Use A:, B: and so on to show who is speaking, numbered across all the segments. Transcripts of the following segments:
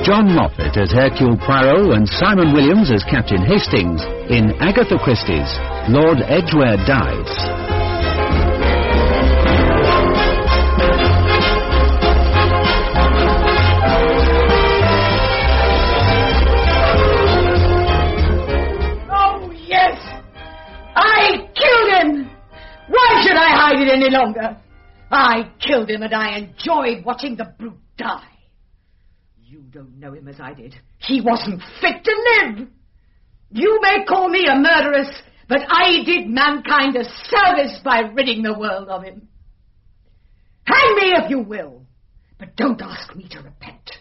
A: John Moffat as Hercule Poirot and Simon Williams as Captain Hastings in Agatha Christie's Lord Edgware Dies.
B: Oh, yes! I killed him! Why should I hide it any longer? I killed him and I enjoyed watching the brute die. You don't know him as I did. He wasn't fit to live. You may call me a murderess, but I did mankind a service by ridding the world of him. Hang me if you will, but don't ask me to repent.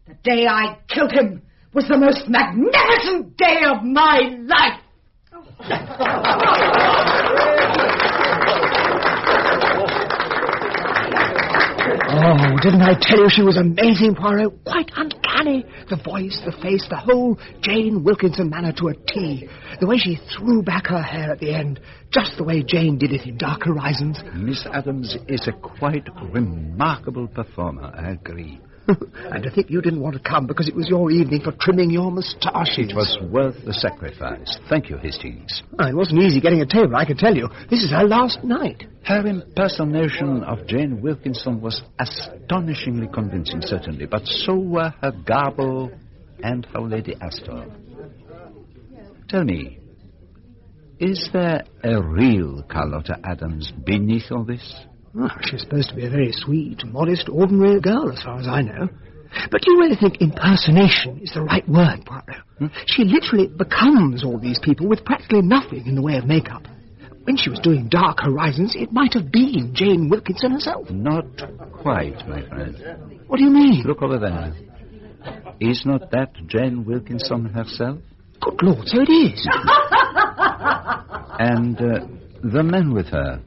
B: The day I killed him was the most magnificent day of my life.
C: Oh, didn't I tell you she was amazing, Poirot? Quite uncanny. The voice, the face, the whole Jane Wilkinson manner to a T. The way she threw back her hair at the end, just the way Jane did it in Dark Horizons.
D: Miss Adams is a quite remarkable performer, I agree.
C: And to think you didn't want to come because it was your evening for trimming your moustaches.
D: It was worth the sacrifice. Thank you, Hastings.
C: It wasn't easy getting a table, I can tell you. This is her last night.
D: Her impersonation of Jane Wilkinson was astonishingly convincing, certainly, but so were her garbo and her Lady Astor. Tell me, is there a real Carlotta Adams beneath all this?
C: Oh, she's supposed to be a very sweet, modest, ordinary girl, as far as I know. But do you really think impersonation is the right word, Poirot? She literally becomes all these people with practically nothing in the way of makeup. When she was doing Dark Horizons, it might have been Jane Wilkinson herself.
D: Not quite, my friend.
C: What do you mean?
D: Look over there. Is not that Jane Wilkinson herself?
C: Good Lord, so it is.
D: And the man with her,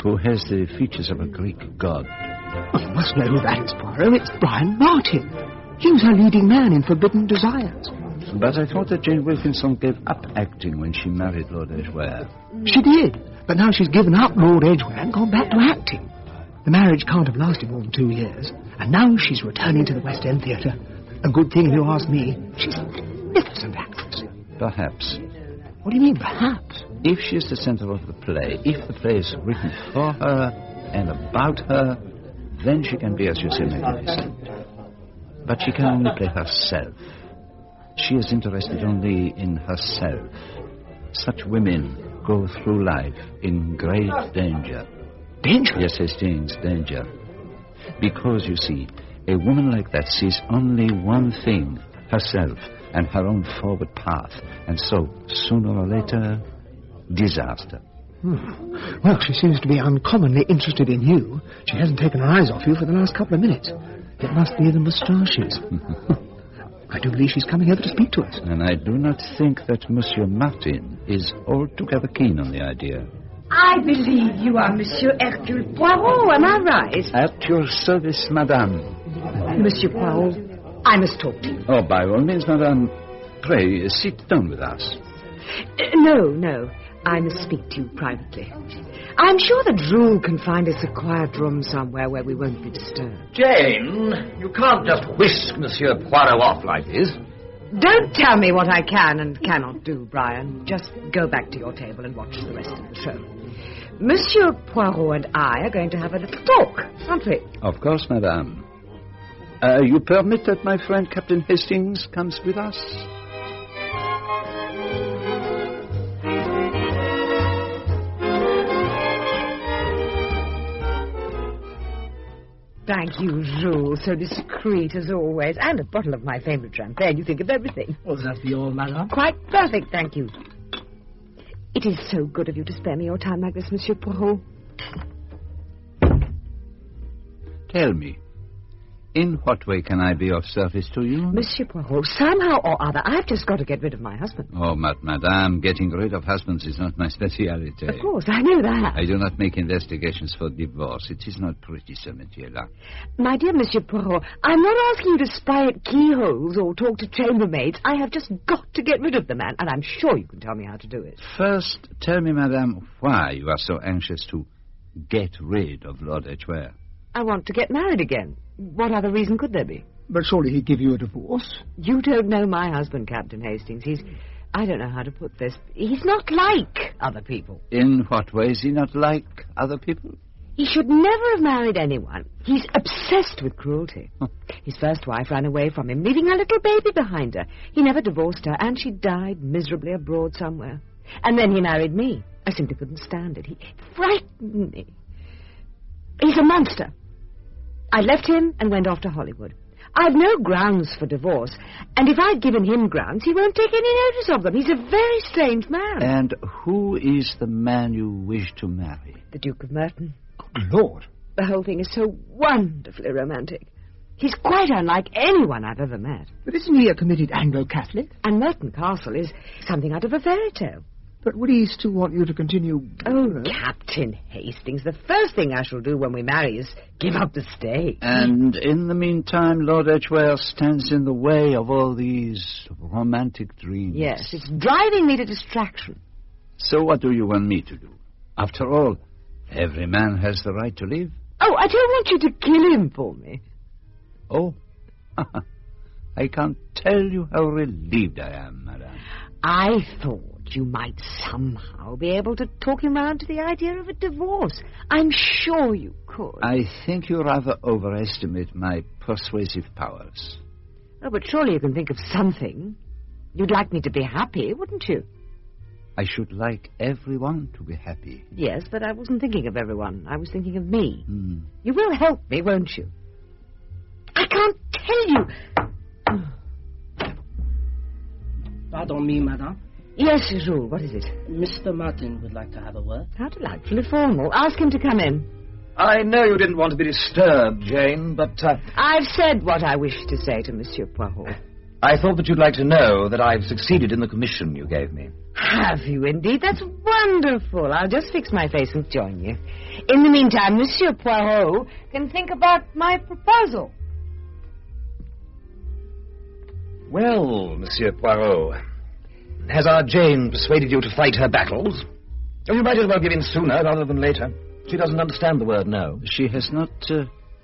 D: who has the features of a Greek god.
C: Well, you must know who that is, Poirot. It's Brian Martin. He was her leading man in Forbidden Desires.
D: But I thought that Jane Wilkinson gave up acting when she married Lord Edgware.
C: She did, but now she's given up Lord Edgware and gone back to acting. The marriage can't have lasted more than 2 years, and now she's returning to the West End Theatre. A good thing, if you ask me. She's a magnificent actress.
D: Perhaps.
C: What do you mean, perhaps?
D: If she is the center of the play, if the play is written for her and about her, then she can be, as you say, magnificent. But she can only play herself. She is interested only in herself. Such women go through life in great danger.
C: Danger?
D: Yes, Hastings, danger. Because, you see, a woman like that sees only one thing, herself, and her own forward path. And so, sooner or later, disaster.
C: Well, she seems to be uncommonly interested in you. She hasn't taken her eyes off you for the last couple of minutes. It must be the moustaches. I do believe she's coming over to speak to us.
D: And I do not think that Monsieur Martin is altogether keen on the idea.
B: I believe you are Monsieur Hercule Poirot, am I right?
D: At your service, madame.
B: Monsieur Poirot, I must talk to you.
D: Oh, by all means, madame. Pray, sit down with us.
B: No. I must speak to you privately. I'm sure that Jules can find us a quiet room somewhere where we won't be disturbed.
E: Jane, you can't just whisk Monsieur Poirot off like this.
B: Don't tell me what I can and cannot do, Brian. Just go back to your table and watch the rest of the show. Monsieur Poirot and I are going to have a little talk, aren't we?
D: Of course, madame. You permit that my friend Captain Hastings comes with us?
B: Thank you, Jules. So discreet as always. And a bottle of my favourite champagne. You think of everything.
C: Was that for your madame?
B: Quite perfect, thank you. It is so good of you to spare me your time like this, Monsieur Poirot.
D: Tell me, In what way can I be of service to you?
B: Monsieur Poirot, somehow or other, I've just got to get rid of my husband.
D: Oh, madame, getting rid of husbands is not my speciality.
B: Of course, I know that.
D: I do not make investigations for divorce. It is not pretty, ce métier-là.
B: My dear Monsieur Poirot, I'm not asking you to spy at keyholes or talk to chambermaids. I have just got to get rid of the man, and I'm sure you can tell me how to do it.
D: First, tell me, madame, why you are so anxious to get rid of Lord Edgware.
B: I want to get married again. What other reason could there be?
C: But surely he'd give you a divorce.
B: You don't know my husband, Captain Hastings. I don't know how to put this. He's not like other people.
D: In what way is he not like other people?
B: He should never have married anyone. He's obsessed with cruelty. His first wife ran away from him, leaving a little baby behind her. He never divorced her, and she died miserably abroad somewhere. And then he married me. I simply couldn't stand it. He frightened me. He's a monster. I left him and went off to Hollywood. I've no grounds for divorce, and if I'd given him grounds, he won't take any notice of them. He's a very strange man.
D: And who is the man you wish to marry?
B: The Duke of Merton.
C: Good Lord.
B: The whole thing is so wonderfully romantic. He's quite unlike anyone I've ever met.
C: But isn't he a committed Anglo-Catholic?
B: And Merton Castle is something out of a fairy tale.
C: But would he still want you to continue...
B: Oh, Captain Hastings, the first thing I shall do when we marry is give up the state.
D: And in the meantime, Lord Edgware stands in the way of all these romantic dreams.
B: Yes, it's driving me to distraction.
D: So what do you want me to do? After all, every man has the right to live.
B: Oh, I don't want you to kill him for me.
D: Oh, I can't tell you how relieved I am, madame.
B: I thought you might somehow be able to talk him round to the idea of a divorce. I'm sure you could.
D: I think you rather overestimate my persuasive powers.
B: Oh, but surely you can think of something. You'd like me to be happy, wouldn't you?
D: I should like everyone to be happy.
B: Yes, but I wasn't thinking of everyone. I was thinking of me. You will help me, won't you? I can't tell you.
F: Pardon me, madame.
B: Yes, Jules, what is it?
F: Mr. Martin would like to have a word.
B: How delightfully formal. Ask him to come in.
E: I know you didn't want to be disturbed, Jane, but...
B: I've said what I wish to say to Monsieur Poirot.
E: I thought that you'd like to know that I've succeeded in the commission you gave me.
B: Have you indeed? That's wonderful. I'll just fix my face and join you. In the meantime, Monsieur Poirot can think about my proposal.
E: Well, Monsieur Poirot, has our Jane persuaded you to fight her battles? Oh, you might as well give in sooner rather than later. She doesn't understand the word no.
D: She has not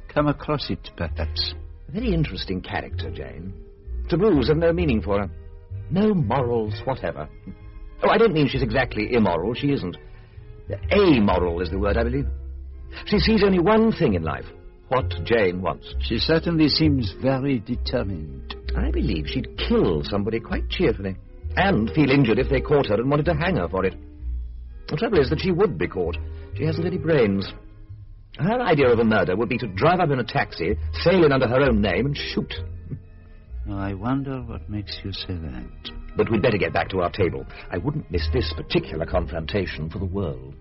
D: come across it, perhaps.
E: A very interesting character, Jane. Taboos have no meaning for her. No morals whatever. Oh, I don't mean she's exactly immoral. She isn't. Amoral is the word, I believe. She sees only one thing in life. What Jane wants.
D: She certainly seems very determined.
E: I believe she'd kill somebody quite cheerfully. And feel injured if they caught her and wanted to hang her for it. The trouble is that she would be caught. She hasn't any brains. Her idea of a murder would be to drive up in a taxi, sail in under her own name, and shoot.
D: I wonder what makes you say that.
E: But we'd better get back to our table. I wouldn't miss this particular confrontation for the world.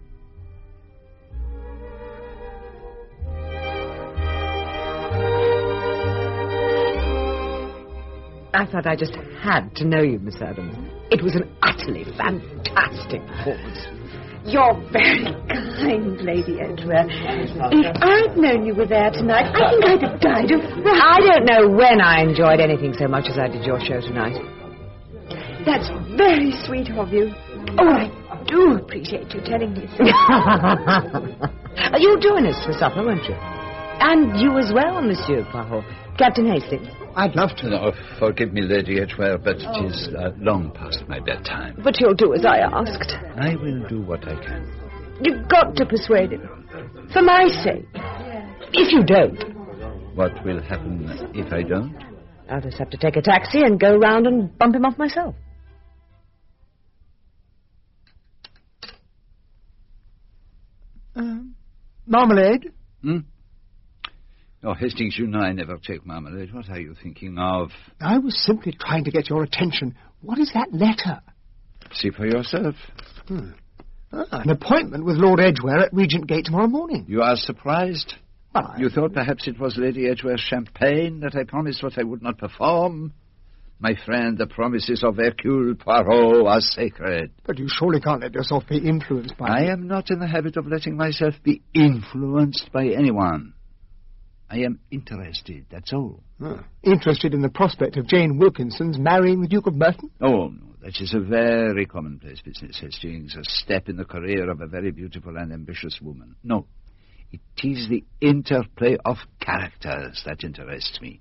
B: I thought I just had to know you, Miss Adams. It was an utterly fantastic performance. You're very kind, Lady Edgware. If I'd known you were there tonight, I think I'd have died of fright. I don't know when I enjoyed anything so much as I did your show tonight. That's very sweet of you. Oh, I do appreciate you telling me so. You'll join us for supper, won't you? And you as well, Monsieur Poirot. Captain Hastings.
C: I'd love to.
D: No, forgive me, Lady Edgware, but it is long past my bedtime.
B: But you'll do as I asked.
D: I will do what I can.
B: You've got to persuade him. For my sake. If you don't.
D: What will happen if I don't?
B: I'll just have to take a taxi and go round and bump him off myself.
C: Marmalade?
D: Oh, Hastings, you know I never take marmalade. What are you thinking of?
C: I was simply trying to get your attention. What is that letter?
D: See for yourself.
C: An appointment with Lord Edgware at Regent Gate tomorrow morning.
D: You are surprised?
C: Well,
D: You thought perhaps it was Lady Edgware's champagne that I promised what I would not perform? My friend, the promises of Hercule Poirot are sacred.
C: But you surely can't let yourself be influenced by...
D: I am not in the habit of letting myself be influenced by anyone. I am interested, that's all.
C: Interested in the prospect of Jane Wilkinson's marrying the Duke of Merton?
D: Oh, no, that is a very commonplace business, Hastings, a step in the career of a very beautiful and ambitious woman. No, it is the interplay of characters that interests me.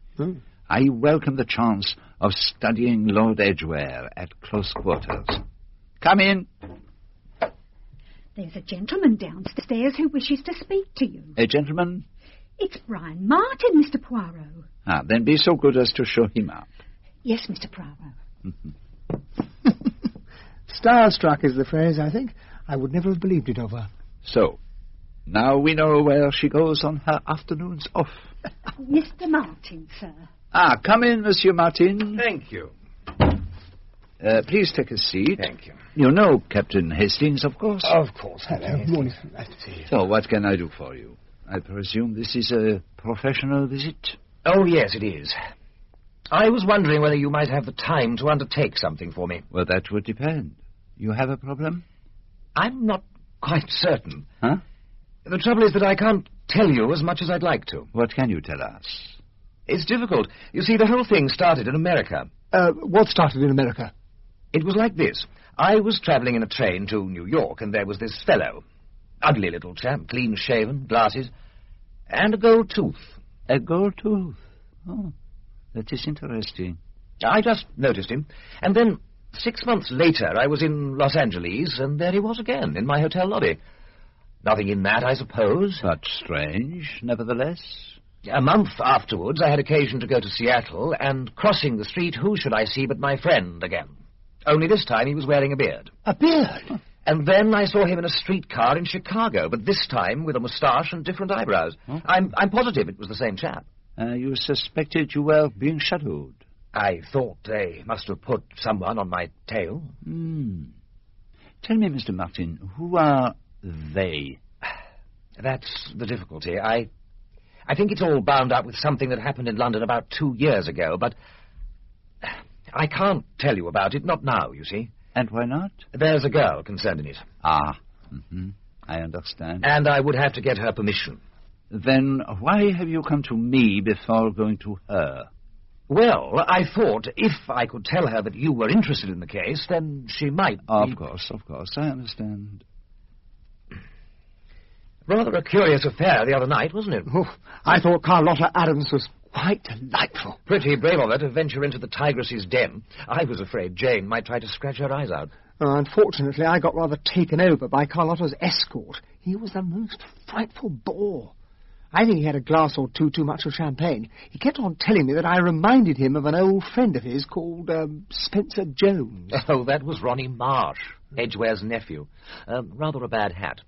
D: I welcome the chance of studying Lord Edgware at close quarters. Come in.
G: There's a gentleman downstairs who wishes to speak to you.
D: A gentleman?
G: It's Brian Martin, Mr. Poirot.
D: Then be so good as to show him up.
G: Yes, Mr. Poirot.
C: Starstruck is the phrase, I think. I would never have believed it of her.
D: So, now we know where she goes on her afternoons off.
G: Mr. Martin, sir.
D: Come in, Monsieur Martin.
E: Thank you.
D: Please take a seat.
E: Thank you.
D: You know Captain Hastings, of course.
E: Of course.
C: Hello. Morning. Nice to see you.
D: So, what can I do for you? I presume this is a professional visit?
E: Oh, yes, it is. I was wondering whether you might have the time to undertake something for me.
D: Well, that would depend. You have a problem?
E: I'm not quite certain.
D: Huh?
E: The trouble is that I can't tell you as much as I'd like to.
D: What can you tell us?
E: It's difficult. You see, the whole thing started in America.
C: What started in America?
E: It was like this. I was travelling in a train to New York, and there was this fellow. Ugly little chap, clean-shaven, glasses, and a gold tooth.
D: A gold tooth? Oh, that is interesting.
E: I just noticed him. And then, 6 months later, I was in Los Angeles, and there he was again, in my hotel lobby. Nothing in that, I suppose.
D: But strange, nevertheless.
E: A month afterwards, I had occasion to go to Seattle, and crossing the street, who should I see but my friend again? Only this time he was wearing a beard.
C: A beard?
E: And then I saw him in a streetcar in Chicago, but this time with a moustache and different eyebrows.
D: Huh?
E: I'm positive it was the same chap.
D: You suspected you were being shadowed?
E: I thought they must have put someone on my tail.
D: Tell me, Mr. Martin, who are they?
E: That's the difficulty. I think it's all bound up with something that happened in London about 2 years ago, but I can't tell you about it, not now, you see.
D: And why not?
E: There's a girl concerned in it.
D: I understand.
E: And I would have to get her permission.
D: Then why have you come to me before going to her?
E: Well, I thought if I could tell her that you were interested in the case, then she might...
D: Of course, I understand.
E: Rather a curious affair the other night, wasn't it?
C: Oh, I thought Carlotta Adams was quite delightful.
E: Pretty brave of her to venture into the tigress's den. I was afraid Jane might try to scratch her eyes out.
C: Unfortunately, I got rather taken over by Carlotta's escort. He was the most frightful bore. I think he had a glass or two too much of champagne. He kept on telling me that I reminded him of an old friend of his called Spencer Jones.
E: Oh, that was Ronnie Marsh, Edgware's nephew. Rather a bad hat.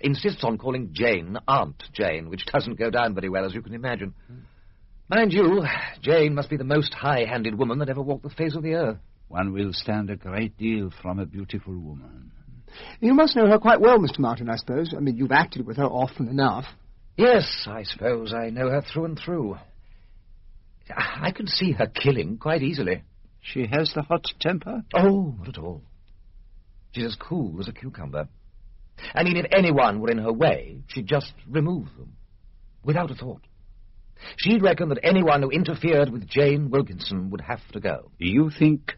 E: Insists on calling Jane Aunt Jane, which doesn't go down very well, as you can imagine. Mind you, Jane must be the most high-handed woman that ever walked the face of the earth.
D: One will stand a great deal from a beautiful woman.
C: You must know her quite well, Mr. Martin, I suppose. I mean, you've acted with her often enough.
E: Yes, I suppose I know her through and through. I can see her killing quite easily.
D: She has the hot temper?
E: Oh, not at all. She's as cool as a cucumber. I mean, if anyone were in her way, she'd just remove them, without a thought. She'd reckon that anyone who interfered with Jane Wilkinson would have to go.
D: You think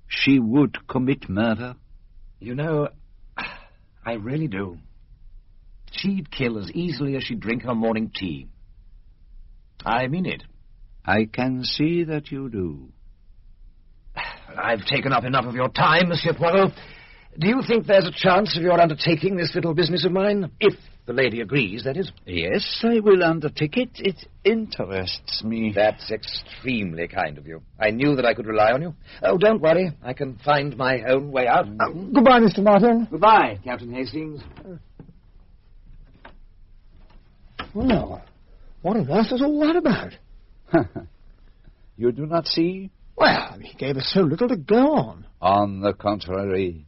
D: she would commit murder?
E: You know, I really do. She'd kill as easily as she'd drink her morning tea. I mean it.
D: I can see that you do.
E: I've taken up enough of your time, Monsieur Poirot. Do you think there's a chance of your undertaking this little business of mine? If the lady agrees, that is.
D: Yes, I will undertake it. It interests me.
E: That's extremely kind of you. I knew that I could rely on you. Oh, don't worry. I can find my own way out.
C: Goodbye, Mr. Martin.
E: Goodbye, Captain Hastings.
C: Well, what on earth is all that about?
D: You do not see?
C: Well, he gave us so little to go on.
D: On the contrary,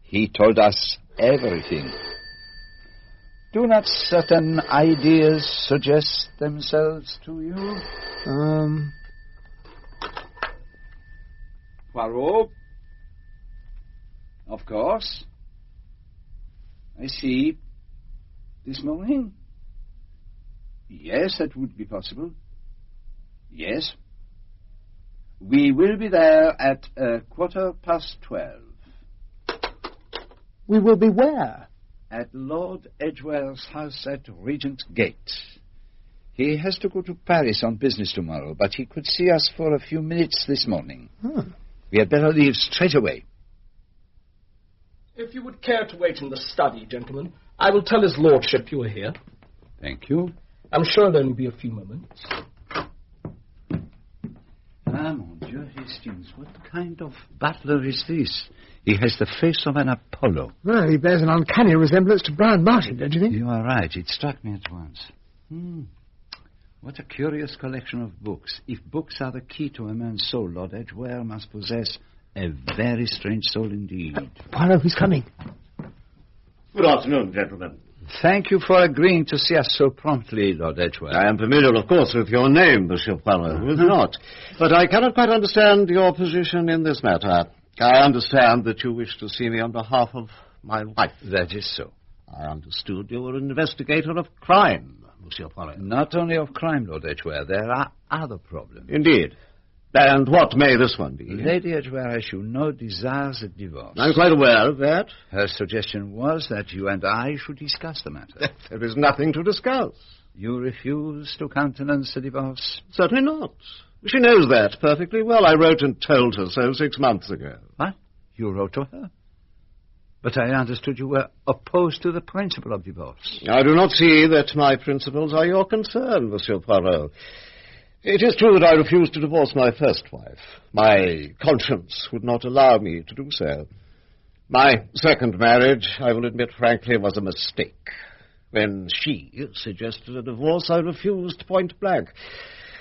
D: he told us everything. Do not certain ideas suggest themselves to you? Poirot? Of course. I see. This morning? Yes, that would be possible. Yes. We will be there at 12:15.
C: We will be where?
D: At Lord Edgware's house at Regent Gate. He has to go to Paris on business tomorrow, but he could see us for a few minutes this morning. We had better leave straight away.
F: If you would care to wait in the study, gentlemen, I will tell his lordship you are here.
D: Thank you.
F: I'm sure it'll only be a few moments.
D: Ah, mon Dieu, Hastings, what kind of butler is this? He has the face of an Apollo.
C: Well, he bears an uncanny resemblance to Brian Martin, don't you think?
D: You are right. It struck me at once. What a curious collection of books. If books are the key to a man's soul, Lord Edgware must possess a very strange soul indeed.
C: Poirot, who's coming?
H: Good afternoon, gentlemen.
D: Thank you for agreeing to see us so promptly, Lord Edgware.
H: I am familiar, of course, with your name, Monsieur Poirot. Who is not? But I cannot quite understand your position in this matter. I understand that you wish to see me on behalf of my wife.
D: That is so.
H: I understood you were an investigator of crime, Monsieur Poirot.
D: Not only of crime, Lord Edgware. There are other problems.
H: Indeed. And what may this one be?
D: Lady Edgware, as you know, desires a divorce.
H: I'm quite aware of that.
D: Her suggestion was that you and I should discuss the matter.
H: There is nothing to discuss.
D: You refuse to countenance a divorce?
H: Certainly not. She knows that perfectly well. I wrote and told her so 6 months ago.
D: What? You wrote to her? But I understood you were opposed to the principle of divorce.
H: I do not see that my principles are your concern, Monsieur Poirot. It is true that I refused to divorce my first wife. My conscience would not allow me to do so. My second marriage, I will admit frankly, was a mistake. When she suggested a divorce, I refused point blank.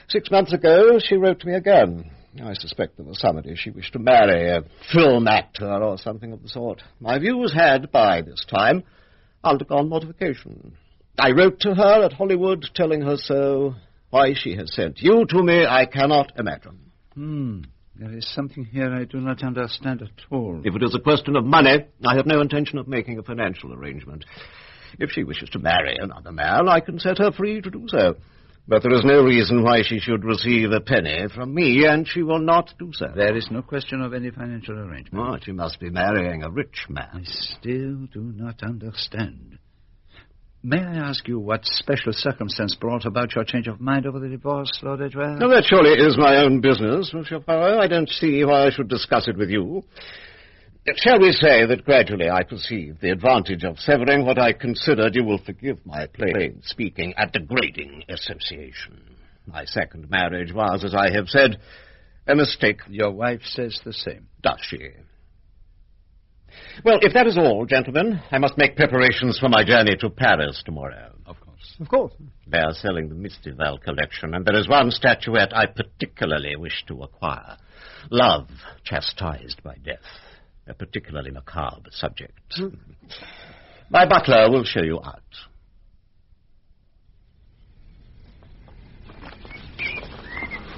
H: 6 months ago, she wrote to me again. I suspect there was somebody she wished to marry, a film actor or something of the sort. My views had, by this time, undergone modification. I wrote to her at Hollywood, telling her so. Why she has sent you to me, I cannot imagine.
D: There is something here I do not understand at all.
H: If it is a question of money, I have no intention of making a financial arrangement. If she wishes to marry another man, I can set her free to do so. But there is no reason why she should receive a penny from me, and she will not do so.
D: There is no question of any financial arrangement.
H: Oh, she must be marrying a rich man.
D: I still do not understand. May I ask you what special circumstance brought about your change of mind over the divorce, Lord Edgware?
H: Now, that surely is my own business, Monsieur Poirot. I don't see why I should discuss it with you. Shall we say that gradually I perceived the advantage of severing what I considered, you will forgive my plain speaking, a degrading association. My second marriage was, as I have said, a mistake.
D: Your wife says the same.
H: Does she? Well, if that is all, gentlemen, I must make preparations for my journey to Paris tomorrow.
D: Of course.
C: Of course.
H: They are selling the Mistival collection, and there is one statuette I particularly wish to acquire. Love chastised by death. A particularly macabre subject. My butler will show you out.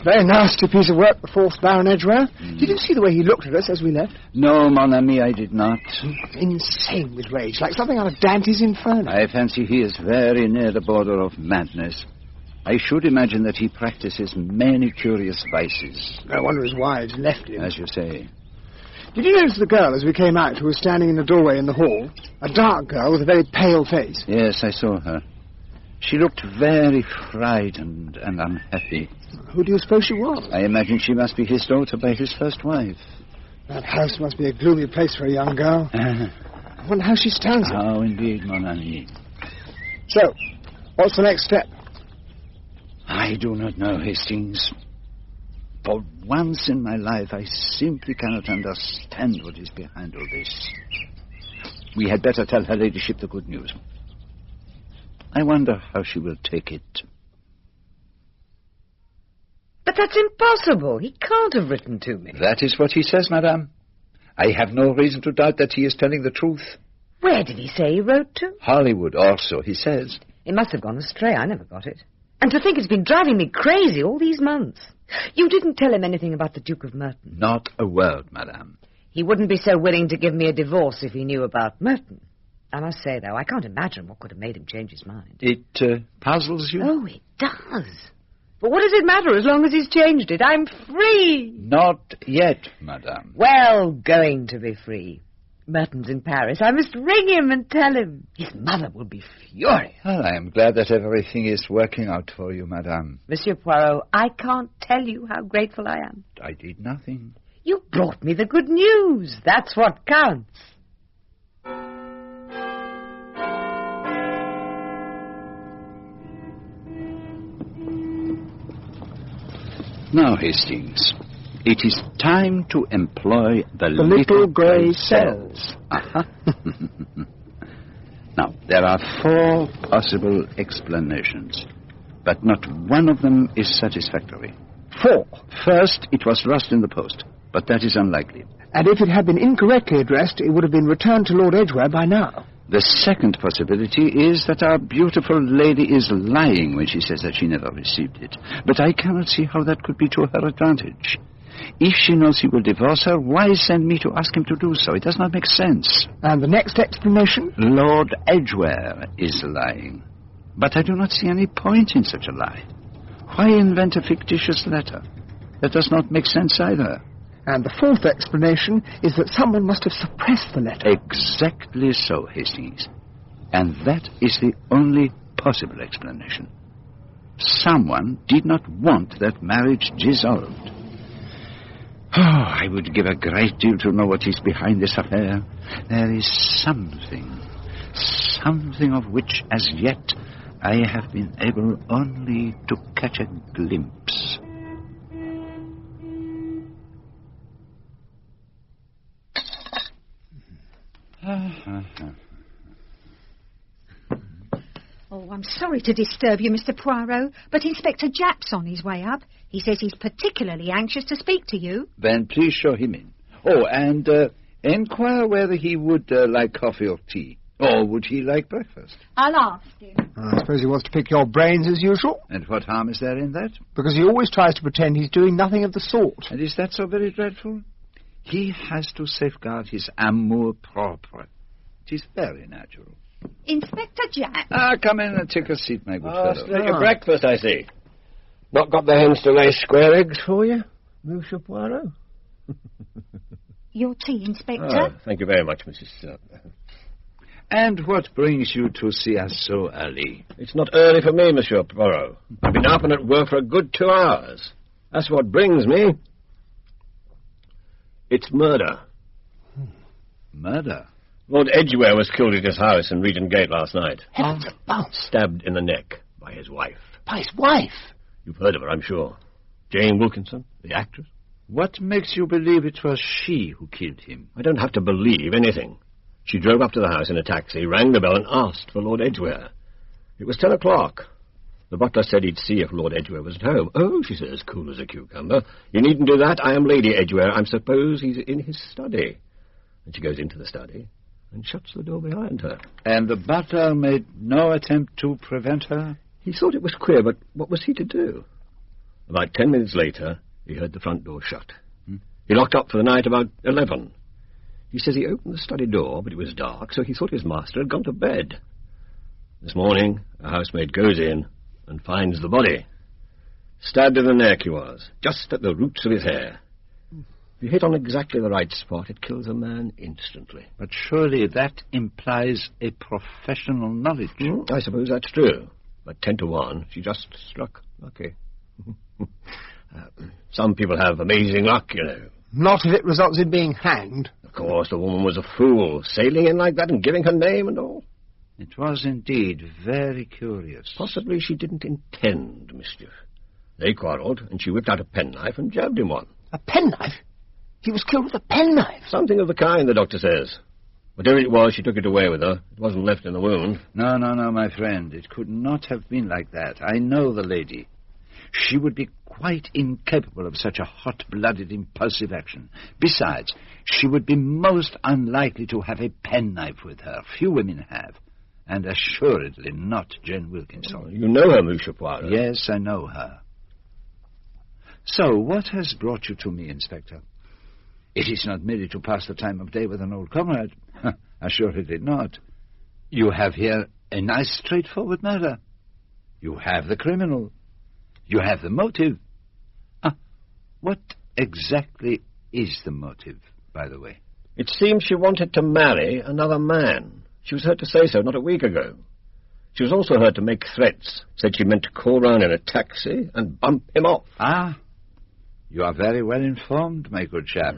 C: Very nasty piece of work, the fourth Baron Edgware. Did you see the way he looked at us as we left?
D: No, mon ami, I did not.
C: Insane with rage, like something out of Dante's Inferno.
D: I fancy he is very near the border of madness. I should imagine that he practices many curious vices.
C: No wonder his wives left him.
D: As you say.
C: Did you notice the girl as we came out who was standing in the doorway in the hall? A dark girl with a very pale face.
D: Yes, I saw her. She looked very frightened and unhappy.
C: Who do you suppose she was?
D: I imagine she must be his daughter by his first wife.
C: That house must be a gloomy place for a young girl. I wonder how she stands it.
D: Oh, indeed, mon ami.
C: So, what's the next step?
D: I do not know, Hastings. For once in my life, I simply cannot understand what is behind all this. We had better tell her ladyship the good news. I wonder how she will take it.
B: But that's impossible. He can't have written to me.
D: That is what he says, madame. I have no reason to doubt that he is telling the truth.
B: Where did he say he wrote to?
D: Hollywood, also, he says.
B: It must have gone astray. I never got it. And to think it's been driving me crazy all these months. You didn't tell him anything about the Duke of Merton?
D: Not a word, madame.
B: He wouldn't be so willing to give me a divorce if he knew about Merton. I must say, though, I can't imagine what could have made him change his mind.
D: It puzzles you?
B: Oh, it does. But what does it matter as long as he's changed it? I'm free.
D: Not yet, madame.
B: Well, going to be free. Merton's in Paris. I must ring him and tell him. His mother will be furious.
D: Well, I am glad that everything is working out for you, madame.
B: Monsieur Poirot, I can't tell you how grateful I am.
D: I did nothing.
B: You brought me the good news. That's what counts.
D: Now, Hastings, it is time to employ the
C: little grey cells.
D: Uh-huh. Now, there are 4 possible explanations, but not one of them is satisfactory.
C: 4.
D: First, it was lost in the post, but that is unlikely.
C: And if it had been incorrectly addressed, it would have been returned to Lord Edgware by now.
D: The second possibility is that our beautiful lady is lying when she says that she never received it. But I cannot see how that could be to her advantage. If she knows he will divorce her, why send me to ask him to do so? It does not make sense.
C: And the next explanation?
D: Lord Edgware is lying. But I do not see any point in such a lie. Why invent a fictitious letter? That does not make sense either.
C: And the fourth explanation is that someone must have suppressed the letter.
D: Exactly so, Hastings. And that is the only possible explanation. Someone did not want that marriage dissolved. Oh, I would give a great deal to know what is behind this affair. There is something of which as yet I have been able only to catch a glimpse.
G: Oh, I'm sorry to disturb you, Mr. Poirot, but Inspector Japp's on his way up. He says he's particularly anxious to speak to you.
D: Then please show him in. Oh, and inquire whether he would like coffee or tea. Or would he like breakfast?
G: I'll ask him.
C: I suppose he wants to pick your brains as usual.
D: And what harm is there in that?
C: Because he always tries to pretend he's doing nothing of the sort.
D: And is that so very dreadful? He has to safeguard his amour propre. It is very natural.
G: Inspector Japp.
D: Come in and take a seat, my good fellow.
F: Still your breakfast, I see. Not got the hens to lay square eggs for you, Monsieur Poirot?
G: Your tea, Inspector.
F: Thank you very much, Mrs.
D: And what brings you to see us so early?
F: It's not early for me, Monsieur Poirot. I've been up and at work for a good 2 hours. That's what brings me. It's murder.
D: Murder?
F: Lord Edgware was killed at his house in Regent Gate last night.
C: Heavens above.
F: Stabbed in the neck by his wife.
C: By his wife?
F: You've heard of her, I'm sure. Jane Wilkinson, the actress.
D: What makes you believe it was she who killed him?
F: I don't have to believe anything. She drove up to the house in a taxi, rang the bell and asked for Lord Edgware. It was 10 o'clock. The butler said he'd see if Lord Edgware was at home. Oh, she says, cool as a cucumber. You needn't do that. I am Lady Edgware. I suppose he's in his study. And she goes into the study and shuts the door behind her.
D: And the butler made no attempt to prevent her?
F: He thought it was queer, but what was he to do? About 10 minutes later, he heard the front door shut. He locked up for the night about 11. He says he opened the study door, but it was dark, so he thought his master had gone to bed. This morning, a housemaid goes in and finds the body. Stabbed in the neck he was, just at the roots of his hair. If you hit on exactly the right spot, it kills a man instantly.
D: But surely that implies a professional knowledge.
F: I suppose that's true. But 10 to 1, she just struck lucky. Some people have amazing luck, you know.
C: Not if it results in being hanged.
F: Of course, the woman was a fool, sailing in like that and giving her name and all.
D: It was indeed very curious.
F: Possibly she didn't intend mischief. They quarrelled, and she whipped out a penknife and jabbed him one.
C: A penknife? He was killed with a penknife?
F: Something of the kind, the doctor says. Whatever it was, she took it away with her. It wasn't left in the wound.
D: No, my friend. It could not have been like that. I know the lady. She would be quite incapable of such a hot-blooded, impulsive action. Besides, she would be most unlikely to have a penknife with her. Few women have. And assuredly not Jane Wilkinson.
F: Oh, you know her, Monsieur Poirot.
D: Yes, I know her. So, what has brought you to me, Inspector? It is not merely to pass the time of day with an old comrade. Assuredly not. You have here a nice, straightforward matter. You have the criminal. You have the motive. What exactly is the motive, by the way?
F: It seems she wanted to marry another man. She was heard to say so not a week ago. She was also heard to make threats. Said she meant to call round in a taxi and bump him off.
D: You are very well informed, my good chap.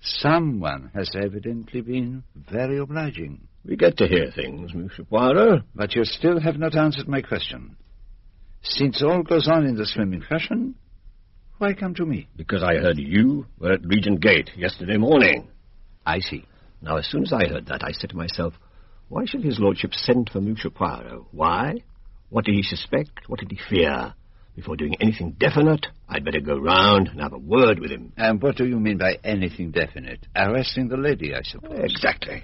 D: Someone has evidently been very obliging.
F: We get to hear things, Monsieur Poirot.
D: But you still have not answered my question. Since all goes on in the swimming fashion, why come to me?
F: Because I heard you were at Regent Gate yesterday morning.
D: I see.
F: Now, as soon as I heard that, I said to myself, why should his lordship send for Monsieur Poirot? Why? What did he suspect? What did he fear? Before doing anything definite, I'd better go round and have a word with him.
D: And what do you mean by anything definite? Arresting the lady, I suppose.
F: Exactly.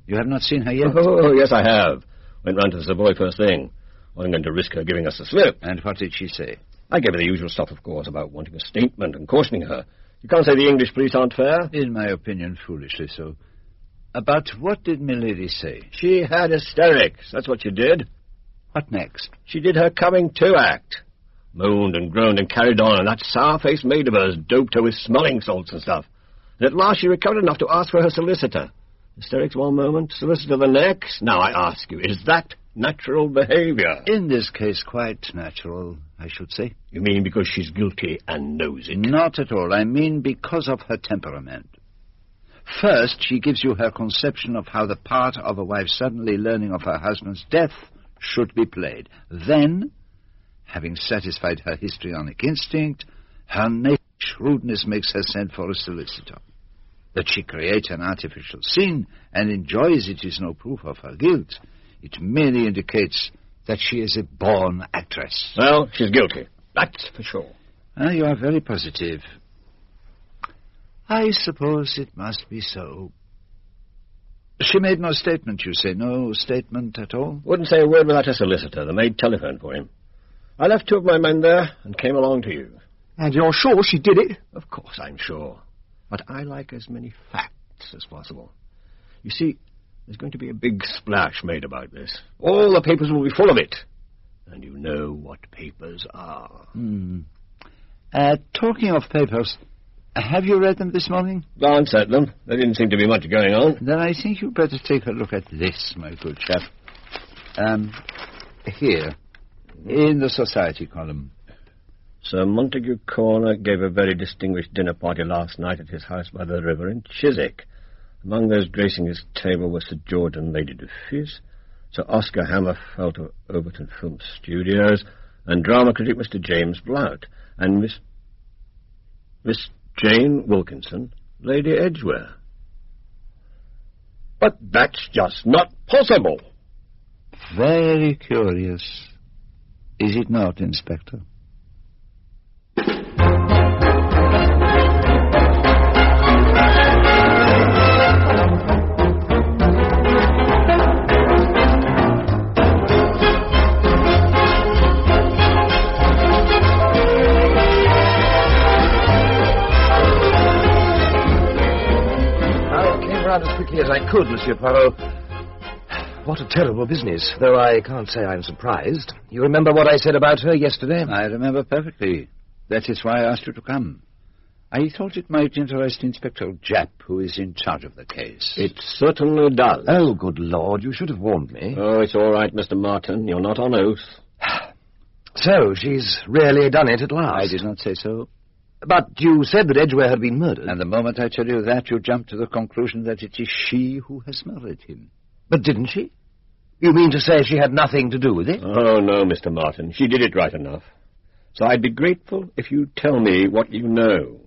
D: You have not seen her yet?
F: Oh, yes, I have. Went round to the Savoy first thing. Wasn't going to risk her giving us the slip.
D: And what did she say?
F: I gave her the usual stuff, of course, about wanting a statement and cautioning her. You can't say the English police aren't fair.
D: In my opinion, foolishly so. But what did milady say?
F: She had hysterics. That's what she did.
D: What next?
F: She did her coming-to act. Moaned and groaned and carried on, and that sour-faced maid of hers doped her with smelling salts and stuff. And at last she recovered enough to ask for her solicitor. Hysterics one moment, solicitor the next. Now I ask you, is that natural behavior?
D: In this case, quite natural, I should say.
F: You mean because she's guilty and knows it?
D: Not at all. I mean because of her temperament. First, she gives you her conception of how the part of a wife suddenly learning of her husband's death should be played. Then, having satisfied her histrionic instinct, her native shrewdness makes her send for a solicitor. That she creates an artificial scene and enjoys it is no proof of her guilt. It merely indicates that she is a born actress.
F: Well, she's guilty. That's for sure.
D: You are very positive. I suppose it must be so. She made no statement, you say? No statement at all?
F: Wouldn't say a word without her solicitor. The maid telephoned for him. I left 2 of my men there and came along to you.
C: And you're sure she did it?
F: Of course I'm sure. But I like as many facts as possible. You see, there's going to be a big splash made about this. All the papers will be full of it. And you know what papers are.
D: Talking of papers, have you read them this morning?
F: Glanced at them. There didn't seem to be much going on.
D: Then I think you'd better take a look at this, my good chap. Here, in the society column.
F: Sir Montague Corner gave a very distinguished dinner party last night at his house by the river in Chiswick. Among those gracing his table were Sir George and Lady Defis, Sir Oscar Hammerfelt of Overton Film Studios, and drama critic Mr. James Blount, and Miss Jane Wilkinson, Lady Edgware. But that's just not possible.
D: Very curious. Is it not, Inspector?
E: As quickly as I could, Monsieur Poirot. What a terrible business, though I can't say I'm surprised. You remember what I said about her yesterday?
D: I remember perfectly. That is why I asked you to come. I thought it might interest Inspector Japp, who is in charge of the case.
F: It certainly does.
E: Oh, good Lord, you should have warned me.
F: Oh, it's all right, Mr. Martin. You're not on oath.
E: So, she's really done it at last.
D: I did not say so.
E: But you said that Edgware had been murdered.
D: And the moment I tell you that, you jump to the conclusion that it is she who has murdered him.
E: But didn't she? You mean to say she had nothing to do with it?
F: Oh, no, Mr. Martin. She did it right enough. So I'd be grateful if you'd tell me what you know.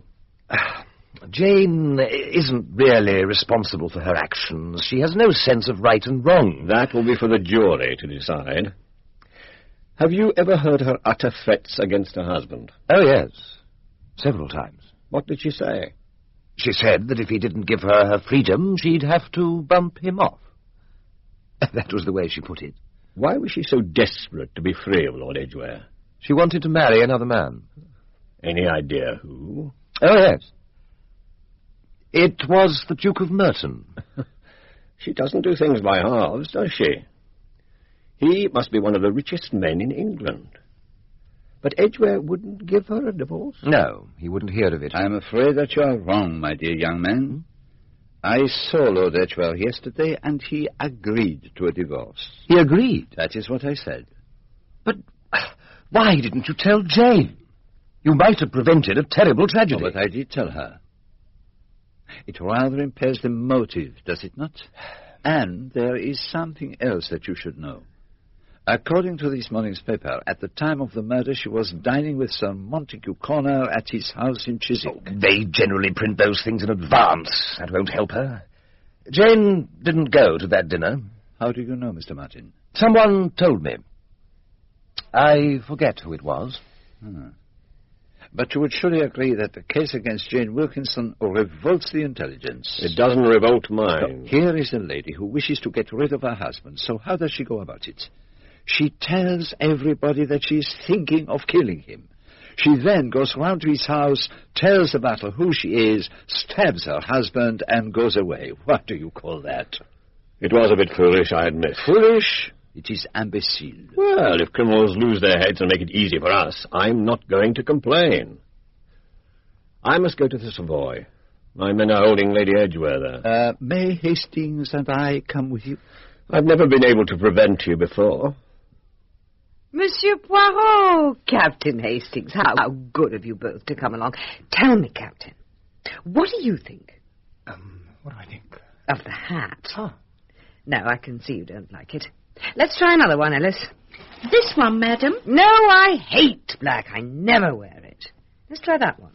E: Jane isn't really responsible for her actions. She has no sense of right and wrong.
F: That will be for the jury to decide. Have you ever heard her utter threats against her husband?
E: Oh, yes. Several times.
F: What did she say?
E: She said that if he didn't give her freedom, she'd have to bump him off. That was the way she put it.
F: Why was she so desperate to be free of Lord Edgware?
E: She wanted to marry another man.
F: Any idea who?
E: Oh, yes. It was the Duke of Merton.
F: She doesn't do things by halves, does she? He must be one of the richest men in England. But Edgware wouldn't give her a divorce?
E: No, he wouldn't hear of it.
D: I'm afraid that you are wrong, my dear young man. I saw Lord Edgware yesterday, and he agreed to a divorce.
E: He agreed?
D: That is what I said.
E: But why didn't you tell Jane? You might have prevented a terrible tragedy.
D: Oh, but I did tell her. It rather impairs the motive, does it not? And there is something else that you should know. According to this morning's paper, at the time of the murder, she was dining with Sir Montague Corner at his house in Chiswick.
E: Oh, they generally print those things in advance. That won't help her. Jane didn't go to that dinner.
D: How do you know, Mr. Martin?
E: Someone told me. I forget who it was.
D: But you would surely agree that the case against Jane Wilkinson revolts the intelligence.
F: It doesn't revolt mine.
D: Here is a lady who wishes to get rid of her husband. So how does she go about it? She tells everybody that she is thinking of killing him. She then goes round to his house, tells the butler who she is, stabs her husband, and goes away. What do you call that?
F: It was a bit foolish, I admit.
D: Foolish? It is imbecile.
F: Well, if criminals lose their heads and make it easy for us, I'm not going to complain. I must go to the Savoy. My men are holding Lady Edgware there.
D: May Hastings and I come with you?
F: I've never been able to prevent you before.
B: Monsieur Poirot! Captain Hastings, how good of you both to come along. Tell me, Captain, what do you think?
C: What do I think?
B: Of the hat. Oh. No, I can see you don't like it. Let's try another one, Ellis.
G: This one, madam.
B: No, I hate black. I never wear it. Let's try that one.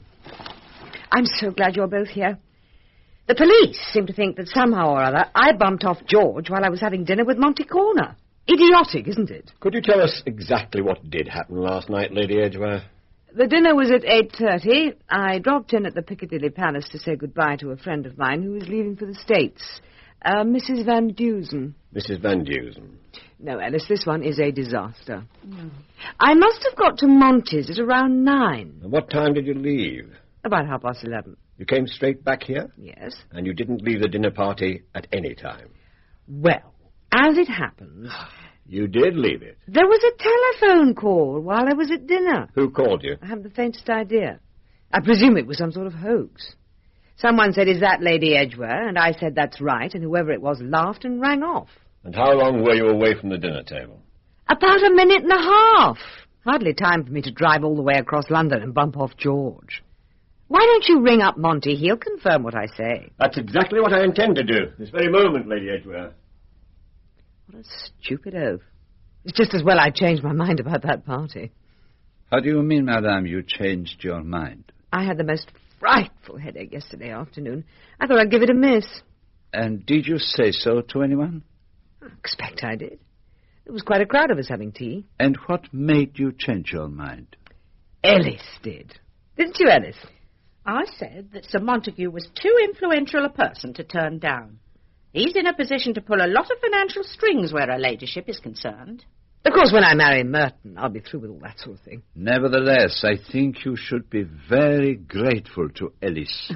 B: I'm so glad you're both here. The police seem to think that somehow or other I bumped off George while I was having dinner with Monty Corner. Idiotic, isn't it?
F: Could you tell us exactly what did happen last night, Lady Edgware?
B: The dinner was at 8:30. I dropped in at the Piccadilly Palace to say goodbye to a friend of mine who was leaving for the States, Mrs. Van Dusen.
F: Mrs. Van Dusen.
B: No, Alice, this one is a disaster. No. I must have got to Monty's at around 9.
F: And what time did you leave?
B: About 11:30.
F: You came straight back here?
B: Yes.
F: And you didn't leave the dinner party at any time?
B: Well, as it happens...
F: You did leave it?
B: There was a telephone call while I was at dinner.
F: Who called you?
B: I haven't the faintest idea. I presume it was some sort of hoax. Someone said, "Is that Lady Edgware?" And I said, "That's right," and whoever it was laughed and rang off.
F: And how long were you away from the dinner table?
B: About a minute and a half. Hardly time for me to drive all the way across London and bump off George. Why don't you ring up Monty? He'll confirm what I say.
F: That's exactly what I intend to do, this very moment, Lady Edgware.
B: What a stupid oath. It's just as well I changed my mind about that party.
D: How do you mean, madame, you changed your mind?
B: I had the most frightful headache yesterday afternoon. I thought I'd give it a miss.
D: And did you say so to anyone?
B: I expect I did. There was quite a crowd of us having tea.
D: And what made you change your mind?
B: Ellis did. Didn't you, Ellis?
G: I said that Sir Montague was too influential a person to turn down. He's in a position to pull a lot of financial strings where her ladyship is concerned.
B: Of course, when I marry Merton, I'll be through with all that sort of thing.
D: Nevertheless, I think you should be very grateful to Ellis.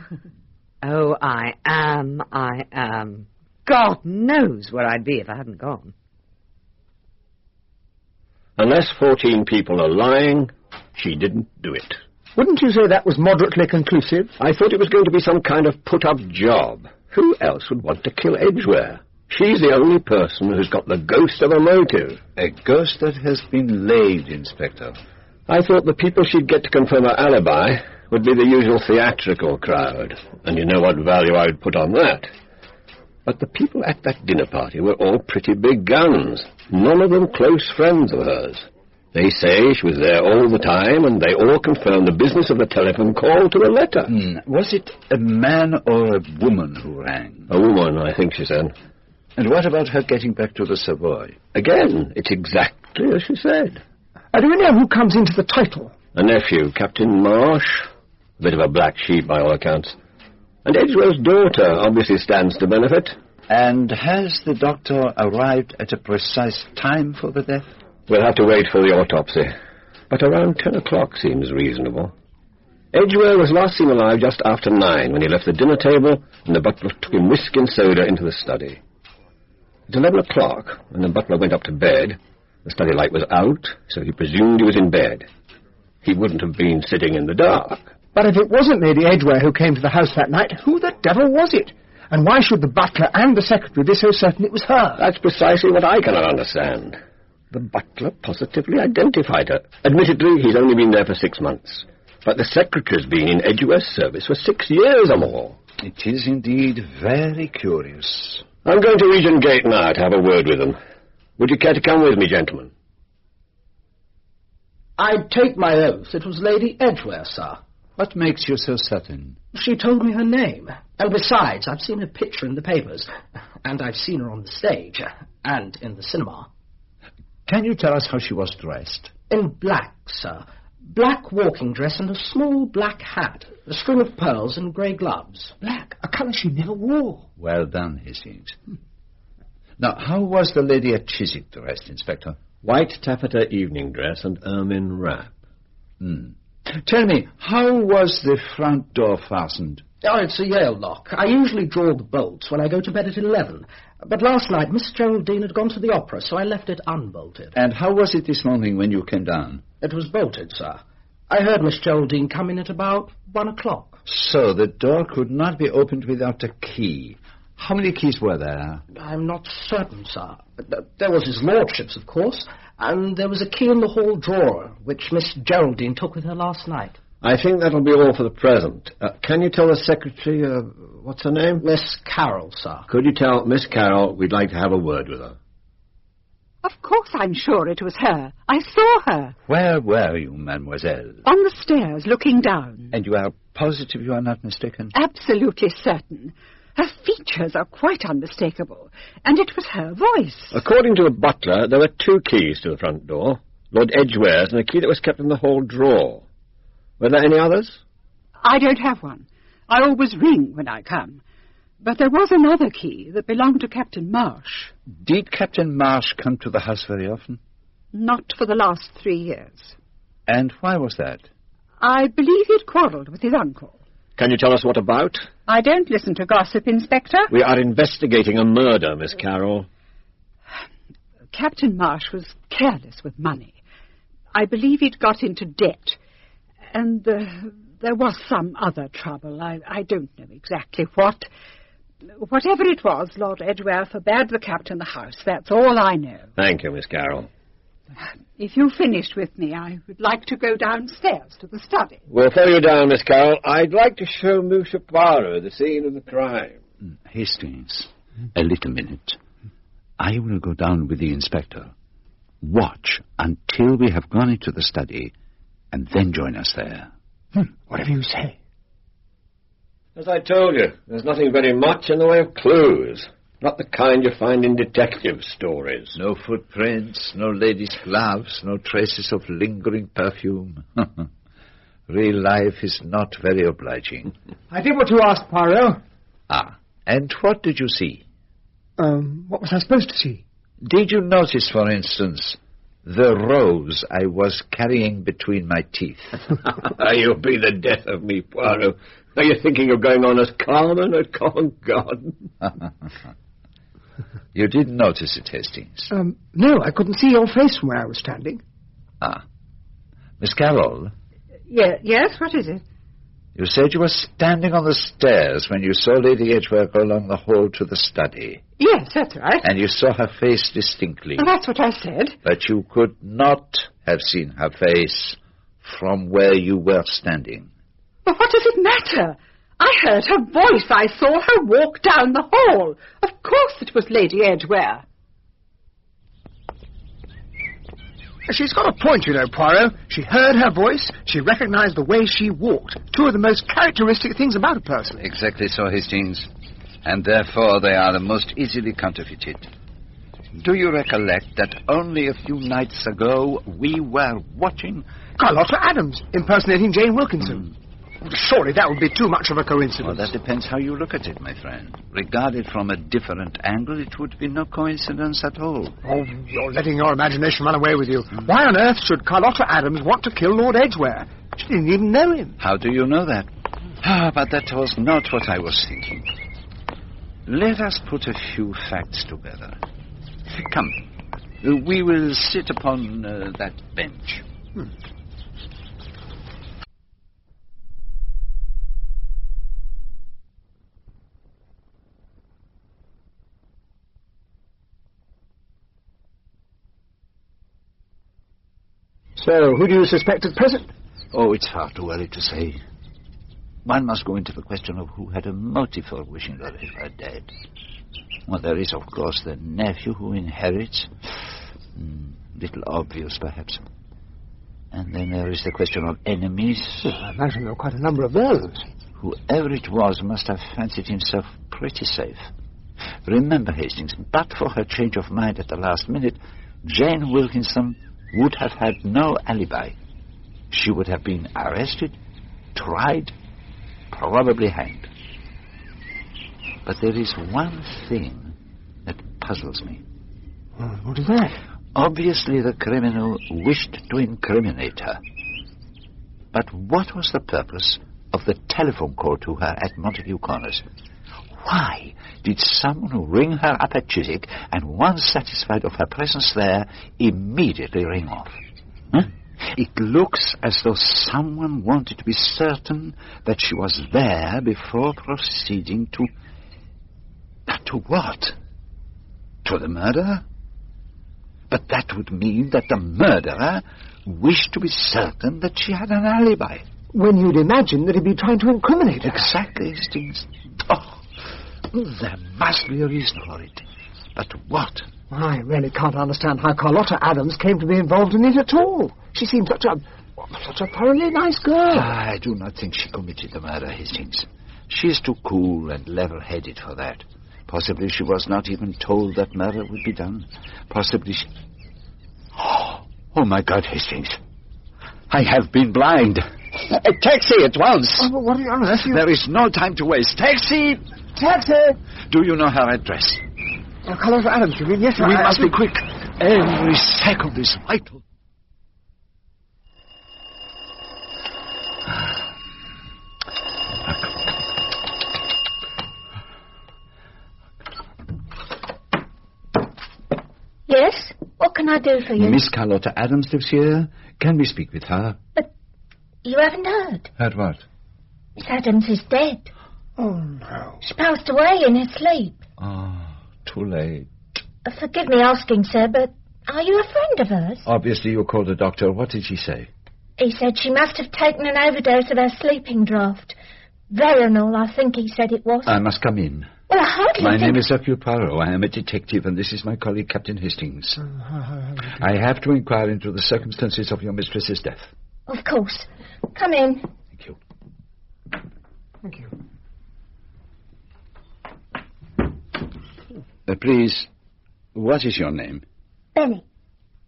B: Oh, I am. God knows where I'd be if I hadn't gone.
F: Unless 14 people are lying, she didn't do it.
C: Wouldn't you say that was moderately conclusive?
F: I thought it was going to be some kind of put-up job. Who else would want to kill Edgware? She's the only person who's got the ghost of a motive.
D: A ghost that has been laid, Inspector.
F: I thought the people she'd get to confirm her alibi would be the usual theatrical crowd, and you know what value I would put on that. But the people at that dinner party were all pretty big guns, none of them close friends of hers. They say she was there all the time, and they all confirm the business of the telephone call to the letter.
D: Was it a man or a woman who rang?
F: A woman, I think she said.
D: And what about her getting back to the Savoy?
F: Again, it's exactly as she said.
C: Do we know who comes into the title?
F: A nephew, Captain Marsh. A bit of a black sheep by all accounts. And Edgware's daughter obviously stands to benefit.
D: And has the doctor arrived at a precise time for the death?
F: We'll have to wait for the autopsy. But around 10 o'clock seems reasonable. Edgware was last seen alive just after 9 when he left the dinner table and the butler took him whiskey and soda into the study. At 11 o'clock, when the butler went up to bed, the study light was out, so he presumed he was in bed. He wouldn't have been sitting in the dark.
C: But if it wasn't Lady Edgware who came to the house that night, who the devil was it? And why should the butler and the secretary be so certain it was her?
F: That's precisely what I cannot understand. The butler positively identified her. Admittedly, he's only been there for 6 months. But the secretary's been in Edgware's service for 6 years or more.
D: It is indeed very curious.
F: I'm going to Regent Gate now to have a word with them. Would you care to come with me, gentlemen?
I: I'd take my oath it was Lady Edgware, sir.
D: What makes you so certain?
I: She told me her name. And besides, I've seen her picture in the papers. And I've seen her on the stage. And in the cinema.
D: Can you tell us how she was dressed?
I: In black, sir. Black walking dress and a small black hat. A string of pearls and grey gloves.
C: Black, a colour she never wore.
D: Well done, Hastings. Now, how was the lady at Chiswick dressed, Inspector?
F: White taffeta evening dress and ermine wrap.
D: Tell me, how was the front door fastened?
I: Oh, it's a Yale lock. I usually draw the bolts when I go to bed at 11. But last night, Miss Geraldine had gone to the opera, so I left it unbolted.
D: And how was it this morning when you came down?
I: It was bolted, sir. I heard Miss Geraldine come in at about 1 o'clock.
D: So the door could not be opened without a key. How many keys were there?
I: I'm not certain, sir. There was his lordship's, of course, and there was a key in the hall drawer, which Miss Geraldine took with her last night.
F: I think that'll be all for the present. Can you tell the secretary, what's her name?
I: Miss Carroll, sir.
F: Could you tell Miss Carroll we'd like to have a word with her?
J: Of course I'm sure it was her. I saw her.
D: Where were you, mademoiselle?
J: On the stairs, looking down.
D: And you are positive you are not mistaken?
J: Absolutely certain. Her features are quite unmistakable, and it was her voice.
F: According to the butler, there were 2 keys to the front door, Lord Edgware's and a key that was kept in the hall drawer. Were there any others?
J: I don't have one. I always ring when I come. But there was another key that belonged to Captain Marsh.
D: Did Captain Marsh come to the house very often?
J: Not for the last 3 years.
D: And why was that?
J: I believe he'd quarrelled with his uncle.
F: Can you tell us what about?
J: I don't listen to gossip, Inspector.
F: We are investigating a murder, Miss Carroll.
J: Captain Marsh was careless with money. I believe he'd got into debt. And there was some other trouble. I don't know exactly what. Whatever it was, Lord Edgware forbade the captain the house. That's all I know.
F: Thank you, Miss Carroll.
J: If you've finished with me, I would like to go downstairs to the study.
F: We'll follow you down, Miss Carroll. I'd like to show Monsieur Poirot the scene of the crime.
D: Hastings, a little minute. I will go down with the inspector. Watch until we have gone into the study, and then join us there.
C: Whatever you say.
F: As I told you, there's nothing very much in the way of clues. Not the kind you find in detective stories.
D: No footprints, no ladies' gloves, no traces of lingering perfume. Real life is not very obliging.
C: I did what you asked, Poirot.
D: Ah, and what did you see?
C: What was I supposed to see?
D: Did you notice, for instance, the rose I was carrying between my teeth?
F: You'll be the death of me, Poirot. Are you thinking of going on as Carmen at Covent Garden?
D: You didn't notice it, Hastings?
C: No, I couldn't see your face from where I was standing.
D: Ah. Miss Carroll?
J: Yes, what is it?
D: You said you were standing on the stairs when you saw Lady Edgware go along the hall to the study.
J: Yes, that's right.
D: And you saw her face distinctly.
J: Well, that's what I said.
D: But you could not have seen her face from where you were standing.
J: But what does it matter? I heard her voice. I saw her walk down the hall. Of course it was Lady Edgware.
C: She's got a point, you know, Poirot. She heard her voice. She recognized the way she walked. 2 of the most characteristic things about a person.
D: Exactly so, Hastings. And therefore they are the most easily counterfeited. Do you recollect that only a few nights ago we were watching...
C: Carlotta Adams impersonating Jane Wilkinson. Surely that would be too much of a coincidence.
D: Well, that depends how you look at it, my friend. Regarded from a different angle, it would be no coincidence at all.
C: Oh, you're letting your imagination run away with you. Why on earth should Carlotta Adams want to kill Lord Edgware? She didn't even know him.
D: How do you know that? But that was not what I was thinking. Let us put a few facts together. Come, we will sit upon that bench.
C: So, who do you suspect at present?
D: Oh, it's far too early to say. One must go into the question of who had a motive for wishing her dead. Well, there is, of course, the nephew who inherits. Little obvious, perhaps. And then there is the question of enemies.
C: I imagine there are quite a number of those.
D: Whoever it was must have fancied himself pretty safe. Remember, Hastings, but for her change of mind at the last minute, Jane Wilkinson would have had no alibi. She would have been arrested, tried, probably hanged. But there is one thing that puzzles me.
C: What is that?
D: Obviously the criminal wished to incriminate her. But what was the purpose of the telephone call to her at Montague Corners? Why did someone ring her up at Chiswick and, once satisfied of her presence there, immediately ring off? It looks as though someone wanted to be certain that she was there before proceeding to... To what? To the murder? But that would mean that the murderer wished to be certain that she had an alibi.
C: When you'd imagine that he'd be trying to incriminate her.
D: Exactly, Hastings. There must be a reason for it. But what?
C: I really can't understand how Carlotta Adams came to be involved in it at all. She seemed such a thoroughly nice girl.
D: I do not think she committed the murder, Hastings. She is too cool and level-headed for that. Possibly she was not even told that murder would be done. Possibly she... Oh, my God, Hastings. I have been blind. A taxi at once.
C: Oh, what on earth are you...
D: There is no time to waste. Taxi!
C: Taxi!
D: Do you know her address?
C: Carlotta Adams, you mean? Yes,
D: we must be quick. Every second is vital.
K: Yes? What can I do for you?
D: Miss Carlotta Adams lives here. Can we speak with her?
K: But you haven't heard.
D: Heard what?
K: Miss Adams is dead.
C: Oh, no.
K: She passed away in her sleep.
D: Too late.
K: Forgive me asking, sir, but are you a friend of hers?
D: Obviously you called the doctor. What did she say?
K: He said she must have taken an overdose of her sleeping draught. Veronal, I think he said it was.
D: I must come in.
K: Well, I hardly
D: My
K: think...
D: name is Hercule Poirot. I am a detective, and this is my colleague, Captain Hastings. I have to inquire into the circumstances of your mistress's death.
K: Of course. Come in.
D: Thank you.
C: Thank you.
D: Please, what is your name?
K: Bennett.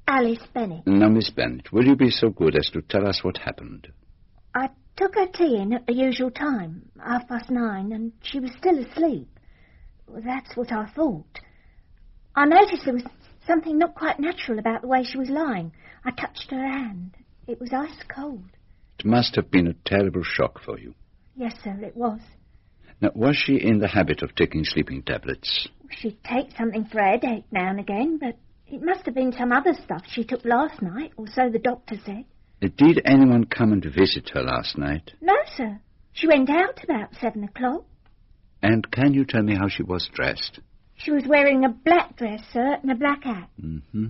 K: Alice Bennett.
D: Now, Miss Bennett, will you be so good as to tell us what happened?
K: I took her tea in at the usual time, 9:30, and she was still asleep. Well, that's what I thought. I noticed there was something not quite natural about the way she was lying. I touched her hand. It was ice cold.
D: It must have been a terrible shock for you.
K: Yes, sir, it was.
D: Now, was she in the habit of taking sleeping tablets?
K: She'd take something for a headache now and again, but it must have been some other stuff she took last night, or so the doctor said.
D: Did anyone come and visit her last night?
K: No, sir. She went out about 7 o'clock.
D: And can you tell me how she was dressed?
K: She was wearing a black dress, sir, and a black hat.
D: Mm-hmm.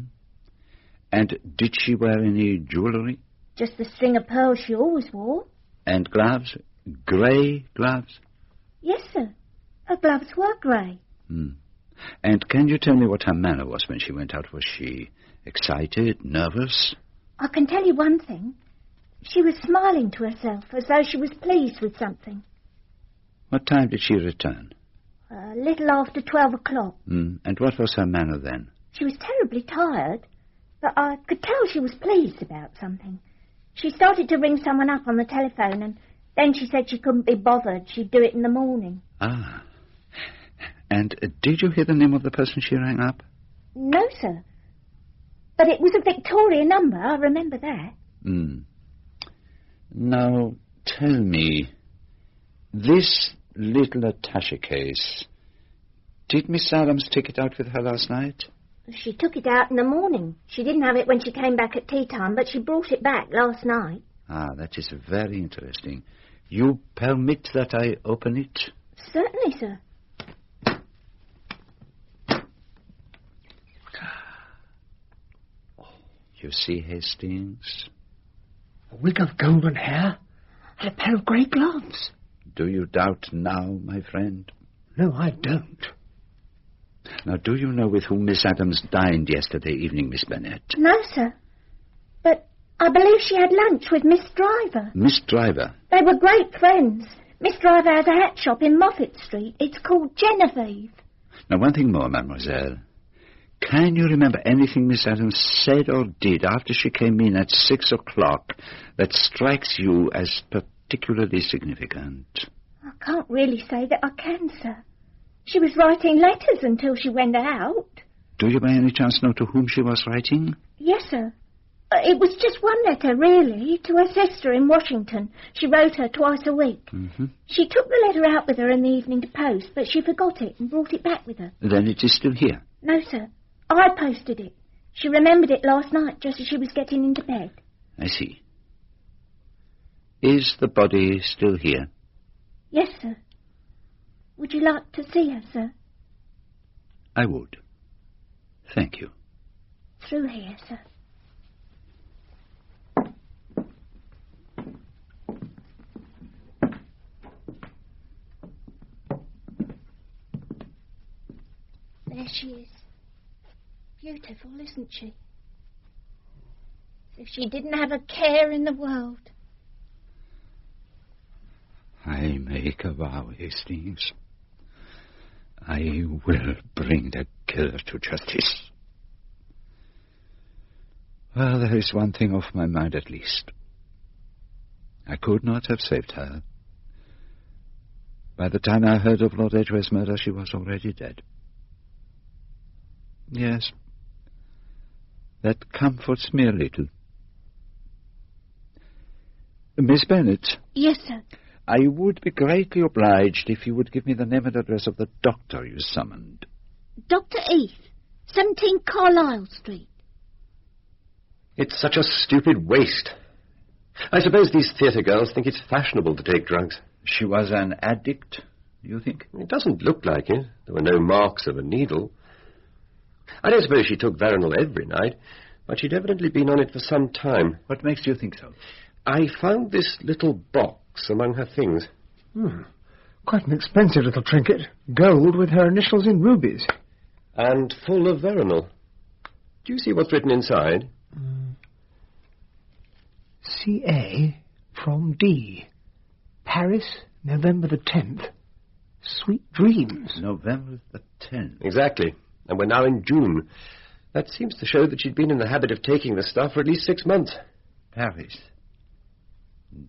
D: And did she wear any jewellery?
K: Just the string of pearls she always wore.
D: And gloves? Grey gloves?
K: Yes, sir. Her gloves were grey.
D: And can you tell me what her manner was when she went out? Was she excited, nervous?
K: I can tell you one thing. She was smiling to herself as though she was pleased with something.
D: What time did she return?
K: A little after 12 o'clock.
D: And what was her manner then?
K: She was terribly tired, but I could tell she was pleased about something. She started to ring someone up on the telephone, and then she said she couldn't be bothered. She'd do it in the morning.
D: Ah. And did you hear the name of the person she rang up?
K: No, sir. But it was a Victoria number, I remember that.
D: Now, tell me, this little attaché case, did Miss Adams take it out with her last night?
K: She took it out in the morning. She didn't have it when she came back at tea time, but she brought it back last night.
D: Ah, that is very interesting. You permit that I open it?
K: Certainly, sir.
D: You see, Hastings?
C: A wig of golden hair and a pair of grey gloves.
D: Do you doubt now, my friend?
C: No, I don't.
D: Now, do you know with whom Miss Adams dined yesterday evening, Miss Bennet?
K: No, sir. But I believe she had lunch with Miss Driver.
D: Miss Driver?
K: They were great friends. Miss Driver has a hat shop in Moffat Street. It's called Genevieve.
D: Now, one thing more, mademoiselle. Can you remember anything Miss Adams said or did after she came in at 6 o'clock that strikes you as particularly significant?
K: I can't really say that I can, sir. She was writing letters until she went out.
D: Do you by any chance know to whom she was writing?
K: Yes, sir. It was just one letter, really, to her sister in Washington. She wrote her twice a week.
D: Mm-hmm.
K: She took the letter out with her in the evening to post, but she forgot it and brought it back with her.
D: Then it is still here?
K: No, sir. I posted it. She remembered it last night, just as she was getting into bed.
D: I see. Is the body still here?
K: Yes, sir. Would you like to see her, sir?
D: I would. Thank you.
K: Through here, sir. There she is. Beautiful, isn't she? As if she didn't have a care in the world.
D: I make a vow, Hastings. I will bring the killer to justice. Well, there is one thing off my mind at least. I could not have saved her. By the time I heard of Lord Edgware's murder, she was already dead. Yes, that comforts me a little. Miss Bennet?
K: Yes, sir.
D: I would be greatly obliged if you would give me the name and address of the doctor you summoned.
K: Dr. Heath, 17 Carlisle Street.
F: It's such a stupid waste. I suppose these theatre girls think it's fashionable to take drugs.
D: She was an addict, you think?
F: It doesn't look like it. There were no marks of a needle. I don't suppose she took Veronal every night, but she'd evidently been on it for some time.
D: What makes you think so?
F: I found this little box among her things.
C: Quite an expensive little trinket. Gold with her initials in rubies.
F: And full of Veronal. Do you see what's written inside?
C: C.A. from D. Paris, November the 10th. Sweet dreams.
D: November the 10th.
F: Exactly. And we're now in June. That seems to show that she'd been in the habit of taking the stuff for at least 6 months.
D: Paris.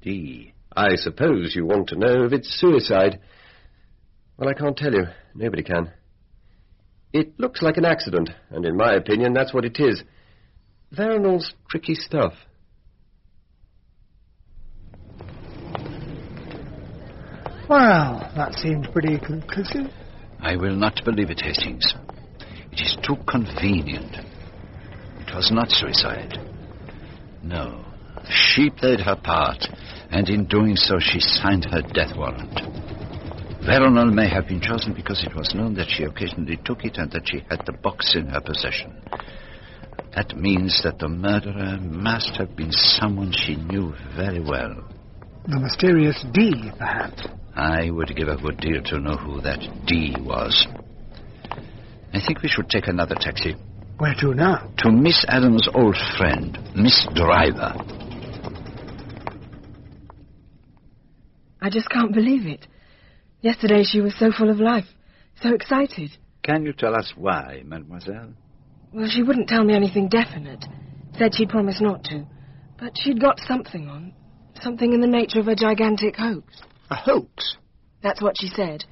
D: D.
F: I suppose you want to know if it's suicide. Well, I can't tell you. Nobody can. It looks like an accident, and in my opinion, that's what it is. Veronal's tricky stuff.
C: Well, that seemed pretty conclusive.
D: I will not believe it, Hastings. It is too convenient. It was not suicide. No. She played her part, and in doing so she signed her death warrant. Veronal may have been chosen because it was known that she occasionally took it and that she had the box in her possession. That means that the murderer must have been someone she knew very well.
C: The mysterious D, perhaps.
D: I would give a good deal to know who that D was. I think we should take another taxi.
C: Where to now?
D: To Miss Adams' old friend, Miss Driver.
L: I just can't believe it. Yesterday she was so full of life, so excited.
D: Can you tell us why, mademoiselle?
L: Well, she wouldn't tell me anything definite. Said she'd promised not to. But she'd got something on. Something in the nature of a gigantic hoax.
C: A hoax?
L: That's what she said.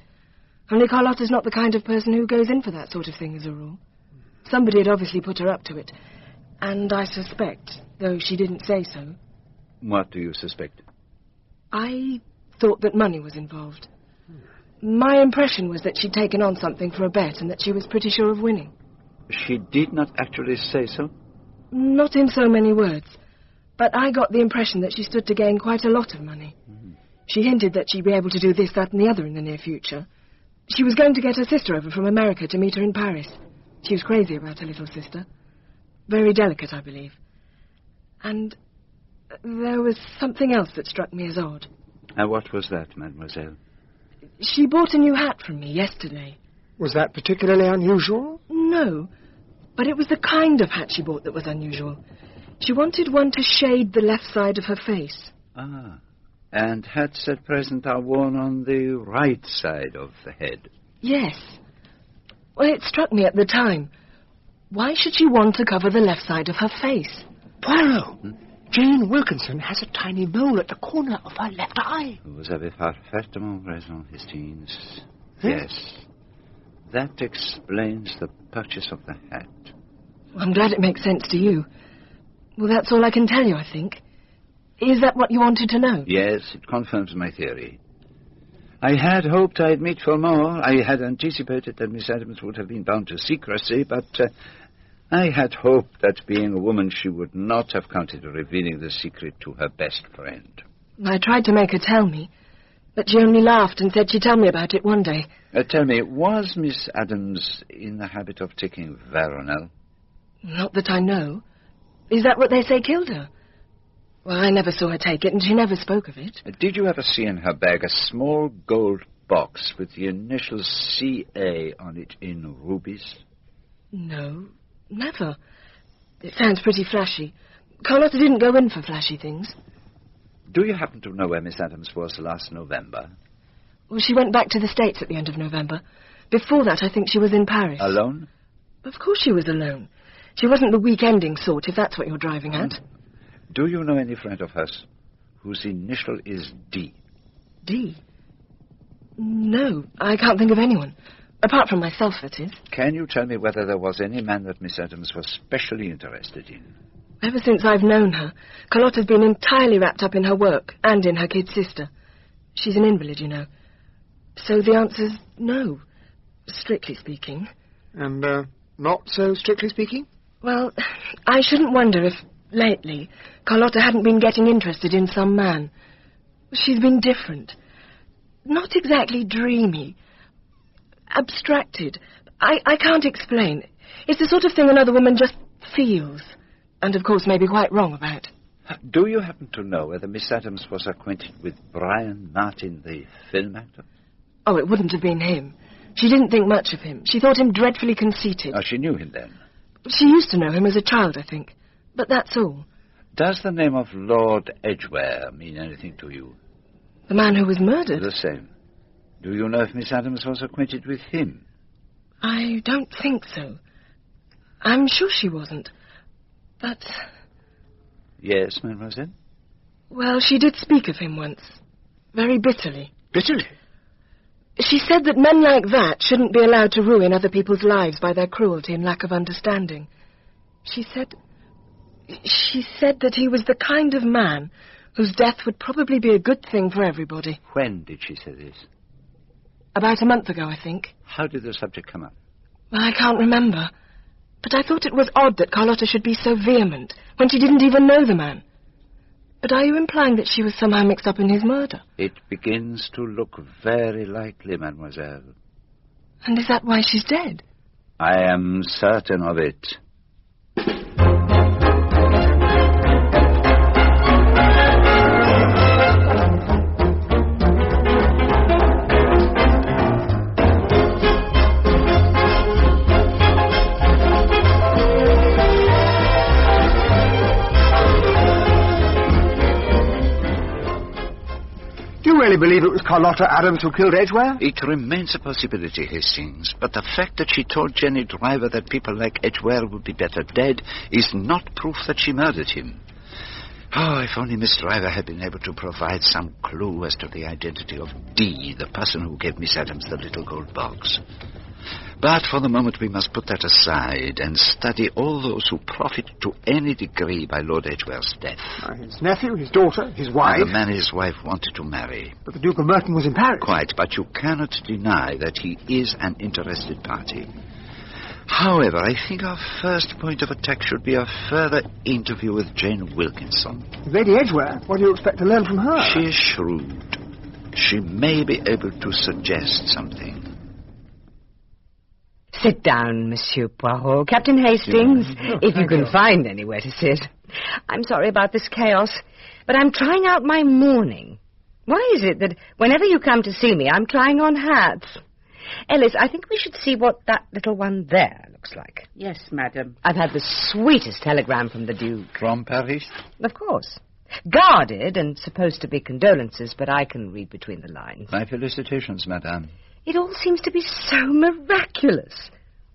L: Only Carlotta's not the kind of person who goes in for that sort of thing as a rule. Somebody had obviously put her up to it. And I suspect, though she didn't say so.
D: What do you suspect?
L: I thought that money was involved. My impression was that she'd taken on something for a bet and that she was pretty sure of winning.
D: She did not actually say so?
L: Not in so many words. But I got the impression that she stood to gain quite a lot of money. She hinted that she'd be able to do this, that, and the other in the near future. She was going to get her sister over from America to meet her in Paris. She was crazy about her little sister. Very delicate, I believe. And there was something else that struck me as odd.
D: And what was that, mademoiselle?
L: She bought a new hat from me yesterday.
C: Was that particularly unusual?
L: No, but it was the kind of hat she bought that was unusual. She wanted one to shade the left side of her face.
D: Ah, and hats at present are worn on the right side of the head.
L: Yes. Well, it struck me at the time. Why should she want to cover the left side of her face?
C: Poirot! Jane Wilkinson has a tiny mole at the corner of her left eye.
D: Vous avez parfaitement raison, Hastings. Yes. That explains the purchase of the hat.
L: Well, I'm glad it makes sense to you. Well, that's all I can tell you, I think. Is that what you wanted to know?
D: Yes, it confirms my theory. I had hoped I'd meet for more. I had anticipated that Miss Adams would have been bound to secrecy, but I had hoped that being a woman she would not have counted on revealing the secret to her best friend.
L: I tried to make her tell me, but she only laughed and said she'd tell me about it one day.
D: Tell me, was Miss Adams in the habit of taking Veronal?
L: Not that I know. Is that what they say killed her? Well, I never saw her take it, and she never spoke of it.
D: Did you ever see in her bag a small gold box with the initials C.A. on it in rubies?
L: No, never. It sounds pretty flashy. Carlotta didn't go in for flashy things.
D: Do you happen to know where Miss Adams was last November?
L: Well, she went back to the States at the end of November. Before that, I think she was in Paris.
D: Alone?
L: Of course she was alone. She wasn't the week-ending sort, if that's what you're driving at.
D: Do you know any friend of hers whose initial is D?
L: D? No, I can't think of anyone. Apart from myself, that is.
D: Can you tell me whether there was any man that Miss Adams was specially interested in?
L: Ever since I've known her, Carlotta's been entirely wrapped up in her work and in her kid sister. She's an invalid, you know. So the answer's no, strictly speaking.
C: And, not so strictly speaking?
L: Well, I shouldn't wonder if, lately, Carlotta hadn't been getting interested in some man. She's been different. Not exactly dreamy. Abstracted. I can't explain. It's the sort of thing another woman just feels. And, of course, may be quite wrong about.
D: Do you happen to know whether Miss Adams was acquainted with Brian Martin, the film actor?
L: Oh, it wouldn't have been him. She didn't think much of him. She thought him dreadfully conceited.
D: Oh, she knew him then?
L: She used to know him as a child, I think. But that's all.
D: Does the name of Lord Edgware mean anything to you?
L: The man who was murdered?
D: The same. Do you know if Miss Adams was acquainted with him?
L: I don't think so. I'm sure she wasn't. But...
D: Yes, mademoiselle?
L: Well, she did speak of him once. Very bitterly.
C: Bitterly?
L: She said that men like that shouldn't be allowed to ruin other people's lives by their cruelty and lack of understanding. She said that he was the kind of man whose death would probably be a good thing for everybody.
D: When did she say this?
L: About a month ago, I think.
D: How did the subject come up?
L: Well, I can't remember. But I thought it was odd that Carlotta should be so vehement when she didn't even know the man. But are you implying that she was somehow mixed up in his murder?
D: It begins to look very likely, mademoiselle.
L: And is that why she's dead?
D: I am certain of it.
C: Do really believe it was Carlotta Adams who killed Edgware?
D: It remains a possibility, Hastings, but the fact that she told Jenny Driver that people like Edgware would be better dead is not proof that she murdered him. Oh, if only Miss Driver had been able to provide some clue as to the identity of D, the person who gave Miss Adams the little gold box. But for the moment we must put that aside and study all those who profited to any degree by Lord Edgware's death.
C: His nephew, his daughter, his wife.
D: And the man his wife wanted to marry.
C: But the Duke of Merton was in Paris.
D: Quite, but you cannot deny that he is an interested party. However, I think our first point of attack should be a further interview with Jane Wilkinson.
C: Lady Edgware? What do you expect to learn from her?
D: She is shrewd. She may be able to suggest something.
B: Sit down, Monsieur Poirot. Captain Hastings, if you can find anywhere to sit. I'm sorry about this chaos, but I'm trying out my mourning. Why is it that whenever you come to see me, I'm trying on hats? Ellis, I think we should see what that little one there looks like.
G: Yes, madam.
B: I've had the sweetest telegram from the Duke.
D: From Paris?
B: Of course. Guarded and supposed to be condolences, but I can read between the lines.
D: My felicitations, madame.
B: It all seems to be so miraculous.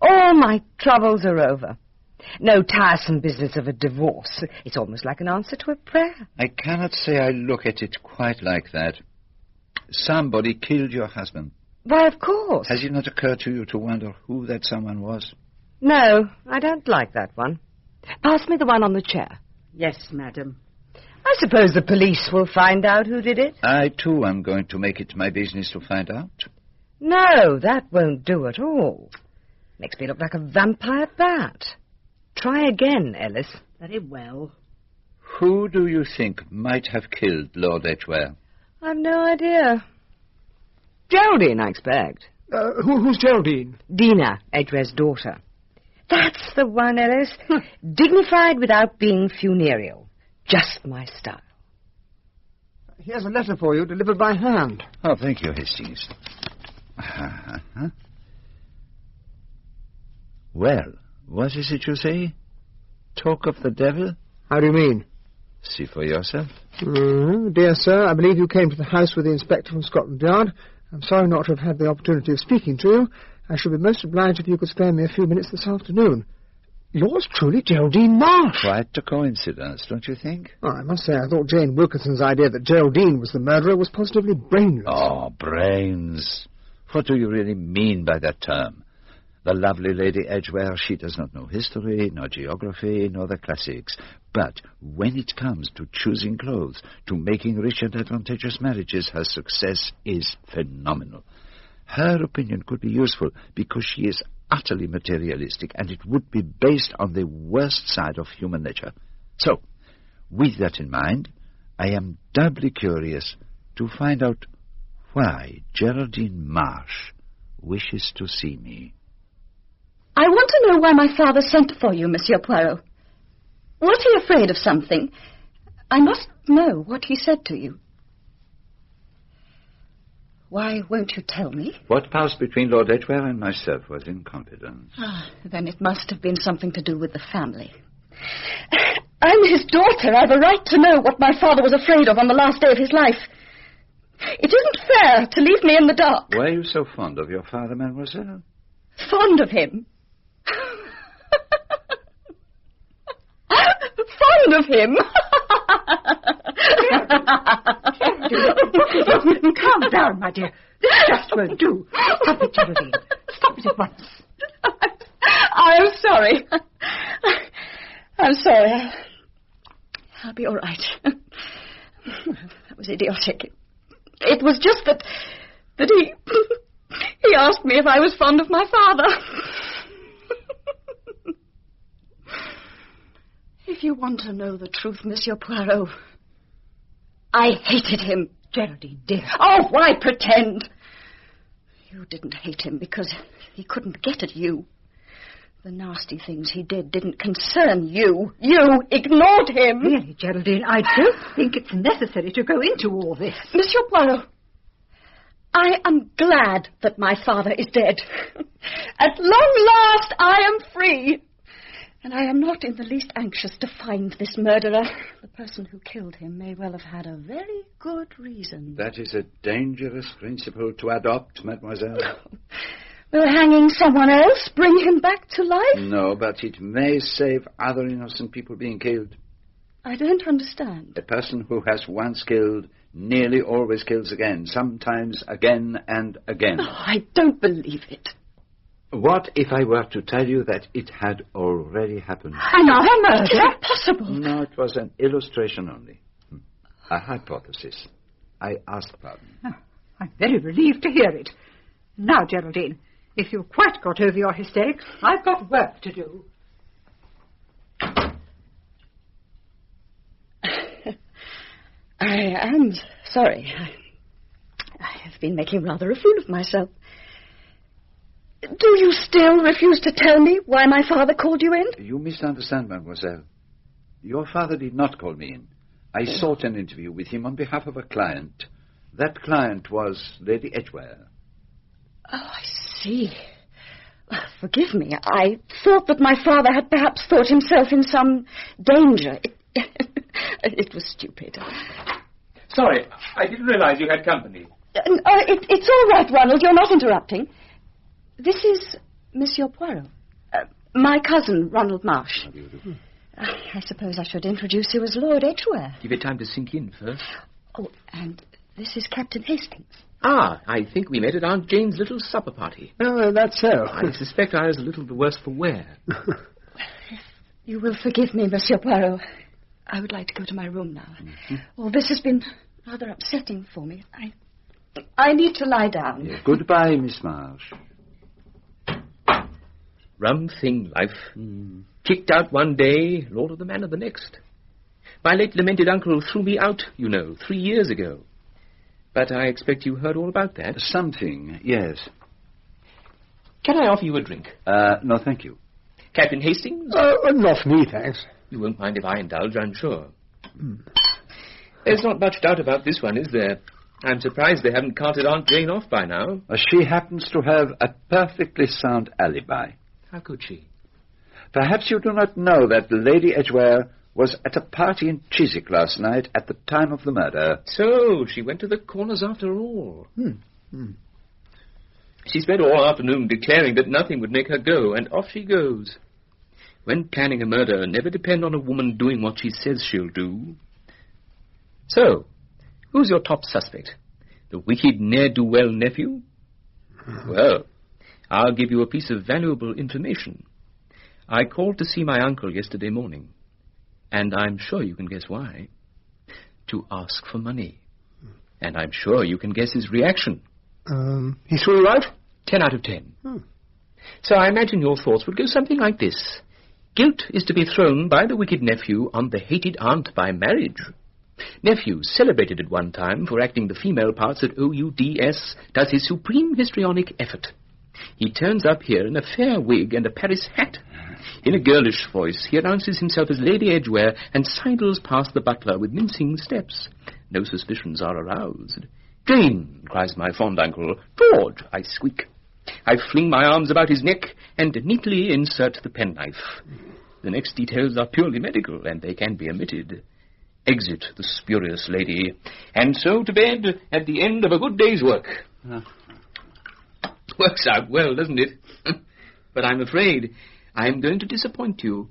B: All my troubles are over. No tiresome business of a divorce. It's almost like an answer to a prayer.
D: I cannot say I look at it quite like that. Somebody killed your husband.
B: Why, of course.
D: Has it not occurred to you to wonder who that someone was?
B: No, I don't like that one. Pass me the one on the chair.
G: Yes, madam.
B: I suppose the police will find out who did it.
D: I, too, am going to make it my business to find out.
B: No, that won't do at all. Makes me look like a vampire bat. Try again, Ellis.
G: Very well.
D: Who do you think might have killed Lord Edgware?
B: I've no idea. Geraldine, I expect.
C: Who's Geraldine?
B: Dina, Edgware's daughter. That's the one, Ellis. Dignified without being funereal. Just my style.
C: Here's a letter for you, delivered by hand.
D: Oh, thank you, Hastings. Well, what is it you say? Talk of the devil?
C: How do you mean?
D: See for yourself.
C: Dear sir, I believe you came to the house with the inspector from Scotland Yard. I'm sorry not to have had the opportunity of speaking to you. I should be most obliged if you could spare me a few minutes this afternoon. Yours truly, Geraldine Marsh.
D: Quite a coincidence, don't you think?
C: Oh, I must say, I thought Jane Wilkinson's idea that Geraldine was the murderer was positively brainless.
D: Oh, brains. What do you really mean by that term? The lovely Lady Edgware, she does not know history, nor geography, nor the classics. But when it comes to choosing clothes, to making rich and advantageous marriages, her success is phenomenal. Her opinion could be useful because she is utterly materialistic, and it would be based on the worst side of human nature. So, with that in mind, I am doubly curious to find out why Geraldine Marsh wishes to see me.
M: I want to know why my father sent for you, Monsieur Poirot. Was he afraid of something? I must know what he said to you. Why won't you tell me?
D: What passed between Lord Edgware and myself was in confidence.
M: Then it must have been something to do with the family. I'm his daughter. I've a right to know what my father was afraid of on the last day of his life. It isn't fair to leave me in the dark.
D: Why are you so fond of your father, mademoiselle?
M: Fond of him? Fond of him?
J: Calm down, my dear. This just won't do. Stop it, Geraldine. Stop it at once.
M: I'm sorry. I'm sorry. I'll be all right. That was idiotic. It was just that he asked me if I was fond of my father. If you want to know the truth, Monsieur Poirot, I hated him.
J: Geraldine, dear.
M: Oh, why pretend? You didn't hate him because he couldn't get at you. The nasty things he did didn't concern you. You ignored him.
J: Really, Geraldine, I don't think it's necessary to go into all this.
M: Monsieur Poirot, I am glad that my father is dead. At long last, I am free. And I am not in the least anxious to find this murderer. The person who killed him may well have had a very good reason.
D: That is a dangerous principle to adopt, mademoiselle.
M: Will hanging someone else bring him back to life?
D: No, but it may save other innocent people being killed.
M: I don't understand.
D: A person who has once killed nearly always kills again, sometimes again and again.
M: Oh, I don't believe it.
D: What if I were to tell you that it had already happened?
M: Another murder? Is that possible?
D: No, it was an illustration only. A hypothesis. I ask pardon.
J: Oh, I'm very relieved to hear it. Now, Geraldine, if you've quite got over your hysterics, I've got work to do.
M: I am sorry. I have been making rather a fool of myself. Do you still refuse to tell me why my father called you in?
D: You misunderstand, mademoiselle. Your father did not call me in. I sought an interview with him on behalf of a client. That client was Lady Edgware.
M: Oh, I see. Forgive me. I thought that my father had perhaps thought himself in some danger. It was stupid.
N: Sorry, I didn't realize you had company.
M: It's all right, Ronald. You're not interrupting. This is Monsieur Poirot. My cousin, Ronald Marsh. I suppose I should introduce you as Lord Edgware.
N: Give it time to sink in first.
M: Oh, and this is Captain Hastings.
N: Ah, I think we met at Aunt Jane's little supper party.
C: Oh, that's so.
N: I suspect I was a little the worse for wear.
M: You will forgive me, Monsieur Poirot. I would like to go to my room now. Well, this has been rather upsetting for me. I need to lie down.
D: Yeah, goodbye, Miss Marsh.
N: Rum thing, life. Kicked out one day, lord of the manor the next. My late lamented uncle threw me out, 3 years ago. But I expect you heard all about that.
D: Something, yes.
N: Can I offer you a drink?
D: No, thank you.
N: Captain Hastings?
C: Not for me, thanks.
N: You won't mind if I indulge, I'm sure. There's not much doubt about this one, is there? I'm surprised they haven't carted Aunt Jane off by now.
D: She happens to have a perfectly sound alibi.
N: How could she?
D: Perhaps you do not know that Lady Edgware was at a party in Chiswick last night at the time of the murder.
N: So, she went to the corners after all. She spent all afternoon declaring that nothing would make her go, and off she goes. When planning a murder, never depend on a woman doing what she says she'll do. So, who's your top suspect? The wicked ne'er-do-well nephew? Well, I'll give you a piece of valuable information. I called to see my uncle yesterday morning, and I'm sure you can guess why. To ask for money. And I'm sure you can guess his reaction.
C: He threw you out?
N: 10 out of 10. So I imagine your thoughts would go something like this. Guilt is to be thrown by the wicked nephew on the hated aunt by marriage. Nephew, celebrated at one time for acting the female parts at OUDS, does his supreme histrionic effort. He turns up here in a fair wig and a Paris hat. In a girlish voice, he announces himself as Lady Edgware and sidles past the butler with mincing steps. No suspicions are aroused. "Jane," cries my fond uncle. "George," I squeak. I fling my arms about his neck and neatly insert the penknife. The next details are purely medical, and they can be omitted. Exit the spurious lady, and so to bed at the end of a good day's work. Works out well, doesn't it? But I'm afraid I'm going to disappoint you.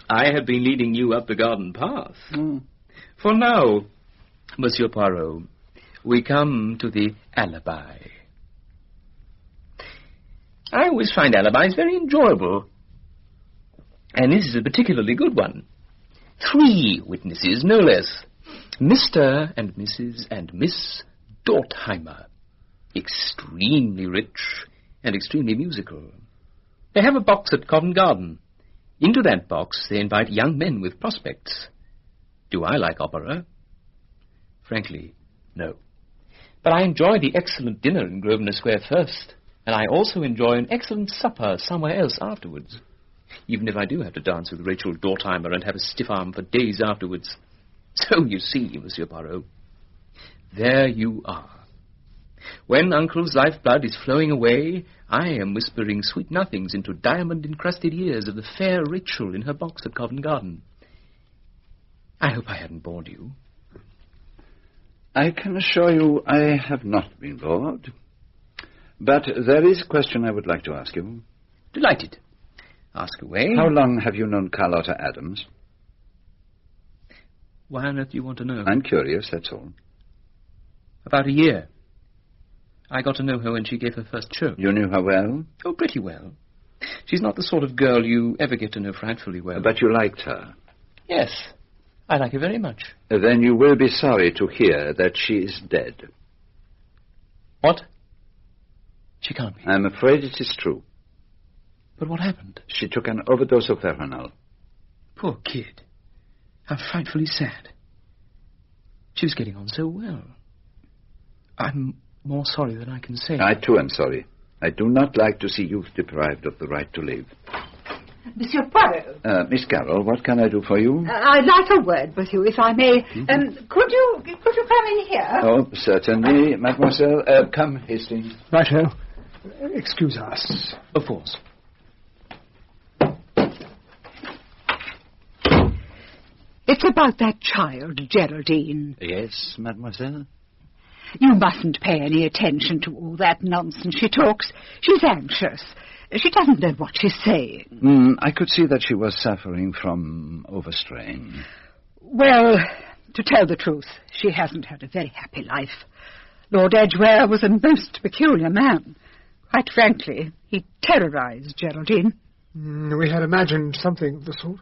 N: I have been leading you up the garden path. For now, Monsieur Poirot, we come to the alibi. I always find alibis very enjoyable. And this is a particularly good one. 3 witnesses, no less. Mr. and Mrs. and Miss Dortheimer. Extremely rich and extremely musical. They have a box at Covent Garden. Into that box they invite young men with prospects. Do I like opera? Frankly, no. But I enjoy the excellent dinner in Grosvenor Square first, and I also enjoy an excellent supper somewhere else afterwards, even if I do have to dance with Rachel Dortheimer and have a stiff arm for days afterwards. So you see, Monsieur Poirot, there you are. When Uncle's lifeblood is flowing away, I am whispering sweet nothings into diamond-encrusted ears of the fair Rachel in her box at Covent Garden. I hope I haven't bored you.
D: I can assure you I have not been bored. But there is a question I would like to ask you.
N: Delighted. Ask away.
D: How long have you known Carlotta Adams?
N: Why on earth do you want to know?
D: I'm curious, that's all.
N: About a year. I got to know her when she gave her first show.
D: You knew her well?
N: Oh, pretty well. She's not the sort of girl you ever get to know frightfully well.
D: But you liked her?
N: Yes, I like her very much.
D: Then you will be sorry to hear that she is dead.
N: What? She can't be.
D: I'm afraid it is true.
N: But what happened?
D: She took an overdose of Veronal.
N: Poor kid. How frightfully sad. She was getting on so well. I'm more sorry than I can say.
D: I, too, am sorry. I do not like to see youth deprived of the right to live.
J: Monsieur Poirot.
D: Miss Carroll, what can I do for you?
J: I'd like a word with you, if I may. Could you come in here?
D: Oh, certainly, mademoiselle. Come, Hastings.
C: Righto. Excuse us.
N: Of course.
J: It's about that child, Geraldine.
D: Yes, mademoiselle?
J: You mustn't pay any attention to all that nonsense she talks. She's anxious. She doesn't know what she's saying.
D: I could see that she was suffering from overstrain.
J: Well, to tell the truth, she hasn't had a very happy life. Lord Edgware was a most peculiar man. Quite frankly, he terrorized Geraldine.
C: We had imagined something of the sort.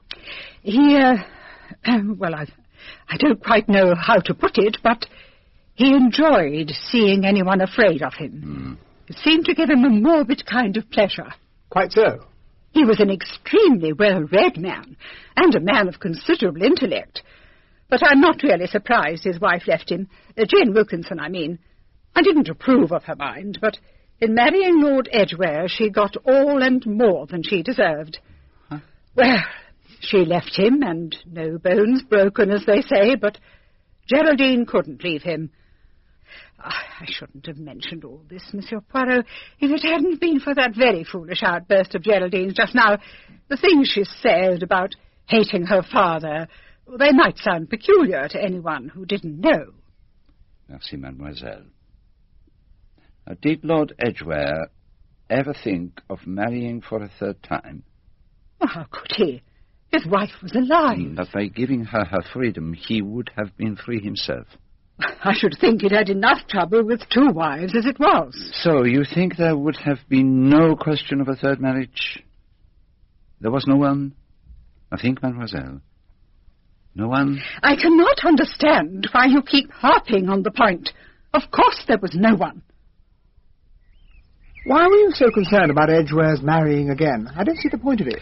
J: Well, I don't quite know how to put it, but he enjoyed seeing anyone afraid of him. It seemed to give him a morbid kind of pleasure.
C: Quite so.
J: He was an extremely well-read man, and a man of considerable intellect. But I'm not really surprised his wife left him. Jane Wilkinson, I mean. I didn't approve of her mind, but in marrying Lord Edgware, she got all and more than she deserved.
D: Huh?
J: Well, she left him, and no bones broken, as they say, but Geraldine couldn't leave him. I shouldn't have mentioned all this, Monsieur Poirot, if it hadn't been for that very foolish outburst of Geraldine's just now. The things she said about hating her father, they might sound peculiar to anyone who didn't know.
D: Merci, mademoiselle. Did Lord Edgware ever think of marrying for a third time?
J: Well, how could he? His wife was alive.
D: But by giving her her freedom, he would have been free himself.
J: I should think he'd had enough trouble with two wives as it was.
D: So you think there would have been no question of a third marriage? There was no one? I think, mademoiselle. No one?
J: I cannot understand why you keep harping on the point. Of course there was no one.
C: Why were you so concerned about Edgware's marrying again? I don't see the point of it.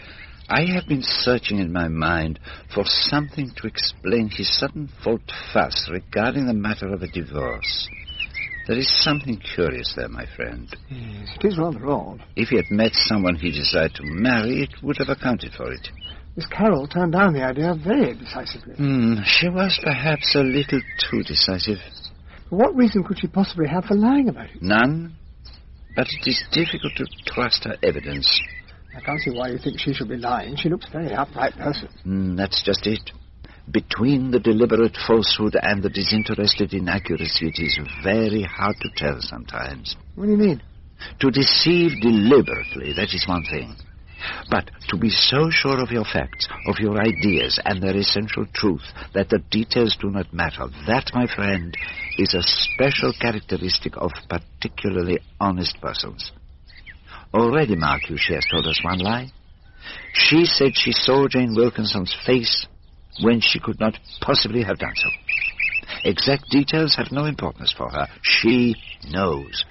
D: I have been searching in my mind for something to explain his sudden volte-face regarding the matter of a divorce. There is something curious there, my friend.
C: Yes, it is rather odd.
D: If he had met someone he desired to marry, it would have accounted for it.
C: Miss Carroll turned down the idea very decisively.
D: She was perhaps a little too decisive.
C: What reason could she possibly have for lying about it?
D: None. But it is difficult to trust her evidence.
C: I can't see why you think she should be lying. She looks a very upright person.
D: That's just it. Between the deliberate falsehood and the disinterested inaccuracy, it is very hard to tell sometimes.
C: What do you mean?
D: To deceive deliberately, that is one thing. But to be so sure of your facts, of your ideas, and their essential truth, that the details do not matter, that, my friend, is a special characteristic of particularly honest persons. Already, mark you, she has told us one lie. She said she saw Jane Wilkinson's face when she could not possibly have done so. Exact details have no importance for her. She knows.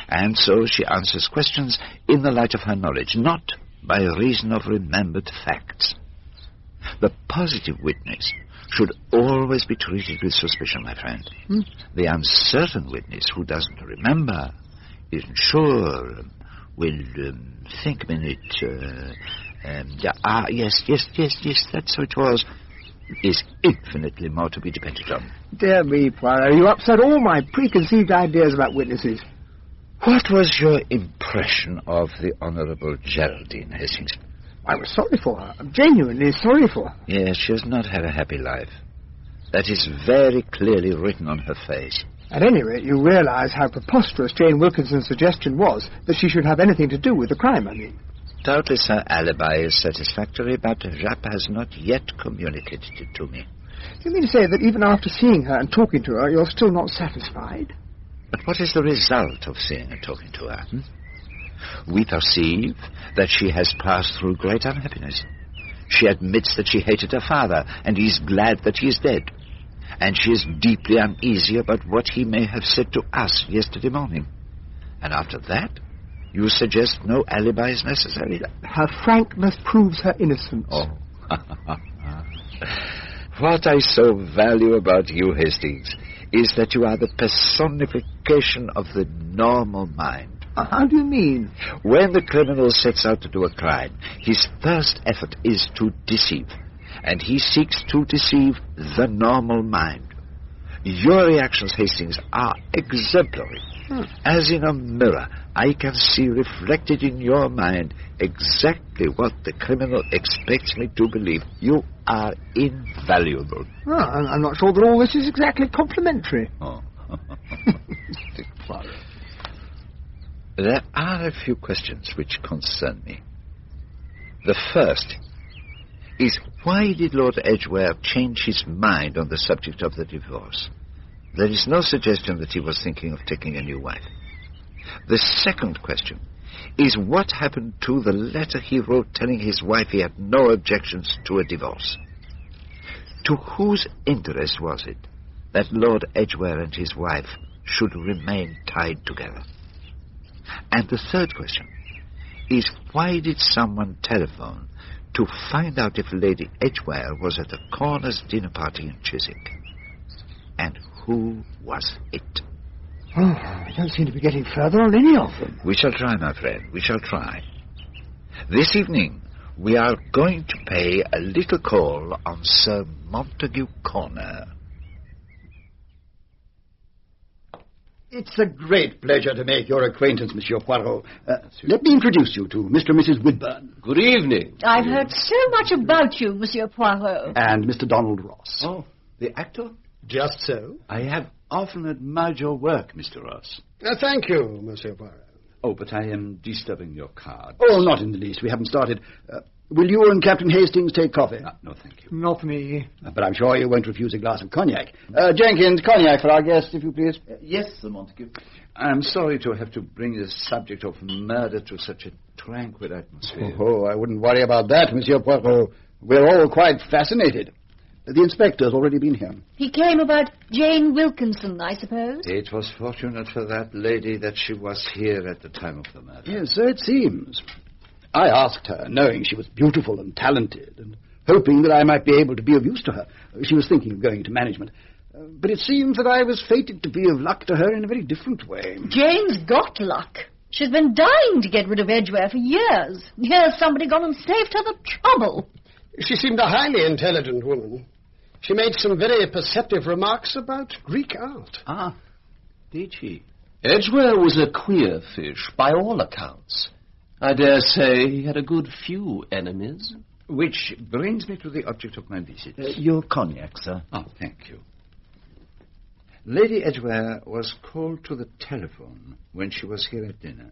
D: And so she answers questions in the light of her knowledge, not by reason of remembered facts. The positive witness should always be treated with suspicion, my friend. The uncertain witness who doesn't remember, isn't sure, will think a minute. Yes, that's how it was, is infinitely more to be depended on.
C: Dear me, Poirot, you upset all my preconceived ideas about witnesses.
D: What was your impression of the Honourable Geraldine Hastings?
C: I was sorry for her. I'm genuinely sorry for her.
D: Yes, she has not had a happy life. That is very clearly written on her face.
C: At any rate, you realise how preposterous Jane Wilkinson's suggestion was that she should have anything to do with the crime, I mean.
D: Doubtless her alibi is satisfactory, but Japp has not yet communicated it to me.
C: Do you mean to say that even after seeing her and talking to her, you're still not satisfied?
D: But what is the result of seeing and talking to her? We perceive that she has passed through great unhappiness. She admits that she hated her father, and is glad that he is dead. And she is deeply uneasy about what he may have said to us yesterday morning. And after that, you suggest no alibi is necessary?
C: Her frankness proves her innocence.
D: Oh. What I so value about you, Hastings, is that you are the personification of the normal mind.
C: How do you mean?
D: When the criminal sets out to do a crime, his first effort is to deceive. And he seeks to deceive the normal mind. Your reactions, Hastings, are exemplary. As in a mirror, I can see reflected in your mind exactly what the criminal expects me to believe. You are invaluable.
C: Well, I'm not sure that all this is exactly complimentary.
D: Oh. There are a few questions which concern me. The first is, why did Lord Edgware change his mind on the subject of the divorce? There is no suggestion that he was thinking of taking a new wife. The second question is, what happened to the letter he wrote telling his wife he had no objections to a divorce? To whose interest was it that Lord Edgware and his wife should remain tied together? And the third question is, why did someone telephone to find out if Lady Edgware was at the Corners dinner party in Chiswick? And who was it?
C: Oh, I don't seem to be getting further on any of them.
D: We shall try, my friend. We shall try. This evening, we are going to pay a little call on Sir Montague Corner.
O: It's a great pleasure to make your acquaintance, Monsieur Poirot. Let me introduce you to Mr. and Mrs. Whitburn.
P: Good evening.
M: I've heard so much about you, Monsieur Poirot.
O: And Mr. Donald Ross.
P: Oh, the actor?
O: Just so.
P: I have often admired your work, Mr. Ross.
O: Thank you, Monsieur Poirot.
P: Oh, but I am disturbing your card.
O: Oh, not in the least. We haven't started. Will you and Captain Hastings take coffee?
P: No, thank you.
C: Not me.
O: But I'm sure you won't refuse a glass of cognac. Jenkins, cognac for our guest, if you please.
P: Yes, Sir Montague. I'm sorry to have to bring the subject of murder to such a tranquil atmosphere.
O: Oh, I wouldn't worry about that, Monsieur Poirot. We're all quite fascinated. The inspector's already been here.
M: He came about Jane Wilkinson, I suppose.
D: It was fortunate for that lady that she was here at the time of the murder.
O: Yes, so it seems. I asked her, knowing she was beautiful and talented, and hoping that I might be able to be of use to her. She was thinking of going into management. But it seems that I was fated to be of luck to her in a very different way.
M: Jane's got luck. She's been dying to get rid of Edgware for years. Here's somebody gone and saved her the trouble.
Q: She seemed a highly intelligent woman. She made some very perceptive remarks about Greek art.
P: Ah, did she? Edgware was a queer fish, by all accounts. I dare say he had a good few enemies.
D: Which brings me to the object of my visit.
P: Your cognac, sir.
D: Oh, thank you. Lady Edgware was called to the telephone when she was here at dinner.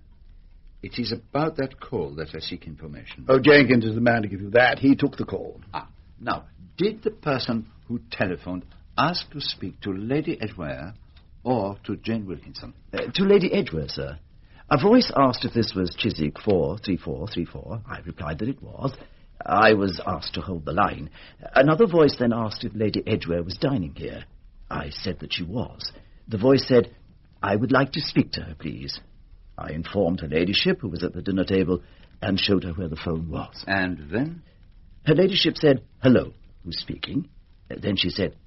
D: It is about that call that I seek information.
O: Oh, Jenkins is the man to give you that. He took the call.
D: Now, did the person who telephoned ask to speak to Lady Edgware or to Jane Wilkinson?
R: To Lady Edgware, sir. A voice asked if this was Chiswick 43434. I replied that it was. I was asked to hold the line. Another voice then asked if Lady Edgware was dining here. I said that she was. The voice said, "I would like to speak to her, please." I informed her ladyship, who was at the dinner table, and showed her where the phone was.
D: And then?
R: Her ladyship said, "Hello, who's speaking?" Then she said,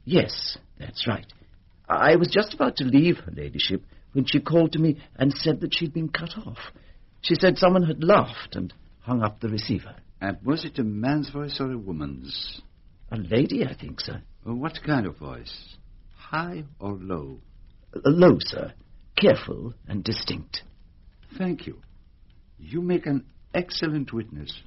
R: "Yes, that's right." I was just about to leave her ladyship when she called to me and said that she'd been cut off. She said someone had laughed and hung up the receiver.
D: And was it a man's voice or a woman's?
R: A lady, I think, sir.
D: What kind of voice? High or low?
R: Low, sir. careful and distinct.
D: Thank you. You make an excellent witness.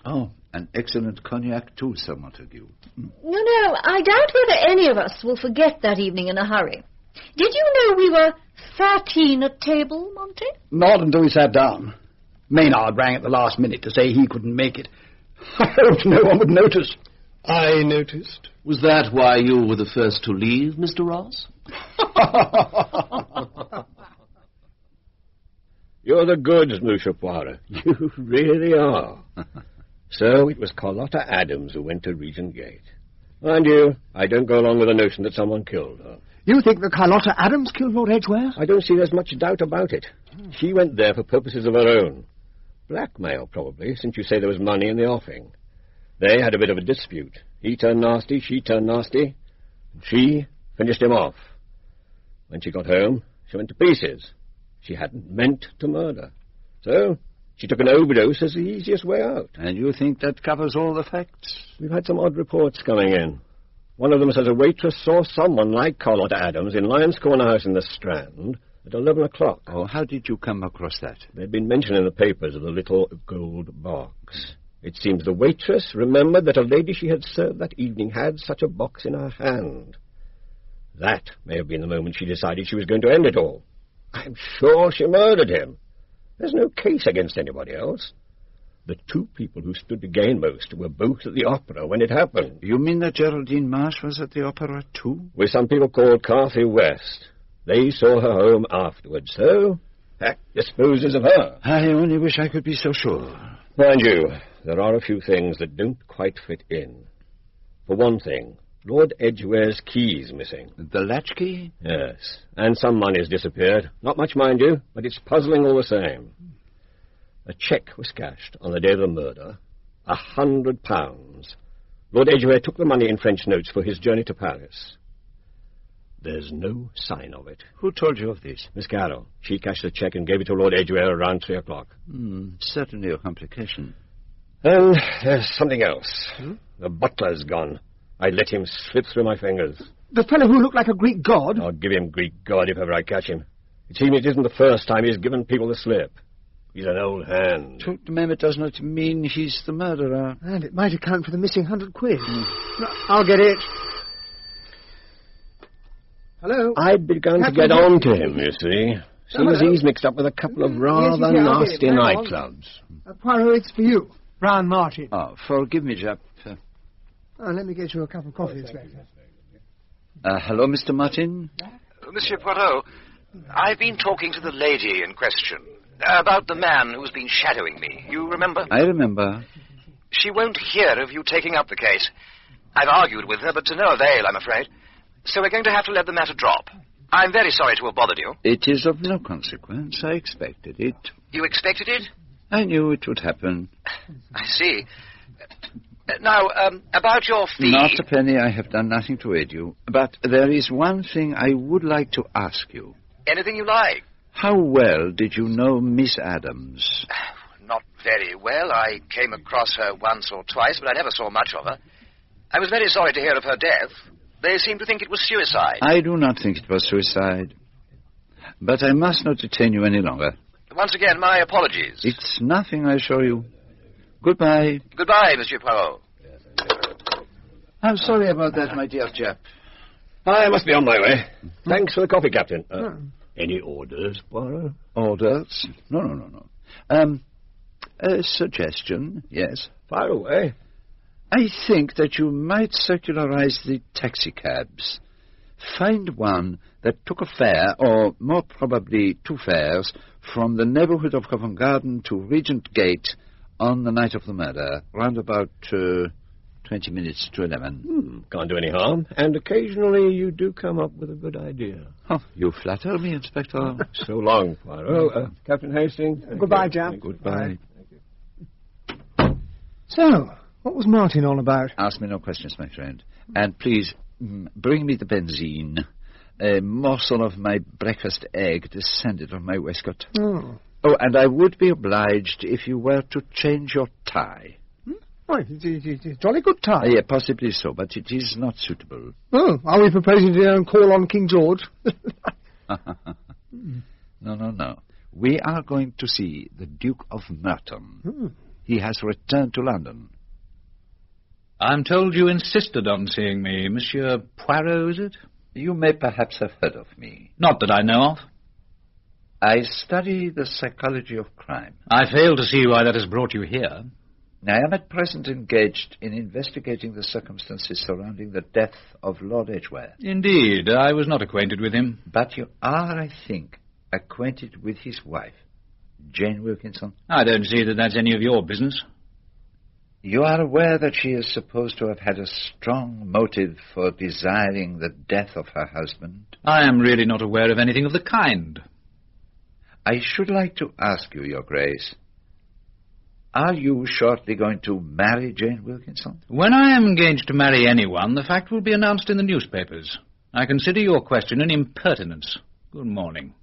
D: Oh, an excellent cognac too, Sir Montague.
M: No, I doubt whether any of us will forget that evening in a hurry. Did you know we were 13 at table, Monty?
O: Not until we sat down. Maynard rang at the last minute to say he couldn't make it. I hoped no one would notice.
Q: I noticed.
P: Was that why you were the first to leave, Mr. Ross?
F: You're the goods, Monsieur Poirot. You really are. So it was Carlotta Adams who went to Regent Gate. Mind you, I don't go along with the notion that someone killed her.
C: You think that Carlotta Adams killed Lord Edgware?
F: I don't see there's much doubt about it. She went there for purposes of her own. Blackmail, probably, since you say there was money in the offing. They had a bit of a dispute. He turned nasty, she turned nasty, and she finished him off. When she got home, she went to pieces. She hadn't meant to murder. So she took an overdose as the easiest way out.
D: And you think that covers all the facts?
F: We've had some odd reports coming in. One of them says a waitress saw someone like Carlotta Adams in Lyon's Corner House in the Strand at 11 o'clock.
D: Oh, how did you come across that?
F: There'd been mention in the papers of the little gold box. It seems the waitress remembered that a lady she had served that evening had such a box in her hand. That may have been the moment she decided she was going to end it all. I'm sure she murdered him. There's no case against anybody else. The two people who stood to gain most were both at the opera when it happened.
D: You mean that Geraldine Marsh was at the opera too?
F: With some people called Carthy West. They saw her home afterwards, so that disposes of her.
D: I only wish I could be so sure.
F: Mind you, there are a few things that don't quite fit in. For one thing, Lord Edgware's key's missing.
D: The latchkey?
F: Yes, and some money's disappeared. Not much, mind you, but it's puzzling all the same. A cheque was cashed on the day of the murder, £100. Lord Edgware took the money in French notes for his journey to Paris. There's no sign of it.
D: Who told you of this?
F: Miss Carroll. She cashed the cheque and gave it to Lord Edgware around 3 o'clock.
D: Certainly a complication.
F: And there's something else. The butler's gone. I let him slip through my fingers.
C: The fellow who looked like a Greek god?
F: I'll give him Greek god if ever I catch him. It seems it isn't the first time he's given people the slip. He's an old hand.
D: To remember does not mean he's the murderer.
C: And it might account for the missing £100. No, I'll get it. Hello?
F: I'd begun to get on to him, you see. Seeing as he's mixed up with a couple of rather nasty nightclubs.
C: Poirot, it's for you. Brown Martin.
D: Oh, forgive me, Jap.
C: Let me get you a cup of coffee, Inspector.
D: Hello, Mr. Martin.
E: Monsieur Poirot, I've been talking to the lady in question about the man who's been shadowing me. You remember?
D: I remember.
E: She won't hear of you taking up the case. I've argued with her, but to no avail, I'm afraid. So we're going to have to let the matter drop. I'm very sorry to have bothered you.
D: It is of no consequence. I expected it.
E: You expected it?
D: I knew it would happen.
E: I see. Now, about your fee...
D: Not a penny. I have done nothing to aid you. But there is one thing I would like to ask you.
E: Anything you like.
D: How well did you know Miss Adams?
E: Not very well. I came across her once or twice, but I never saw much of her. I was very sorry to hear of her death. They seem to think it was suicide.
D: I do not think it was suicide. But I must not detain you any longer.
E: Once again, my apologies.
D: It's nothing, I assure you. Goodbye.
E: Goodbye, Monsieur Poirot.
D: I'm sorry about that, my dear chap.
F: I must be on my way. Thanks for the coffee, Captain. Any orders, Poirot?
D: Orders? No. A suggestion, yes.
F: Fire away.
D: I think that you might circularize the taxicabs. Find one that took a fare, or more probably two fares, from the neighborhood of Covent Garden to Regent Gate on the night of the murder, round about 20 minutes to 11.
F: Can't do any harm. And occasionally you do come up with a good idea.
D: Oh, you flatter me, Inspector.
F: So long, Poirot. Captain Hastings.
C: Goodbye, Jack.
D: Goodbye.
C: So, what was Martin on about?
D: Ask me no questions, my friend. And please, bring me the benzine. A morsel of my breakfast egg descended on my waistcoat. Oh, and I would be obliged if you were to change your tie.
C: Right, it's a jolly good tie.
D: Yeah, possibly so, but it is not suitable.
C: Oh, are we proposing to call on King George?
D: No. We are going to see the Duke of Merton. He has returned to London.
S: I'm told you insisted on seeing me, Monsieur Poirot, is it?
D: You may perhaps have heard of me.
S: Not that I know of.
D: I study the psychology of crime.
S: I fail to see why that has brought you here.
D: I am at present engaged in investigating the circumstances surrounding the death of Lord Edgware.
S: Indeed, I was not acquainted with him.
D: But you are, I think, acquainted with his wife, Jane Wilkinson?
S: I don't see that that's any of your business.
D: You are aware that she is supposed to have had a strong motive for desiring the death of her husband?
S: I am really not aware of anything of the kind.
D: I should like to ask you, Your Grace, are you shortly going to marry Jane Wilkinson?
S: When I am engaged to marry anyone, the fact will be announced in the newspapers. I consider your question an impertinence. Good morning.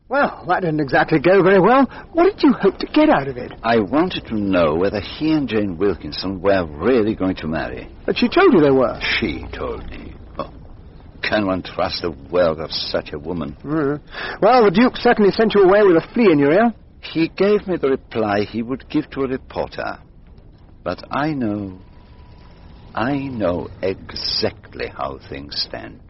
C: Well, that didn't exactly go very well. What did you hope to get out of it?
D: I wanted to know whether he and Jane Wilkinson were really going to marry.
C: But she told you they were.
D: She told me. Oh, can one trust the word of such a woman?
C: Well, the Duke certainly sent you away with a flea in your ear.
D: He gave me the reply he would give to a reporter. But I know exactly how things stand.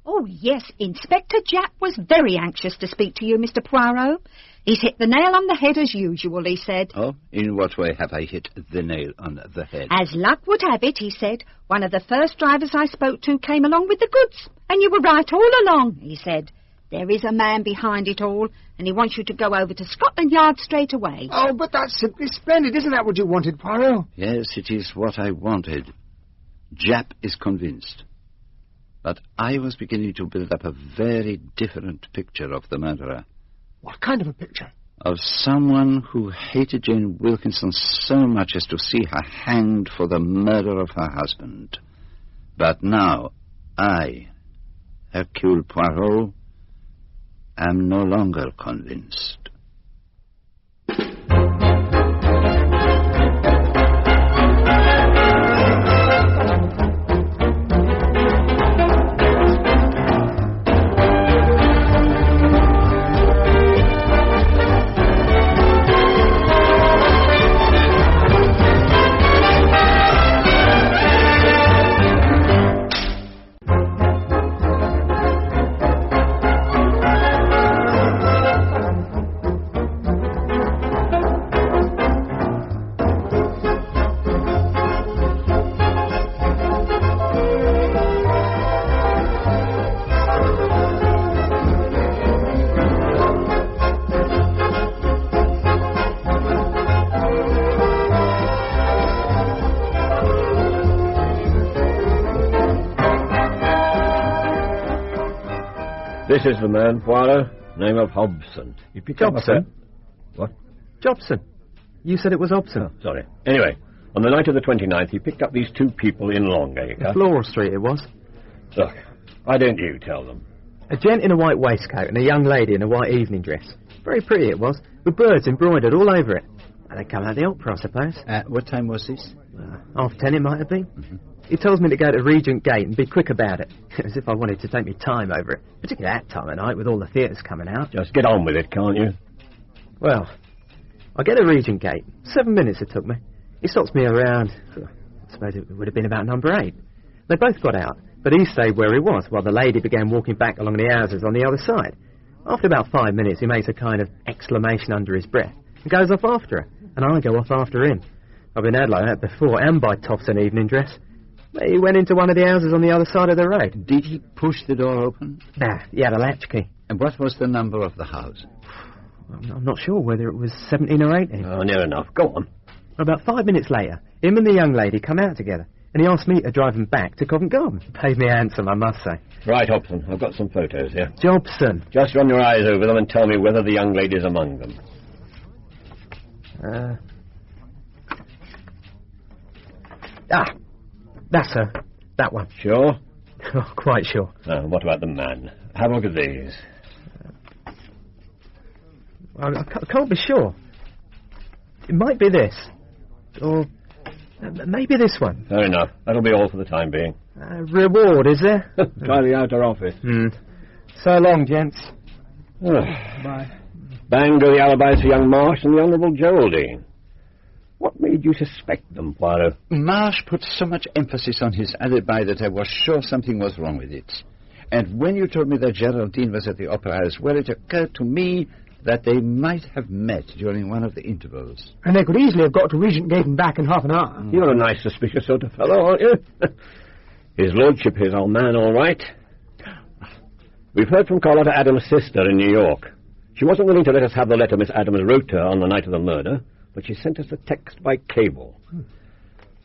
M: Oh, yes, Inspector Japp was very anxious to speak to you, Mr. Poirot. He's hit the nail on the head as usual, he said.
D: Oh, in what way have I hit the nail on the head?
M: As luck would have it, he said, one of the first drivers I spoke to came along with the goods, and you were right all along, he said. There is a man behind it all, and he wants you to go over to Scotland Yard straight away.
C: Oh, but that's simply splendid. Isn't that what you wanted, Poirot?
D: Yes, it is what I wanted. Japp is convinced. But I was beginning to build up a very different picture of the murderer.
C: What kind of a picture?
D: Of someone who hated Jane Wilkinson so much as to see her hanged for the murder of her husband. But now, I, Hercule Poirot, am no longer convinced.
F: This is the man, Poirot. Name of Hobson. You picked
T: Jobson?
F: What?
T: Jobson. You said it was Hobson.
F: Oh, sorry. Anyway, on the night of the 29th, he picked up these two people in Longacre.
T: Floral Street, it was.
F: Look, why don't you tell them?
T: A gent in a white waistcoat and a young lady in a white evening dress. Very pretty it was, with birds embroidered all over it. And they come out of the opera, I suppose.
D: What time was this?
T: 10:30 it might have been. Mm-hmm. He tells me to go to Regent Gate and be quick about it, as if I wanted to take me time over it, particularly that time of night with all the theatres coming out.
F: Just get on with it, can't you?
T: Well, I get to Regent Gate. 7 minutes it took me. He stops me around, I suppose it would have been about number 8. They both got out, but he stayed where he was, while the lady began walking back along the houses on the other side. After about 5 minutes, he makes a kind of exclamation under his breath and goes off after her, and I go off after him. I've been had like that before, and by toffs and evening dress. He went into one of the houses on the other side of the road.
D: Did he push the door open?
T: Nah, he had a latchkey.
D: And what was the number of the house?
T: I'm not sure whether it was 17 or 18.
F: Oh, near enough. Go on.
T: About 5 minutes later, him and the young lady come out together, and he asked me to drive him back to Covent Garden. Paid me handsome, I must say.
F: Right, Hobson, I've got some photos here.
T: Jobson.
F: Just run your eyes over them and tell me whether the young lady's among them.
T: That's her. That one.
F: Sure?
T: Oh, quite sure.
F: What about the man? Have a look at these.
T: I can't be sure. It might be this. Or maybe this one.
F: Fair enough. That'll be all for the time being.
T: Reward, is there?
F: Try the outer office.
T: So long, gents.
F: Bye. Bang go the alibis for young Marsh and the Honourable Geraldine. What made you suspect them, Poirot?
D: Marsh put so much emphasis on his alibi that I was sure something was wrong with it. And when you told me that Geraldine was at the opera as well, it occurred to me that they might have met during one of the intervals.
C: And they could easily have got to Regent Gate and back in half an hour.
F: You're a nice, suspicious sort of fellow, aren't you? His lordship is our man, all right. We've heard from Carlotta Adams' sister in New York. She wasn't willing to let us have the letter Miss Adams wrote her on the night of the murder, but she sent us a text by cable.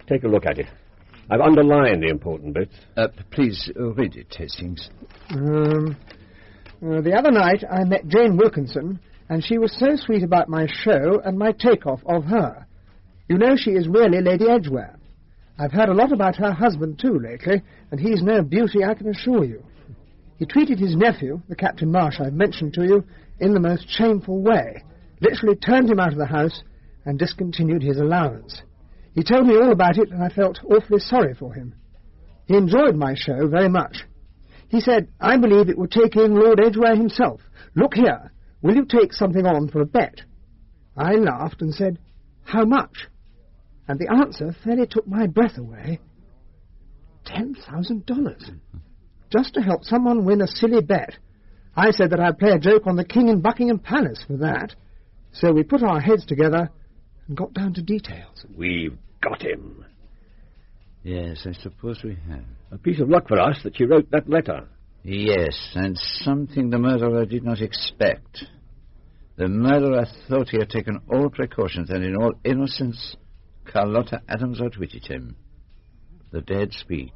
F: Take a look at it. I've underlined the important bits.
D: Please read it, Hastings.
C: The other night I met Jane Wilkinson, and she was so sweet about my show and my take-off of her. You know she is really Lady Edgware. I've heard a lot about her husband, too, lately, and he's no beauty, I can assure you. He treated his nephew, the Captain Marsh I've mentioned to you, in the most shameful way, literally turned him out of the house and discontinued his allowance. He told me all about it, and I felt awfully sorry for him. He enjoyed my show very much. He said, I believe it would take in Lord Edgware himself. Look here, will you take something on for a bet? I laughed and said, how much? And the answer fairly took my breath away. $10,000. Just to help someone win a silly bet. I said that I'd play a joke on the King in Buckingham Palace for that. So we put our heads together and got down to details.
F: We've got him.
D: Yes, I suppose we have.
F: A piece of luck for us that she wrote that letter.
D: Yes, and something the murderer did not expect. The murderer thought he had taken all precautions, and in all innocence, Carlotta Adams outwitted him. The dead speak.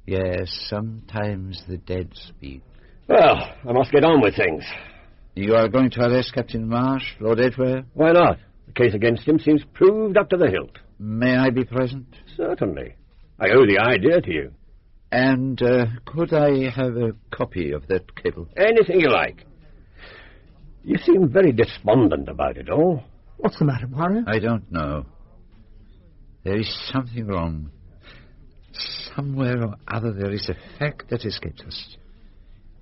D: Yes, sometimes the dead speak.
F: Well, I must get on with things.
D: You are going to arrest Captain Marsh, Lord Edgware?
F: Why not? The case against him seems proved up to the hilt.
D: May I be present?
F: Certainly. I owe the idea to you.
D: And could I have a copy of that cable?
F: Anything you like. You seem very despondent about it all.
C: What's the matter, Poirot?
D: I don't know. There is something wrong. Somewhere or other there is a fact that escapes us.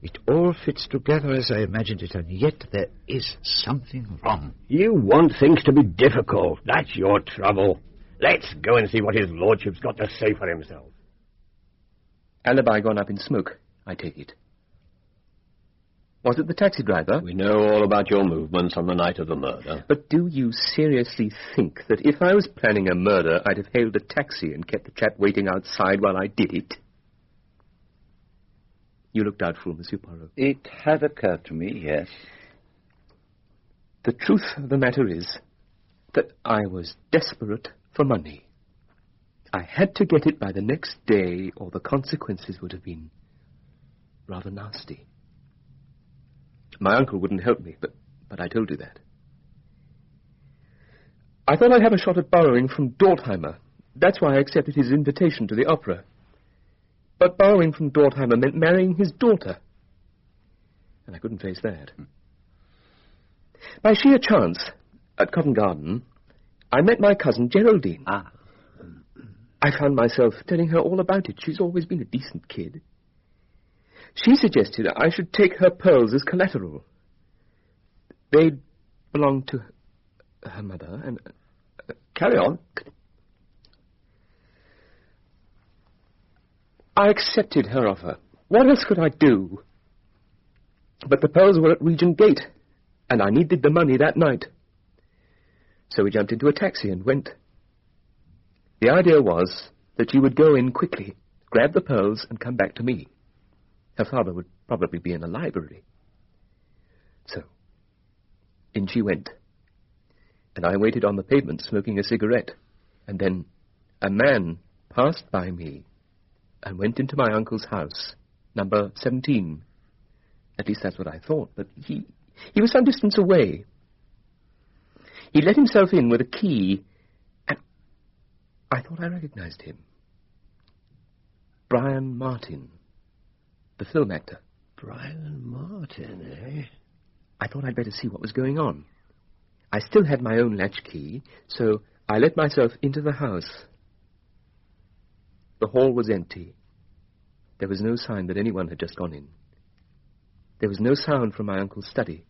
D: It all fits together as I imagined it, and yet there is something wrong.
F: You want things to be difficult. That's your trouble. Let's go and see what his lordship's got to say for himself.
N: Alibi gone up in smoke, I take it. Was it the taxi driver?
F: We know all about your movements on the night of the murder.
N: But do you seriously think that if I was planning a murder, I'd have hailed a taxi and kept the chap waiting outside while I did it? You look doubtful, Monsieur Poirot.
D: It had occurred to me, yes.
N: The truth of the matter is that I was desperate for money. I had to get it by the next day, or the consequences would have been rather nasty. My uncle wouldn't help me, but I told you that. I thought I'd have a shot at borrowing from Dortheimer. That's why I accepted his invitation to the opera. But borrowing from Dortheimer meant marrying his daughter. And I couldn't face that. By sheer chance, at Covent Garden, I met my cousin Geraldine. I found myself telling her all about it. She's always been a decent kid. She suggested I should take her pearls as collateral. They belonged to her mother, and...
F: Carry on.
N: I accepted her offer. What else could I do? But the pearls were at Regent Gate, and I needed the money that night. So we jumped into a taxi and went. The idea was that she would go in quickly, grab the pearls, and come back to me. Her father would probably be in the library. So, in she went. And I waited on the pavement smoking a cigarette. And then a man passed by me and went into my uncle's house, number 17. At least that's what I thought, but he was some distance away. He let himself in with a key, and I thought I recognized him. Brian Martin, the film actor.
F: Brian Martin, eh?
N: I thought I'd better see what was going on. I still had my own latchkey, so I let myself into the house. The hall was empty. There was no sign that anyone had just gone in. There was no sound from my uncle's study.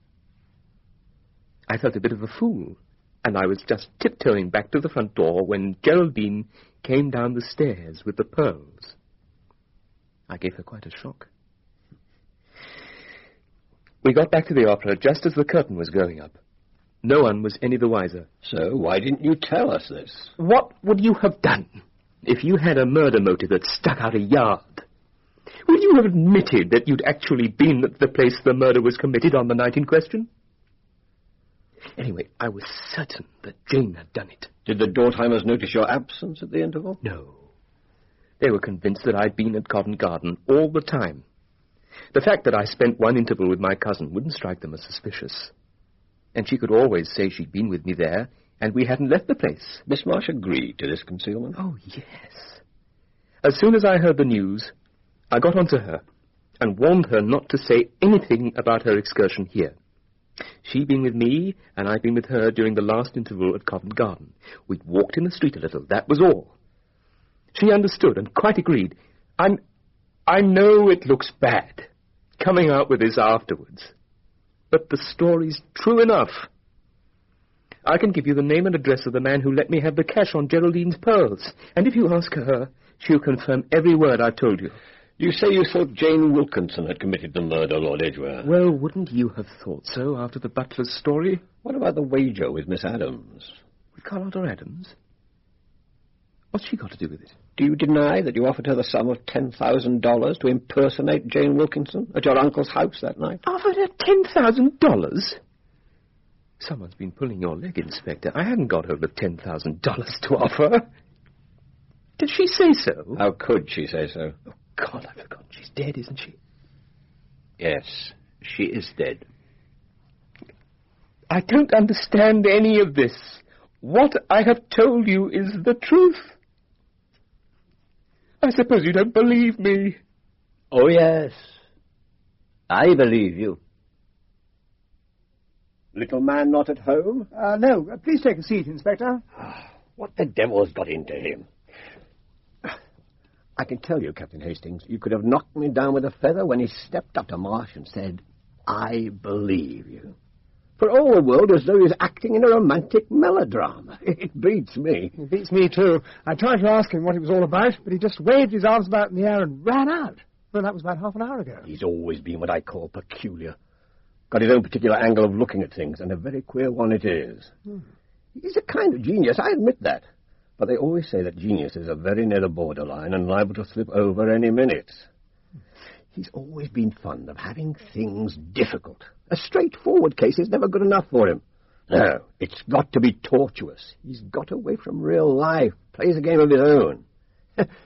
N: I felt a bit of a fool, and I was just tiptoeing back to the front door when Geraldine came down the stairs with the pearls. I gave her quite a shock. We got back to the opera just as the curtain was going up. No one was any the wiser.
F: So why didn't you tell us this?
N: What would you have done if you had a murder motive that stuck out a yard? Would you have admitted that you'd actually been at the place the murder was committed on the night in question? Anyway, I was certain that Jane had done it.
F: Did the Dortimers notice your absence at the interval?
N: No. They were convinced that I'd been at Covent Garden all the time. The fact that I spent one interval with my cousin wouldn't strike them as suspicious. And she could always say she'd been with me there, and we hadn't left the place.
F: Miss Marsh agreed to this concealment?
N: Oh, yes. As soon as I heard the news, I got onto her and warned her not to say anything about her excursion here. She'd been with me, and I'd been with her during the last interval at Covent Garden. We'd walked in the street a little, that was all. She understood and quite agreed. I know it looks bad, coming out with this afterwards, but the story's true enough. I can give you the name and address of the man who let me have the cash on Geraldine's pearls, and if you ask her, she'll confirm every word I've told you.
F: You say you thought Jane Wilkinson had committed the murder, Lord Edgware.
N: Well, wouldn't you have thought so after the butler's story?
F: What about the wager with Miss Adams?
N: With Carlotta Adams? What's she got to do with it?
F: Do you deny that you offered her the sum of $10,000 to impersonate Jane Wilkinson at your uncle's house that night?
N: Offered her $10,000? Someone's been pulling your leg, Inspector. I haven't got hold of $10,000 to offer. Did she say so?
F: How could she say so?
N: Oh, God, I've forgotten. She's dead, isn't she?
F: Yes, she is dead.
N: I don't understand any of this. What I have told you is the truth. I suppose you don't believe me.
F: Oh, yes. I believe you. Little man not at home?
C: No. Please take a seat, Inspector.
F: What the devil's got into him? I can tell you, Captain Hastings, you could have knocked me down with a feather when he stepped up to Marsh and said, I believe you. For all the world as though he was acting in a romantic melodrama. It beats me.
C: It beats me, too. I tried to ask him what it was all about, but he just waved his arms about in the air and ran out. Well, that was about half an hour ago.
F: He's always been what I call peculiar. Got his own particular angle of looking at things, and a very queer one it is. He's a kind of genius, I admit that. But they always say that geniuses are very near the borderline and liable to slip over any minute. He's always been fond of having things difficult. A straightforward case is never good enough for him. No, it's got to be tortuous. He's got away from real life, plays a game of his own.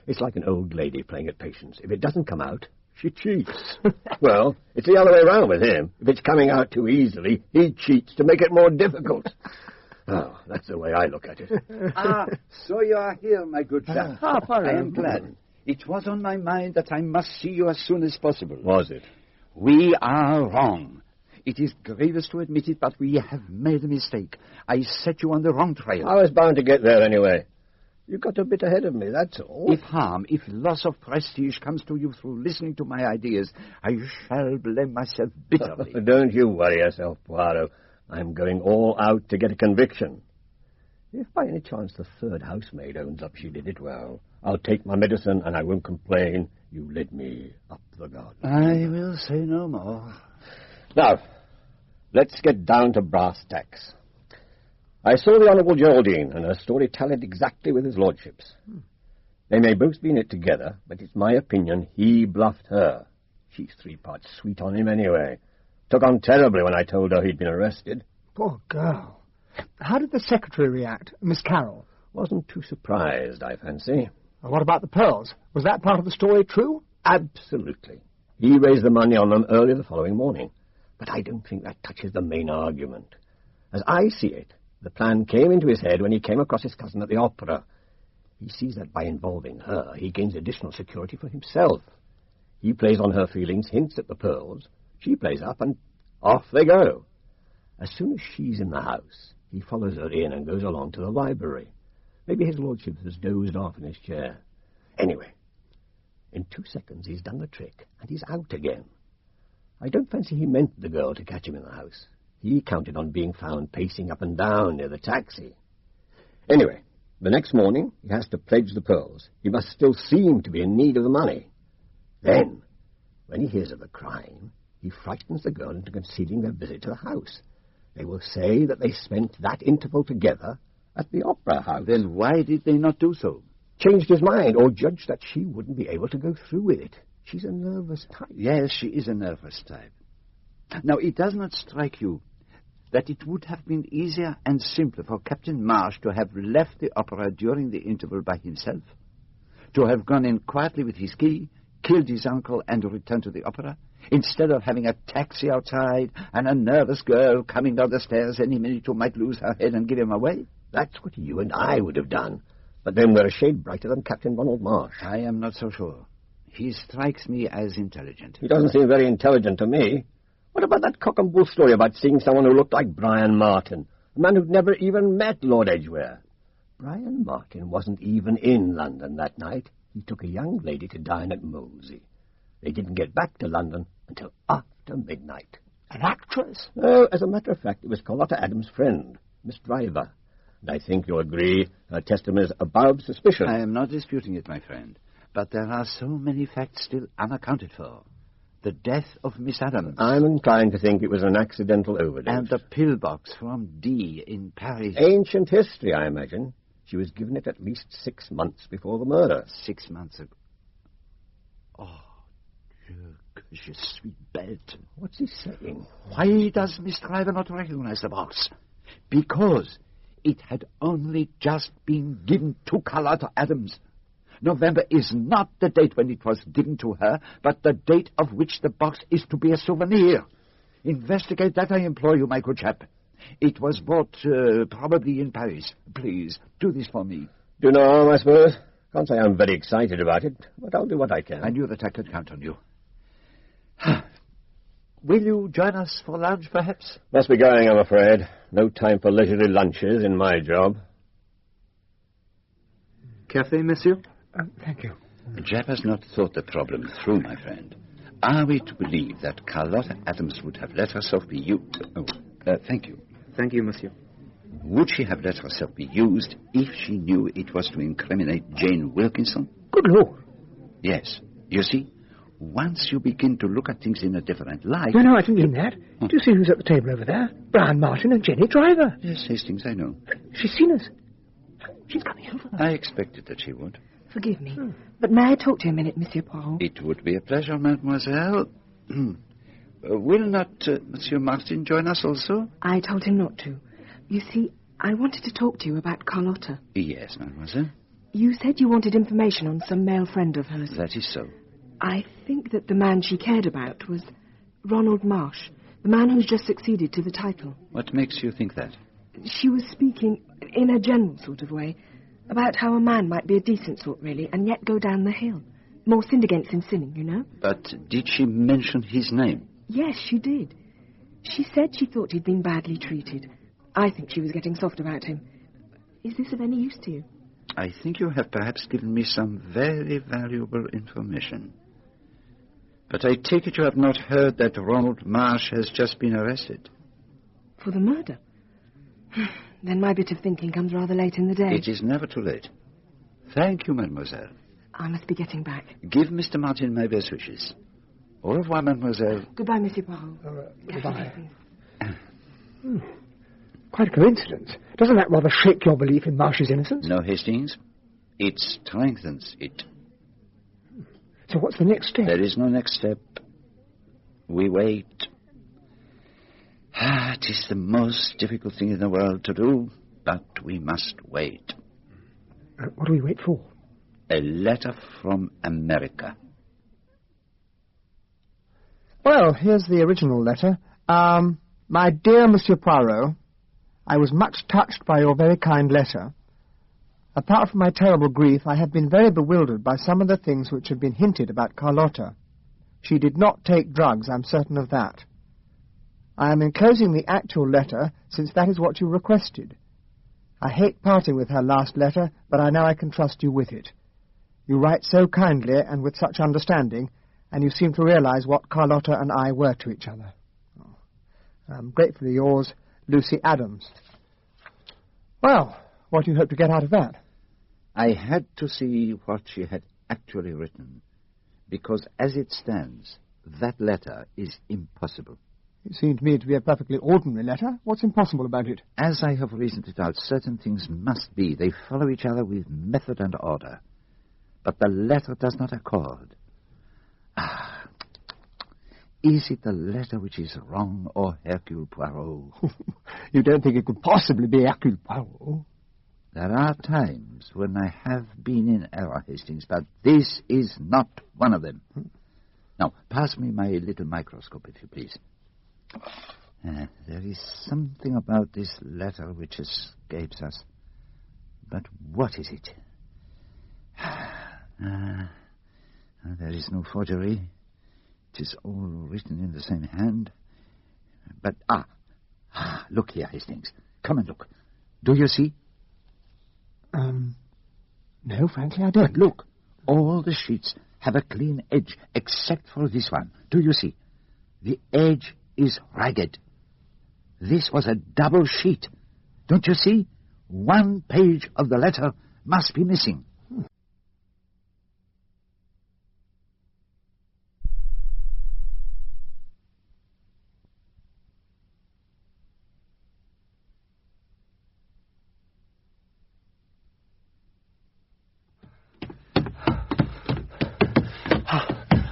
F: It's like an old lady playing at patience. If it doesn't come out, she cheats. Well, it's the other way around with him. If it's coming out too easily, he cheats to make it more difficult. Oh, that's the way I look at it.
U: So you are here, my good chap. I am glad. It was on my mind that I must see you as soon as possible.
F: Was it?
U: We are wrong. It is grievous to admit it, but we have made a mistake. I set you on the wrong trail.
F: I was bound to get there anyway. You got a bit ahead of me, that's all.
U: If harm, if loss of prestige comes to you through listening to my ideas, I shall blame myself bitterly.
F: Don't you worry yourself, Poirot. I'm going all out to get a conviction. If by any chance the third housemaid owns up she did it, well, I'll take my medicine and I won't complain. You led me up the garden.
U: I will say no more.
F: Now, let's get down to brass tacks. I saw the Honourable Geraldine, and her story tallied exactly with his lordship's. They may both be in it together, but it's my opinion he bluffed her. She's 3 parts sweet on him anyway. Took on terribly when I told her he'd been arrested.
C: Poor girl. How did the secretary react, Miss Carroll?
F: Wasn't too surprised, I fancy.
C: Well, what about the pearls? Was that part of the story true?
F: Absolutely. He raised the money on them early the following morning. But I don't think that touches the main argument. As I see it, the plan came into his head when he came across his cousin at the opera. He sees that by involving her, he gains additional security for himself. He plays on her feelings, hints at the pearls. She plays up, and off they go. As soon as she's in the house, he follows her in and goes along to the library. Maybe his lordship has dozed off in his chair. Anyway, In 2 seconds he's done the trick, and he's out again. I don't fancy he meant the girl to catch him in the house. He counted on being found pacing up and down near the taxi. Anyway, the next morning he has to pledge the pearls. He must still seem to be in need of the money. Then, when he hears of the crime, he frightens the girl into concealing their visit to the house. They will say that they spent that interval together at the opera house.
U: Then why did they not do so?
F: Changed his mind, or judged that she wouldn't be able to go through with it. She's a nervous type.
U: Yes, she is a nervous type. Now, it does not strike you that it would have been easier and simpler for Captain Marsh to have left the opera during the interval by himself? To have gone in quietly with his key, killed his uncle, and returned to the opera, instead of having a taxi outside and a nervous girl coming down the stairs any minute who might lose her head and give him away?
F: That's what you and I would have done. But then we're a shade brighter than Captain Ronald Marsh.
U: I am not so sure. He strikes me as intelligent.
F: He doesn't seem very intelligent to me. What about that cock and bull story about seeing someone who looked like Brian Martin, a man who'd never even met Lord Edgware? Brian Martin wasn't even in London that night. He took a young lady to dine at Molesey. They didn't get back to London until after midnight.
C: An actress?
F: No, as a matter of fact, it was Carlotta Adams' friend, Miss Driver. And I think you'll agree her testimony is above suspicion.
U: I am not disputing it, my friend. But there are so many facts still unaccounted for. The death of Miss Adams.
F: I'm inclined to think it was an accidental overdose.
U: And the pillbox from D in Paris.
F: Ancient history, I imagine. She was given it at least 6 months before the murder.
U: 6 months ago. Oh, Dieu, que je suis bête.
F: What's he saying?
U: Why does Miss Driver not recognize the box? Because it had only just been given to Carlotta Adams. November is not the date when it was given to her, but the date of which the box is to be a souvenir. Investigate that, I implore you, my good chap. It was bought probably in Paris. Please, do this for me.
F: Do no harm, I suppose. Can't say I'm very excited about it, but I'll do what I can.
U: I knew that I could count on you. Will you join us for lunch, perhaps?
F: Must be going, I'm afraid. No time for leisurely lunches in my job.
T: Café, monsieur?
C: Thank you.
U: Jap has not thought the problem through, my friend. Are we to believe that Carlotta Adams would have let herself be used? Thank you.
T: Thank you, monsieur.
U: Would she have let herself be used if she knew it was to incriminate Jane Wilkinson?
C: Good Lord.
U: Yes. You see, once you begin to look at things in a different light...
C: No, I didn't mean that. Do you see who's at the table over there? Brian Martin and Jenny Driver.
U: Yes, Hastings, I know.
C: She's seen us. She's coming over.
U: I expected that she would.
L: Forgive me, but may I talk to you a minute, Monsieur Poirot?
U: It would be a pleasure, mademoiselle. Will not Monsieur Martin join us also?
L: I told him not to. You see, I wanted to talk to you about Carlotta.
U: Yes, mademoiselle.
L: You said you wanted information on some male friend of hers.
U: That is so.
L: I think that the man she cared about was Ronald Marsh, the man who's just succeeded to the title.
U: What makes you think that?
L: She was speaking, in a general sort of way, about how a man might be a decent sort, really, and yet go down the hill. More sinned against than sinning, you know?
U: But did she mention his name?
L: Yes, she did. She said she thought he'd been badly treated. I think she was getting soft about him. Is this of any use to you?
U: I think you have perhaps given me some very valuable information. But I take it you have not heard that Ronald Marsh has just been arrested.
L: For the murder? Then my bit of thinking comes rather late in the day.
U: It is never too late. Thank you, mademoiselle.
L: I must be getting back.
U: Give Mr. Martin my best wishes. Au revoir, mademoiselle.
L: Goodbye, Monsieur Poirot.
C: Goodbye. Quite a coincidence. Doesn't that rather shake your belief in Marsh's innocence?
U: No, Hastings. It strengthens it.
C: So what's the next step?
U: There is no next step. We wait. It is the most difficult thing in the world to do, but we must wait.
C: What do we wait for?
U: A letter from America.
C: Well, here's the original letter. My dear Monsieur Poirot, I was much touched by your very kind letter. Apart from my terrible grief, I have been very bewildered by some of the things which have been hinted about Carlotta. She did not take drugs, I'm certain of that. I am enclosing the actual letter, since that is what you requested. I hate parting with her last letter, but I know I can trust you with it. You write so kindly and with such understanding, and you seem to realize what Carlotta and I were to each other. Gratefully yours, Lucy Adams. Well, what do you hope to get out of that?
U: I had to see what she had actually written, because as it stands, that letter is impossible.
C: It seemed to me to be a perfectly ordinary letter. What's impossible about it?
U: As I have reasoned it out, certain things must be. They follow each other with method and order. But the letter does not accord. Is it the letter which is wrong, or Hercule Poirot?
C: You don't think it could possibly be Hercule Poirot?
U: There are times when I have been in error, Hastings, but this is not one of them. Now, pass me my little microscope, if you please. There is something about this letter which escapes us. But what is it? There is no forgery. It is all written in the same hand. But, look here, Hastings. Come and look. Do you see?
C: No, frankly, I don't.
U: But look, all the sheets have a clean edge, except for this one. Do you see? The edge is ragged. This was a double sheet. Don't you see? One page of the letter must be missing.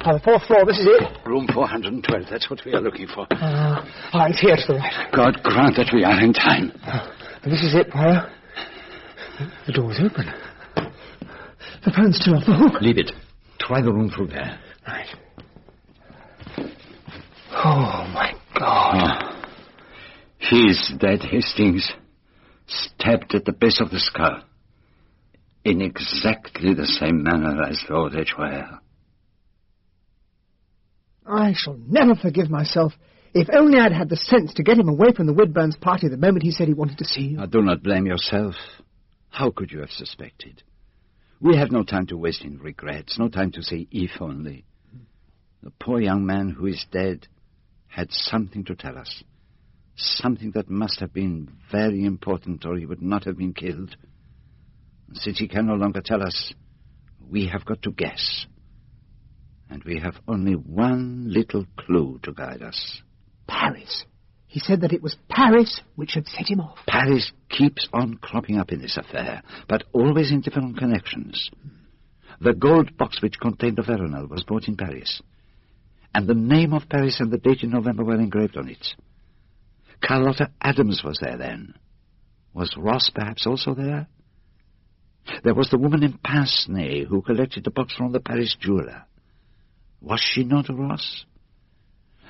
C: The fourth floor, this is it.
O: Room 412, that's what we are looking for.
C: It's here to the right.
O: God grant that we are in time.
C: This is it, Poirot. The door's open. The phone's still off the hook.
U: Leave it. Try the room through there.
C: Right. Oh, my God.
U: He's dead, Hastings. Stabbed at the base of the skull. In exactly the same manner as Lord Edgware.
C: I shall never forgive myself. If only I'd had the sense to get him away from the Whitburns' party the moment he said he wanted to see you.
U: Now, do not blame yourself. How could you have suspected? We have no time to waste in regrets, no time to say if only. The poor young man who is dead had something to tell us. Something that must have been very important, or he would not have been killed. Since he can no longer tell us, we have got to guess. And we have only one little clue to guide us.
C: Paris. He said that it was Paris which had set him off.
U: Paris keeps on cropping up in this affair, but always in different connections. The gold box which contained the veronal was bought in Paris, and the name of Paris and the date in November were engraved on it. Carlotta Adams was there then. Was Ross perhaps also there? There was the woman in pince-nez who collected the box from the Paris jeweler. Was she not a Ross?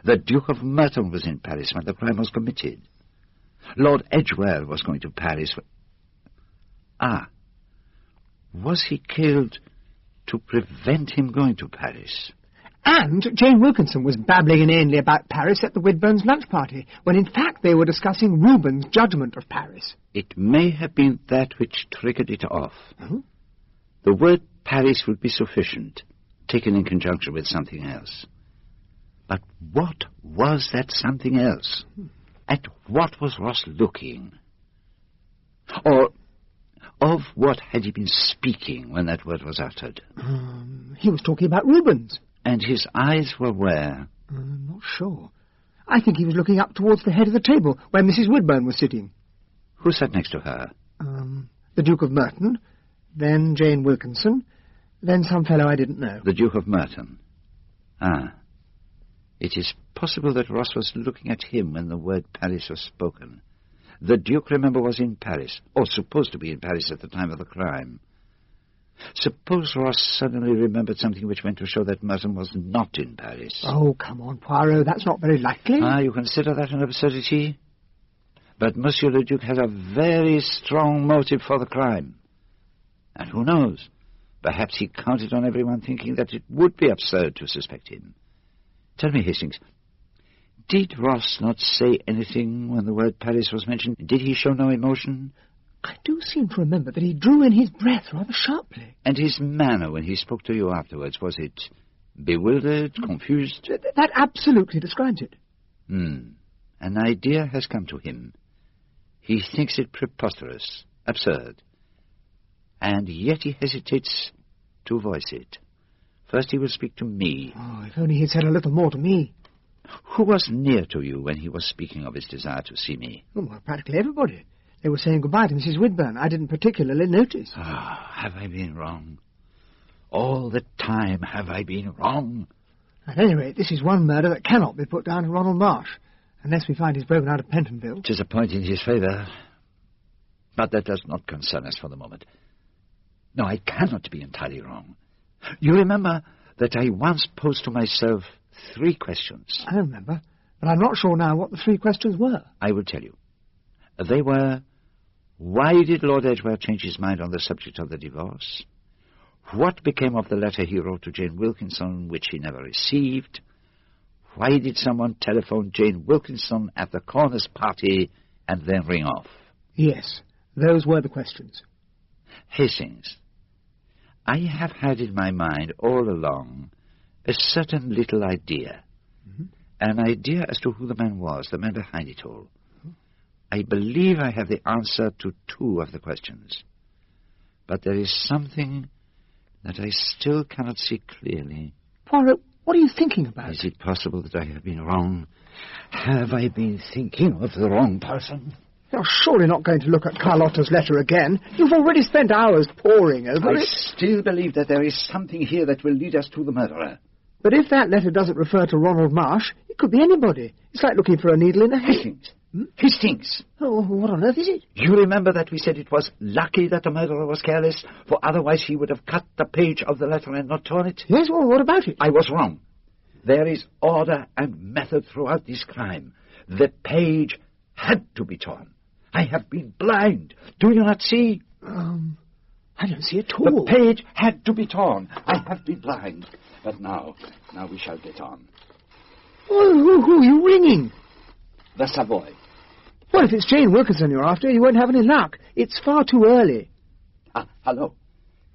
U: The Duke of Merton was in Paris when the crime was committed. Lord Edgware was going to Paris. Was he killed to prevent him going to Paris?
C: And Jane Wilkinson was babbling inanely about Paris at the Whitburns' lunch party, when in fact they were discussing Rubens' judgment of Paris.
U: It may have been that which triggered it off. The word Paris would be sufficient, taken in conjunction with something else. But what was that something else? At what was Ross looking? Or of what had he been speaking when that word was uttered?
C: He was talking about Rubens.
U: And his eyes were where?
C: I'm not sure. I think he was looking up towards the head of the table, where Mrs. Whitburn was sitting.
U: Who sat next to her?
C: The Duke of Merton, then Jane Wilkinson, then some fellow I didn't know.
U: The Duke of Merton. It is possible that Ross was looking at him when the word Paris was spoken. The Duke, remember, was in Paris, or supposed to be in Paris at the time of the crime. Suppose Ross suddenly remembered something which went to show that Merton was not in Paris.
C: Oh, come on, Poirot, that's not very likely.
U: You consider that an absurdity? But Monsieur le Duc has a very strong motive for the crime. And who knows? Perhaps he counted on everyone thinking that it would be absurd to suspect him. Tell me, Hastings, did Ross not say anything when the word Paris was mentioned? Did he show no emotion?
C: I do seem to remember that he drew in his breath rather sharply.
D: And his manner when he spoke to you afterwards, was it bewildered, confused?
C: That absolutely describes it.
D: An idea has come to him. He thinks it preposterous, absurd. And yet he hesitates to voice it. First he will speak to me.
C: Oh, if only he'd said a little more to me.
D: Who was near to you when he was speaking of his desire to see me?
C: Oh, well, practically everybody. They were saying goodbye to Mrs. Whitburn. I didn't particularly notice.
D: Have I been wrong? All the time have I been wrong?
C: At any rate, this is one murder that cannot be put down to Ronald Marsh, unless we find he's broken out of Pentonville.
D: 'Tis a point in his favour. But that does not concern us for the moment. No, I cannot be entirely wrong. You remember that I once posed to myself 3 questions.
C: I remember, but I'm not sure now what the 3 questions were.
D: I will tell you. They were, why did Lord Edgware change his mind on the subject of the divorce? What became of the letter he wrote to Jane Wilkinson, which he never received? Why did someone telephone Jane Wilkinson at the Corners party and then ring off?
C: Yes, those were the questions.
D: Hastings, I have had in my mind all along a certain little idea. An idea as to who the man was, the man behind it all. I believe I have the answer to 2 of the questions. But there is something that I still cannot see clearly.
C: Poirot, what are you thinking about?
D: Is it possible that I have been wrong? Have I been thinking of the wrong person?
C: You're surely not going to look at Carlotta's letter again. You've already spent hours poring over it.
D: I still believe that there is something here that will lead us to the murderer.
C: But if that letter doesn't refer to Ronald Marsh, it could be anybody. It's like looking for a needle in a haystack.
D: Hastings.
C: Oh, what on earth is it?
D: You remember that we said it was lucky that the murderer was careless, for otherwise he would have cut the page of the letter and not torn it?
C: Yes, well, what about it?
D: I was wrong. There is order and method throughout this crime. The page had to be torn. I have been blind. Do you not see?
C: I don't see at all.
D: The page had to be torn. I have been blind. But now we shall get on.
C: Who are you ringing?
D: The Savoy.
C: Well, if it's Jane Wilkinson you're after, you won't have any luck. It's far too early.
D: Hello.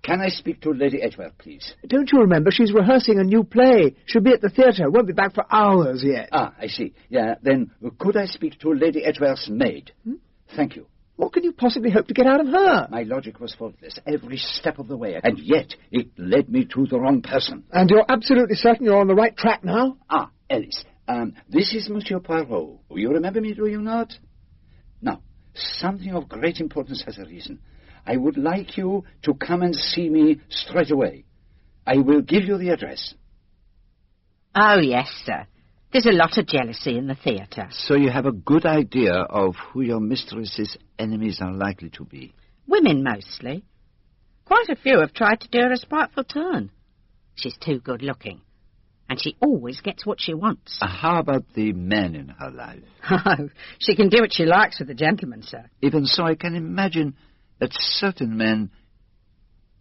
D: Can I speak to Lady Edgware, please?
C: Don't you remember? She's rehearsing a new play. She'll be at the theatre. Won't be back for hours yet.
D: I see. Yeah, then could I speak to Lady Edgware's maid? Thank you.
C: What can you possibly hope to get out of her?
D: My logic was faultless every step of the way, and yet it led me to the wrong person.
C: And you're absolutely certain you're on the right track now?
D: Alice, this is Monsieur Poirot. You remember me, do you not? Now, something of great importance has arisen. I would like you to come and see me straight away. I will give you the address.
G: Oh, yes, sir. There's a lot of jealousy in the theatre.
D: So you have a good idea of who your mistress's enemies are likely to be?
G: Women, mostly. Quite a few have tried to do her a spiteful turn. She's too good-looking, and she always gets what she wants.
D: How about the men in her life?
G: Oh, she can do what she likes with the gentlemen, sir.
D: Even so, I can imagine that certain men...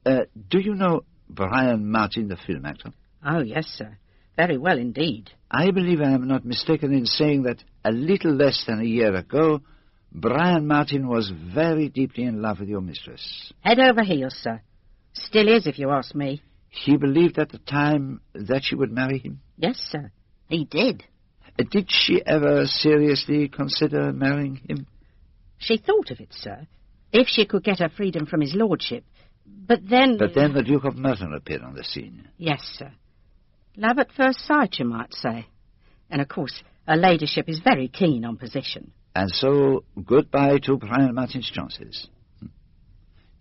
D: do you know Brian Martin, the film actor?
G: Oh, yes, sir. Very well indeed.
D: I believe I am not mistaken in saying that a little less than a year ago, Brian Martin was very deeply in love with your mistress.
G: Head over heels, sir. Still is, if you ask me.
D: He believed at the time that she would marry him?
G: Yes, sir. He did.
D: Did she ever seriously consider marrying him?
G: She thought of it, sir, if she could get her freedom from his lordship. But then...
D: But then the Duke of Merton appeared on the scene.
G: Yes, sir. Love at first sight, you might say. And, of course, her ladyship is very keen on position.
D: And so, goodbye to Brian Martin's chances.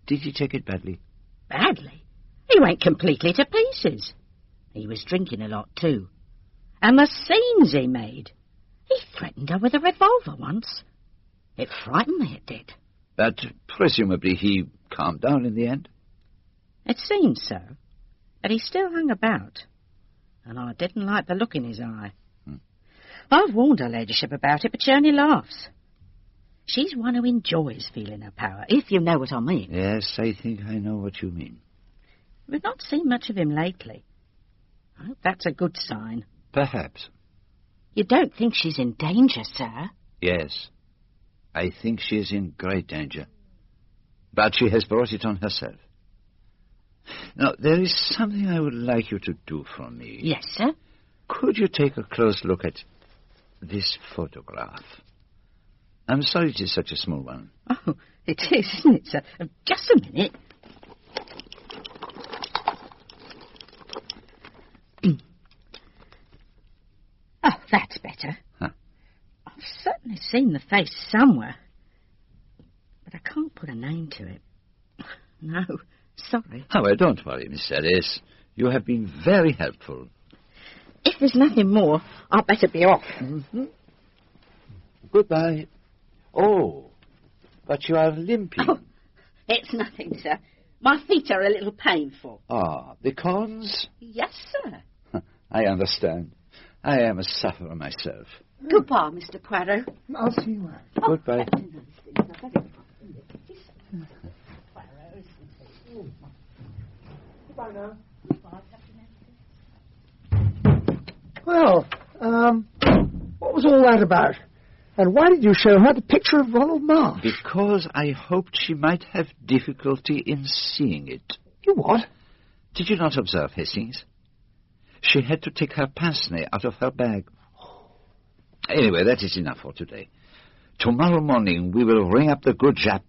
D: Did he take it badly?
G: Badly? He went completely to pieces. He was drinking a lot, too. And the scenes he made. He threatened her with a revolver once. It frightened me, it did.
D: But presumably he calmed down in the end?
G: It seemed so. But he still hung about. And I didn't like the look in his eye. I've warned her ladyship about it, but she only laughs. She's one who enjoys feeling her power, if you know what I mean.
D: Yes, I think I know what you mean.
G: We've not seen much of him lately. I hope that's a good sign.
D: Perhaps.
G: You don't think she's in danger, sir?
D: Yes. I think she is in great danger. But she has brought it on herself. Now, there is something I would like you to do for me.
G: Yes, sir?
D: Could you take a close look at this photograph? I'm sorry it is such a small one.
G: Oh, it is, isn't it, sir? Just a minute. Oh, that's better.
D: Huh.
G: I've certainly seen the face somewhere, but I can't put a name to it. No, sorry.
D: Oh, well, don't worry, Miss Ellis. You have been very helpful.
G: If there's nothing more, I'd better be off.
D: Mm-hmm. Goodbye. Oh, but you are limping.
G: Oh, it's nothing, sir. My feet are a little painful.
D: Ah, because?
G: Yes, sir.
D: I understand. I am a sufferer myself.
G: Goodbye, Mr. Poirot.
C: I'll see you out.
D: Goodbye.
C: Well, what was all that about? And why did you show her the picture of Ronald Marsh?
D: Because I hoped she might have difficulty in seeing it.
C: You what?
D: Did you not observe, Hastings? She had to take her pince-nez out of her bag. Anyway, that is enough for today. Tomorrow morning we will ring up the good Jap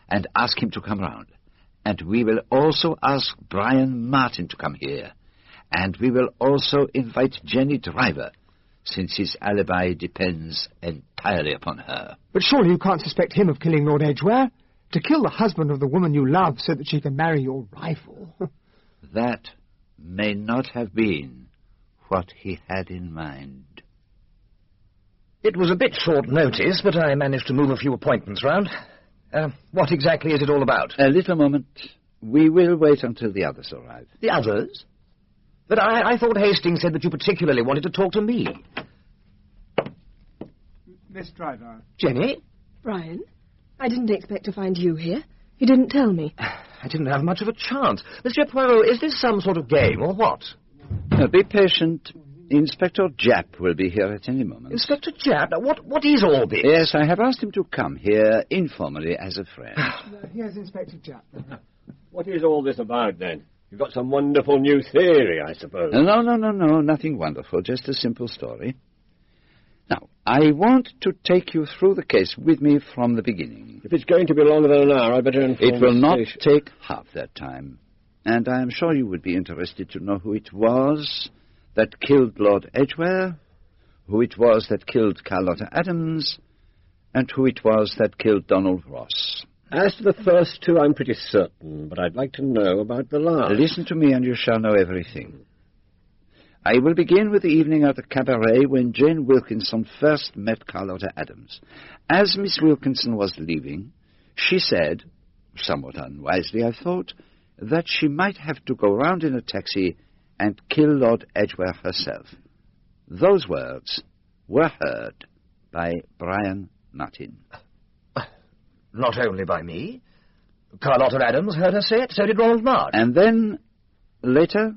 D: and ask him to come round. And we will also ask Brian Martin to come here. And we will also invite Jenny Driver, since his alibi depends entirely upon her.
C: But surely you can't suspect him of killing Lord Edgware? To kill the husband of the woman you love so that she can marry your rival.
D: That may not have been what he had in mind.
E: It was a bit short notice, but I managed to move a few appointments round. What exactly is it all about?
D: A little moment. We will wait until the others arrive.
E: The others? But I thought Hastings said that you particularly wanted to talk to me.
C: Miss Driver.
E: Jenny?
L: Brian, I didn't expect to find you here. You didn't tell me.
E: I didn't have much of a chance. Monsieur Poirot, is this some sort of game, or what?
D: Now, be patient. Inspector Japp will be here at any moment.
E: Inspector Japp? Now, what is all this?
D: Yes, I have asked him to come here informally as a friend.
C: Here's Inspector Japp.
F: What is all this about, then? You've got some wonderful new theory, I suppose.
D: No, nothing wonderful, just a simple story. Now, I want to take you through the case with me from the beginning.
F: If it's going to be longer than an hour, I'd better inform
D: It will
F: the
D: not
F: station.
D: take half that time. And I am sure you would be interested to know who it was that killed Lord Edgware, who it was that killed Carlotta Adams, and who it was that killed Donald Ross.
F: As to the first two, I'm pretty certain, but I'd like to know about the last.
D: Listen to me and you shall know everything. I will begin with the evening at the cabaret when Jane Wilkinson first met Carlotta Adams. As Miss Wilkinson was leaving, she said, somewhat unwisely I thought, that she might have to go round in a taxi and kill Lord Edgware herself. Those words were heard by Brian Martin.
E: Not only by me. Carlotta Adams heard her say it, so did Ronald Marsh.
D: And then, later,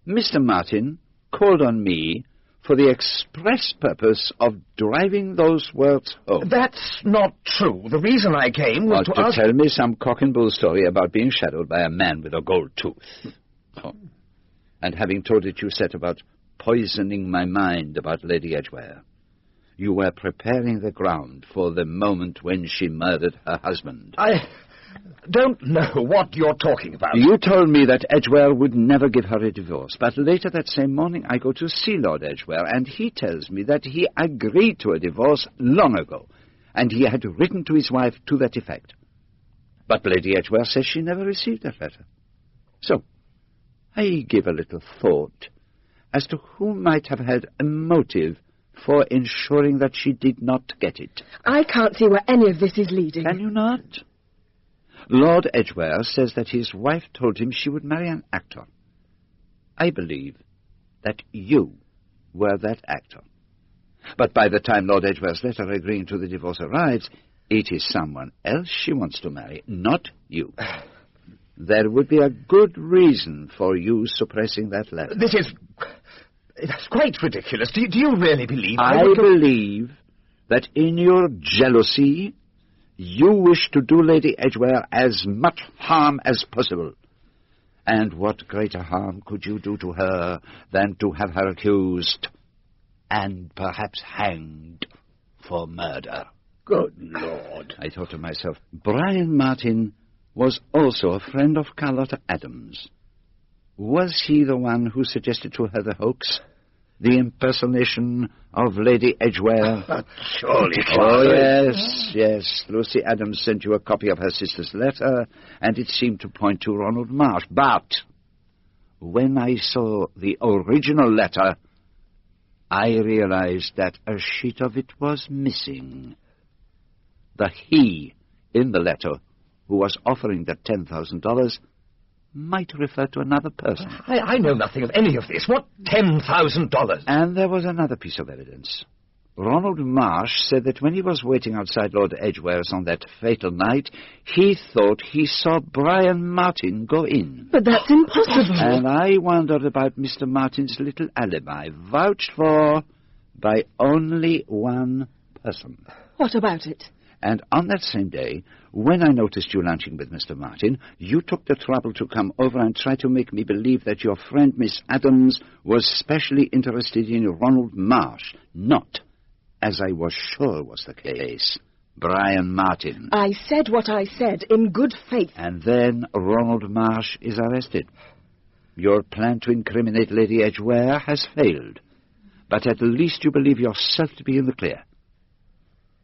D: Mr. Martin called on me for the express purpose of driving those words home.
E: That's not true. The reason I came was to ask...
D: tell me some cock-and-bull story about being shadowed by a man with a gold tooth. Oh. And having told it, you set about poisoning my mind about Lady Edgware. You were preparing the ground for the moment when she murdered her husband.
E: I don't know what you're talking about.
D: You told me that Edgware would never give her a divorce, but later that same morning I go to see Lord Edgware, and he tells me that he agreed to a divorce long ago, and he had written to his wife to that effect. But Lady Edgware says she never received that letter. So, I give a little thought as to who might have had a motive for ensuring that she did not get it.
L: I can't see where any of this is leading.
D: Can you not? Lord Edgware says that his wife told him she would marry an actor. I believe that you were that actor. But by the time Lord Edgware's letter agreeing to the divorce arrives, it is someone else she wants to marry, not you. There would be a good reason for you suppressing that letter.
E: This is... That's quite ridiculous. Do you really believe...
D: I believe that in your jealousy,
U: You wish to do Lady Edgware as much harm as possible. And what greater harm could you do to her than to have her accused and perhaps hanged for murder?
F: Good Lord.
U: I thought to myself, Brian Martin was also a friend of Carlotta Adams. Was he the one who suggested to her the hoax? The impersonation of Lady Edgware?
F: Surely.
U: Oh, yes. Lucy Adams sent you a copy of her sister's letter, and it seemed to point to Ronald Marsh. But when I saw the original letter, I realized that a sheet of it was missing. The he in the letter who was offering the $10,000 might refer to another person.
F: I know nothing of any of this. What $10,000?
U: And there was another piece of evidence. Ronald Marsh said that when he was waiting outside Lord Edgware's on that fatal night, he thought he saw Brian Martin go in.
L: But that's impossible.
U: And I wondered about Mr. Martin's little alibi, vouched for by only one person.
L: What about it?
U: And on that same day, when I noticed you lunching with Mr. Martin, you took the trouble to come over and try to make me believe that your friend Miss Adams was specially interested in Ronald Marsh, not, as I was sure was the case, Brian Martin.
L: I said what I said in good faith.
U: And then Ronald Marsh is arrested. Your plan to incriminate Lady Edgware has failed, but at least you believe yourself to be in the clear.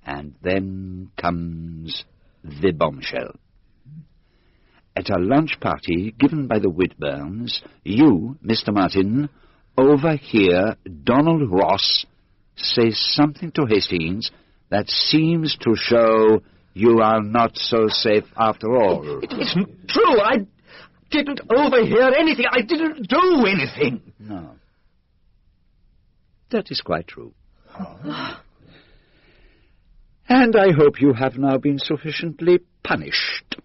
U: And then comes the bombshell. At a lunch party given by the Whitburns, you, Mr. Martin, overhear Donald Ross say something to Hastings that seems to show you are not so safe after all.
F: It isn't true. I didn't overhear anything. I didn't do anything.
U: No. That is quite true. And I hope you have now been sufficiently punished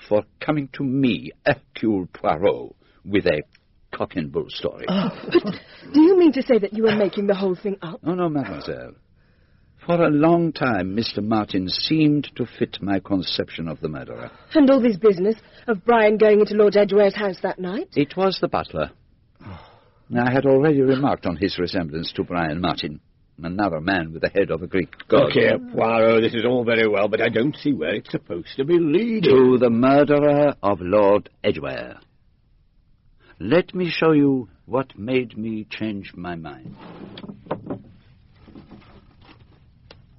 U: for coming to me, Hercule Poirot, with a cock-and-bull story.
L: But do you mean to say that you were making the whole thing up?
U: Oh, no, mademoiselle. For a long time, Mr. Martin seemed to fit my conception of the murderer.
L: And all this business of Brian going into Lord Edgware's house that night?
U: It was the butler. I had already remarked on his resemblance to Brian Martin. Another man with the head of a Greek god.
F: Look here, Poirot, this is all very well, but I don't see where it's supposed to be leading.
U: To the murderer of Lord Edgware. Let me show you what made me change my mind.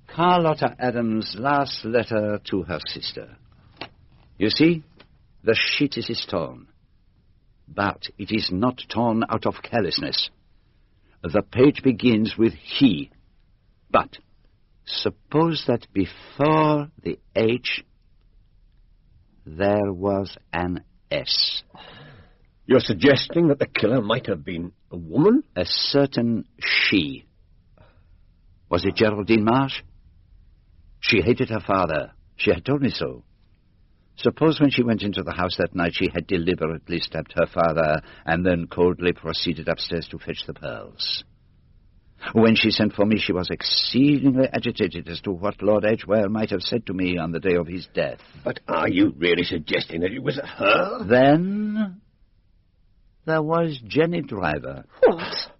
U: Carlotta Adams' last letter to her sister. You see, the sheet is torn. But it is not torn out of carelessness. The page begins with he. But suppose that before the H, there was an S.
F: You're suggesting that the killer might have been a woman?
U: A certain she. Was it Geraldine Marsh? She hated her father. She had told me so. Suppose when she went into the house that night she had deliberately stabbed her father and then coldly proceeded upstairs to fetch the pearls. When she sent for me, she was exceedingly agitated as to what Lord Edgware might have said to me on the day of his death.
F: But are you really suggesting that it was her?
U: Then there was Jenny Driver.
L: What?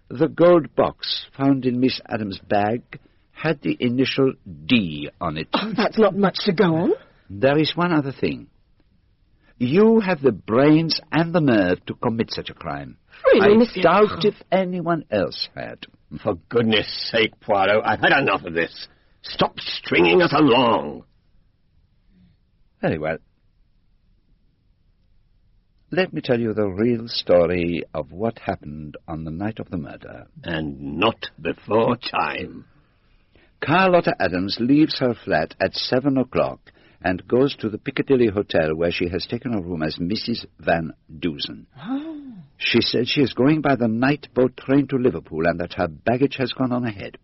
U: The gold box found in Miss Adams' bag had the initial D on it.
L: Oh, that's not much to go on.
U: There is one other thing. You have the brains and the nerve to commit such a crime.
L: Really,
U: I doubt if anyone else had.
F: For goodness sake, Poirot, I've had enough of this. Stop stringing us along.
U: Very well. Let me tell you the real story of what happened on the night of the murder.
F: And not before time.
U: Carlotta Adams leaves her flat at 7 o'clock and goes to the Piccadilly Hotel where she has taken a room as Mrs. Van Dusen.
L: Oh.
U: She said she is going by the night boat train to Liverpool and that her baggage has gone on ahead.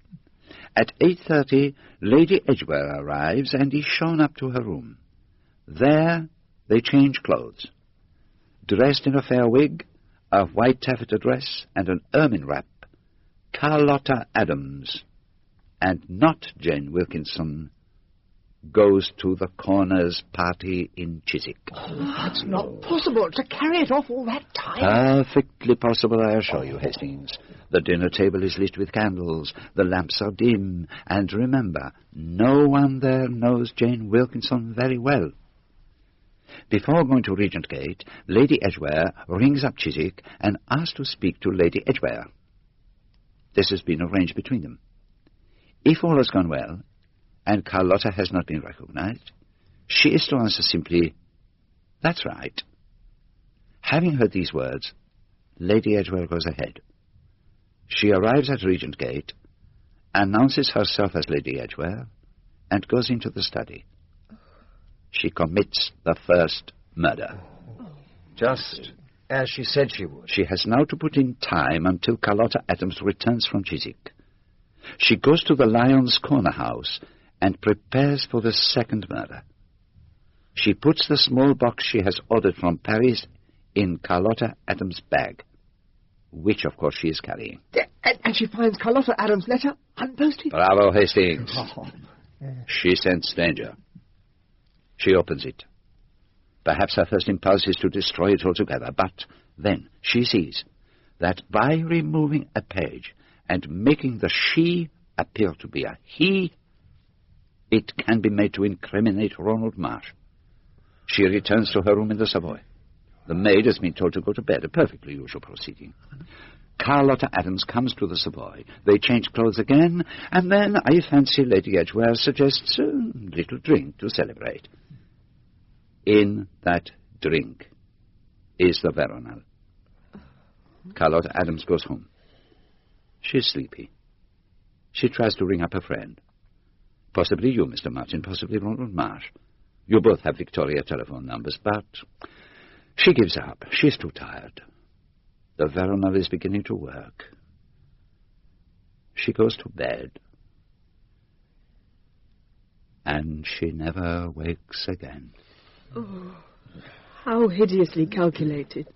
U: At 8:30, Lady Edgware arrives and is shown up to her room. There, they change clothes. Dressed in a fair wig, a white taffeta dress, and an ermine wrap, Carlotta Adams, and not Jane Wilkinson, goes to the Corners party in Chiswick.
C: That's not possible. To carry it off all that time.
U: Perfectly possible, I assure you, Hastings. The dinner table is lit with candles, the lamps are dim, and remember, no one there knows Jane Wilkinson very well. Before going to Regent Gate, Lady Edgware rings up Chiswick and asks to speak to Lady Edgware. This has been arranged between them. If all has gone well, and Carlotta has not been recognized, she is to answer simply, "That's right." Having heard these words, Lady Edgware goes ahead. She arrives at Regent Gate, announces herself as Lady Edgware, and goes into the study. She commits the first murder.
E: Just as she said she would.
U: She has now to put in time until Carlotta Adams returns from Chiswick. She goes to the Lion's Corner house and prepares for the second murder. She puts the small box she has ordered from Paris in Carlotta Adams' bag, which, of course, she is carrying.
C: And she finds Carlotta Adams' letter unposted?
U: Bravo, Hastings. She scents danger. She opens it. Perhaps her first impulse is to destroy it altogether, but then she sees that by removing a page and making the she appear to be a he, it can be made to incriminate Ronald Marsh. She returns to her room in the Savoy. The maid has been told to go to bed, a perfectly usual proceeding. Carlotta Adams comes to the Savoy. They change clothes again, and then I fancy Lady Edgware suggests a little drink to celebrate. In that drink is the veronal. Carlotta Adams goes home. She's sleepy. She tries to ring up a friend. Possibly you, Mr. Martin, possibly Ronald Marsh. You both have Victoria telephone numbers, but she gives up. She's too tired. The veronal is beginning to work. She goes to bed. And she never wakes again.
L: Oh, how hideously calculated.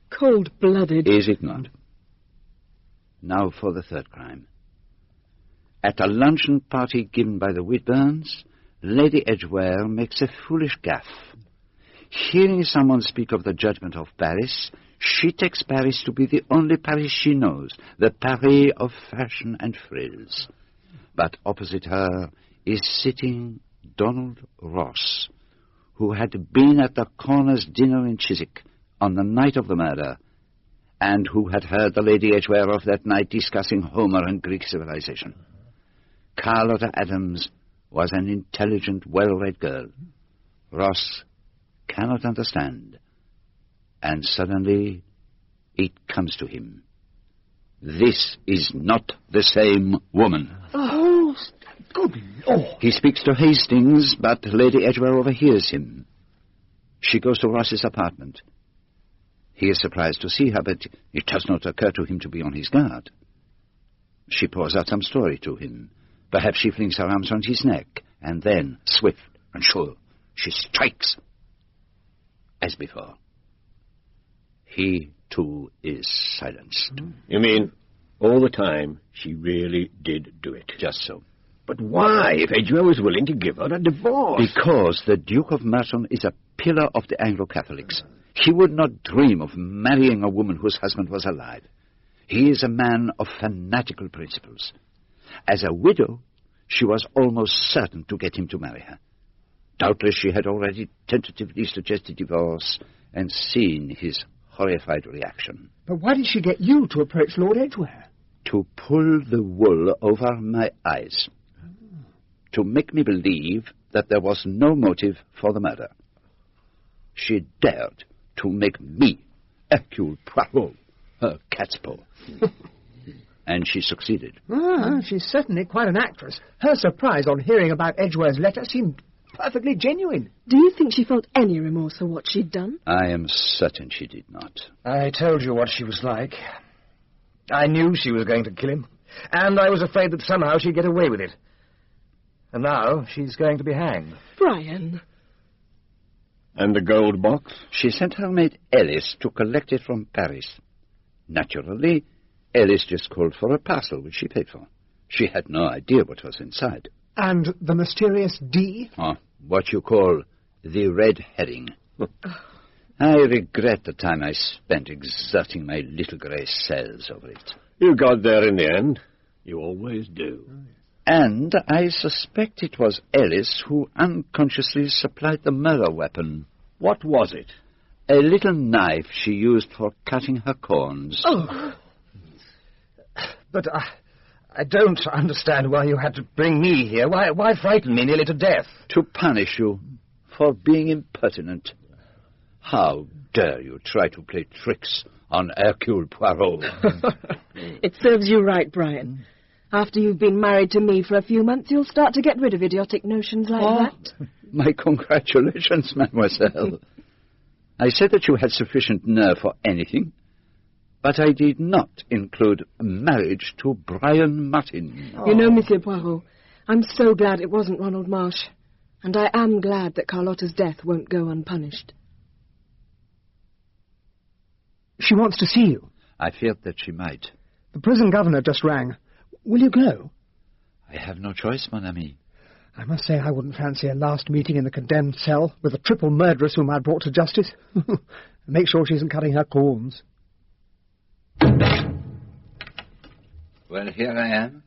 L: Cold-blooded.
U: Is it not? Now for the third crime. At a luncheon party given by the Whitburns, Lady Edgware makes a foolish gaffe. Hearing someone speak of the judgment of Paris, she takes Paris to be the only Paris she knows, the Paris of fashion and frills. But opposite her is sitting Donald Ross, who had been at the Corners' dinner in Chiswick on the night of the murder, and who had heard the Lady Edgware of that night discussing Homer and Greek civilization. Carlotta Adams was an intelligent, well-read girl. Ross cannot understand, and suddenly it comes to him. This is not the same woman.
C: Oh, good Lord.
U: He speaks to Hastings, but Lady Edgware overhears him. She goes to Ross's apartment. He is surprised to see her, but it does not occur to him to be on his guard. She pours out some story to him. Perhaps she flings her arms round his neck, and then, swift and sure, she strikes. As before. He, too, is silenced.
F: You mean all the time she really did do it?
U: Just so.
F: But why, if Edgware was willing to give her a divorce?
U: Because the Duke of Merton is a pillar of the Anglo-Catholics. He would not dream of marrying a woman whose husband was alive. He is a man of fanatical principles. As a widow, she was almost certain to get him to marry her. Doubtless she had already tentatively suggested divorce and seen his horrified reaction.
C: But why did she get you to approach Lord Edgware?
U: To pull the wool over my eyes. To make me believe that there was no motive for the murder. She dared to make me Hercule Poirot, her cat's paw. And she succeeded.
C: She's certainly quite an actress. Her surprise on hearing about Edgware's letter seemed perfectly genuine.
L: Do you think she felt any remorse for what she'd done?
U: I am certain she did not.
E: I told you what she was like. I knew she was going to kill him, and I was afraid that somehow she'd get away with it. And now she's going to be hanged.
L: Brian.
F: And the gold box?
U: She sent her maid Alice to collect it from Paris. Naturally, Alice just called for a parcel which she paid for. She had no idea what was inside.
C: And the mysterious D?
U: Oh, what you call the red herring. I regret the time I spent exerting my little grey cells over it.
F: You got there in the end. You always do.
U: And I suspect it was Alice who unconsciously supplied the murder weapon.
F: What was it?
U: A little knife she used for cutting her corns.
I: Oh. But I don't understand why you had to bring me here. Why frighten me nearly to death?
U: To punish you for being impertinent. How dare you try to play tricks on Hercule Poirot?
L: It serves you right, Brian. After you've been married to me for a few months, you'll start to get rid of idiotic notions like that.
U: My congratulations, mademoiselle. I said that you had sufficient nerve for anything, but I did not include marriage to Brian Martin.
L: You know, Monsieur Poirot, I'm so glad it wasn't Ronald Marsh, and I am glad that Carlotta's death won't go unpunished.
C: She wants to see you.
U: I feared that she might.
C: The prison governor just rang. Will you go?
U: I have no choice, mon ami.
C: I must say I wouldn't fancy a last meeting in the condemned cell with a triple murderess whom I brought to justice. Make sure she isn't cutting her corns.
U: Well, here I am.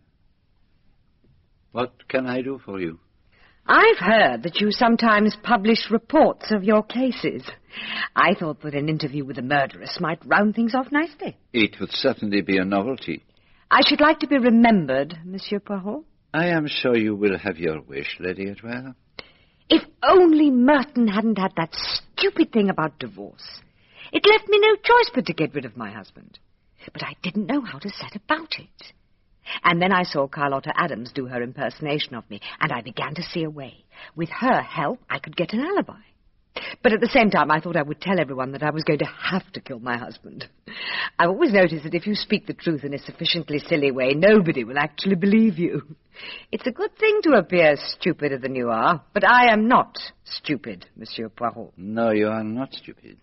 U: What can I do for you?
B: I've heard that you sometimes publish reports of your cases. I thought that an interview with a murderess might round things off nicely.
U: It would certainly be a novelty.
B: I should like to be remembered, Monsieur Poirot.
U: I am sure you will have your wish, Lady Edgware.
B: If only Merton hadn't had that stupid thing about divorce. It left me no choice but to get rid of my husband. But I didn't know how to set about it. And then I saw Carlotta Adams do her impersonation of me, and I began to see a way. With her help, I could get an alibi. But at the same time, I thought I would tell everyone that I was going to have to kill my husband. I've always noticed that if you speak the truth in a sufficiently silly way, nobody will actually believe you. It's a good thing to appear stupider than you are, but I am not stupid, Monsieur Poirot.
U: No, you are not stupid.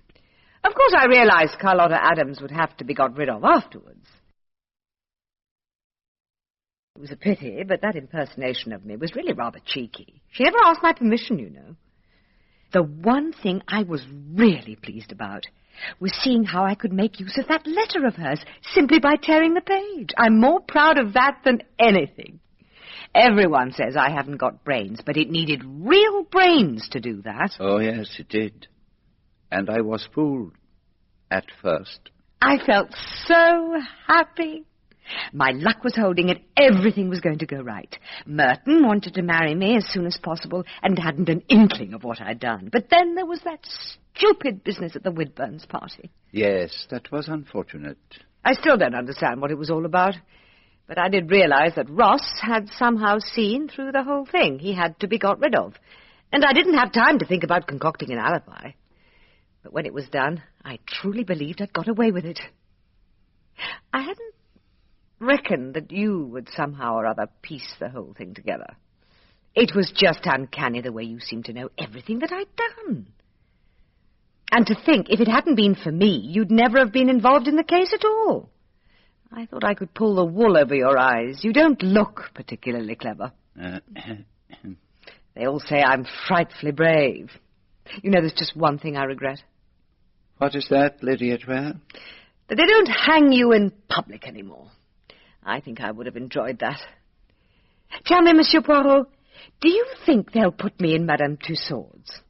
B: Of course, I realized Carlotta Adams would have to be got rid of afterwards. It was a pity, but that impersonation of me was really rather cheeky. She never asked my permission, you know. The one thing I was really pleased about was seeing how I could make use of that letter of hers simply by tearing the page. I'm more proud of that than anything. Everyone says I haven't got brains, but it needed real brains to do that.
U: Oh, yes, it did. And I was fooled at first.
B: I felt so happy. My luck was holding and everything was going to go right. Merton wanted to marry me as soon as possible and hadn't an inkling of what I'd done. But then there was that stupid business at the Whitburns party.
U: Yes, that was unfortunate.
B: I still don't understand what it was all about. But I did realize that Ross had somehow seen through the whole thing. He had to be got rid of. And I didn't have time to think about concocting an alibi. But when it was done, I truly believed I'd got away with it. I hadn't reckoned that you would somehow or other piece the whole thing together. It was just uncanny the way you seemed to know everything that I'd done. And to think, if it hadn't been for me, you'd never have been involved in the case at all. I thought I could pull the wool over your eyes. You don't look particularly clever. They all say I'm frightfully brave. You know, there's just one thing I regret.
U: What is that, Lady Edgware?
B: That they don't hang you in public anymore. I think I would have enjoyed that. Tell me, Monsieur Poirot, do you think they'll put me in Madame Tussaud's?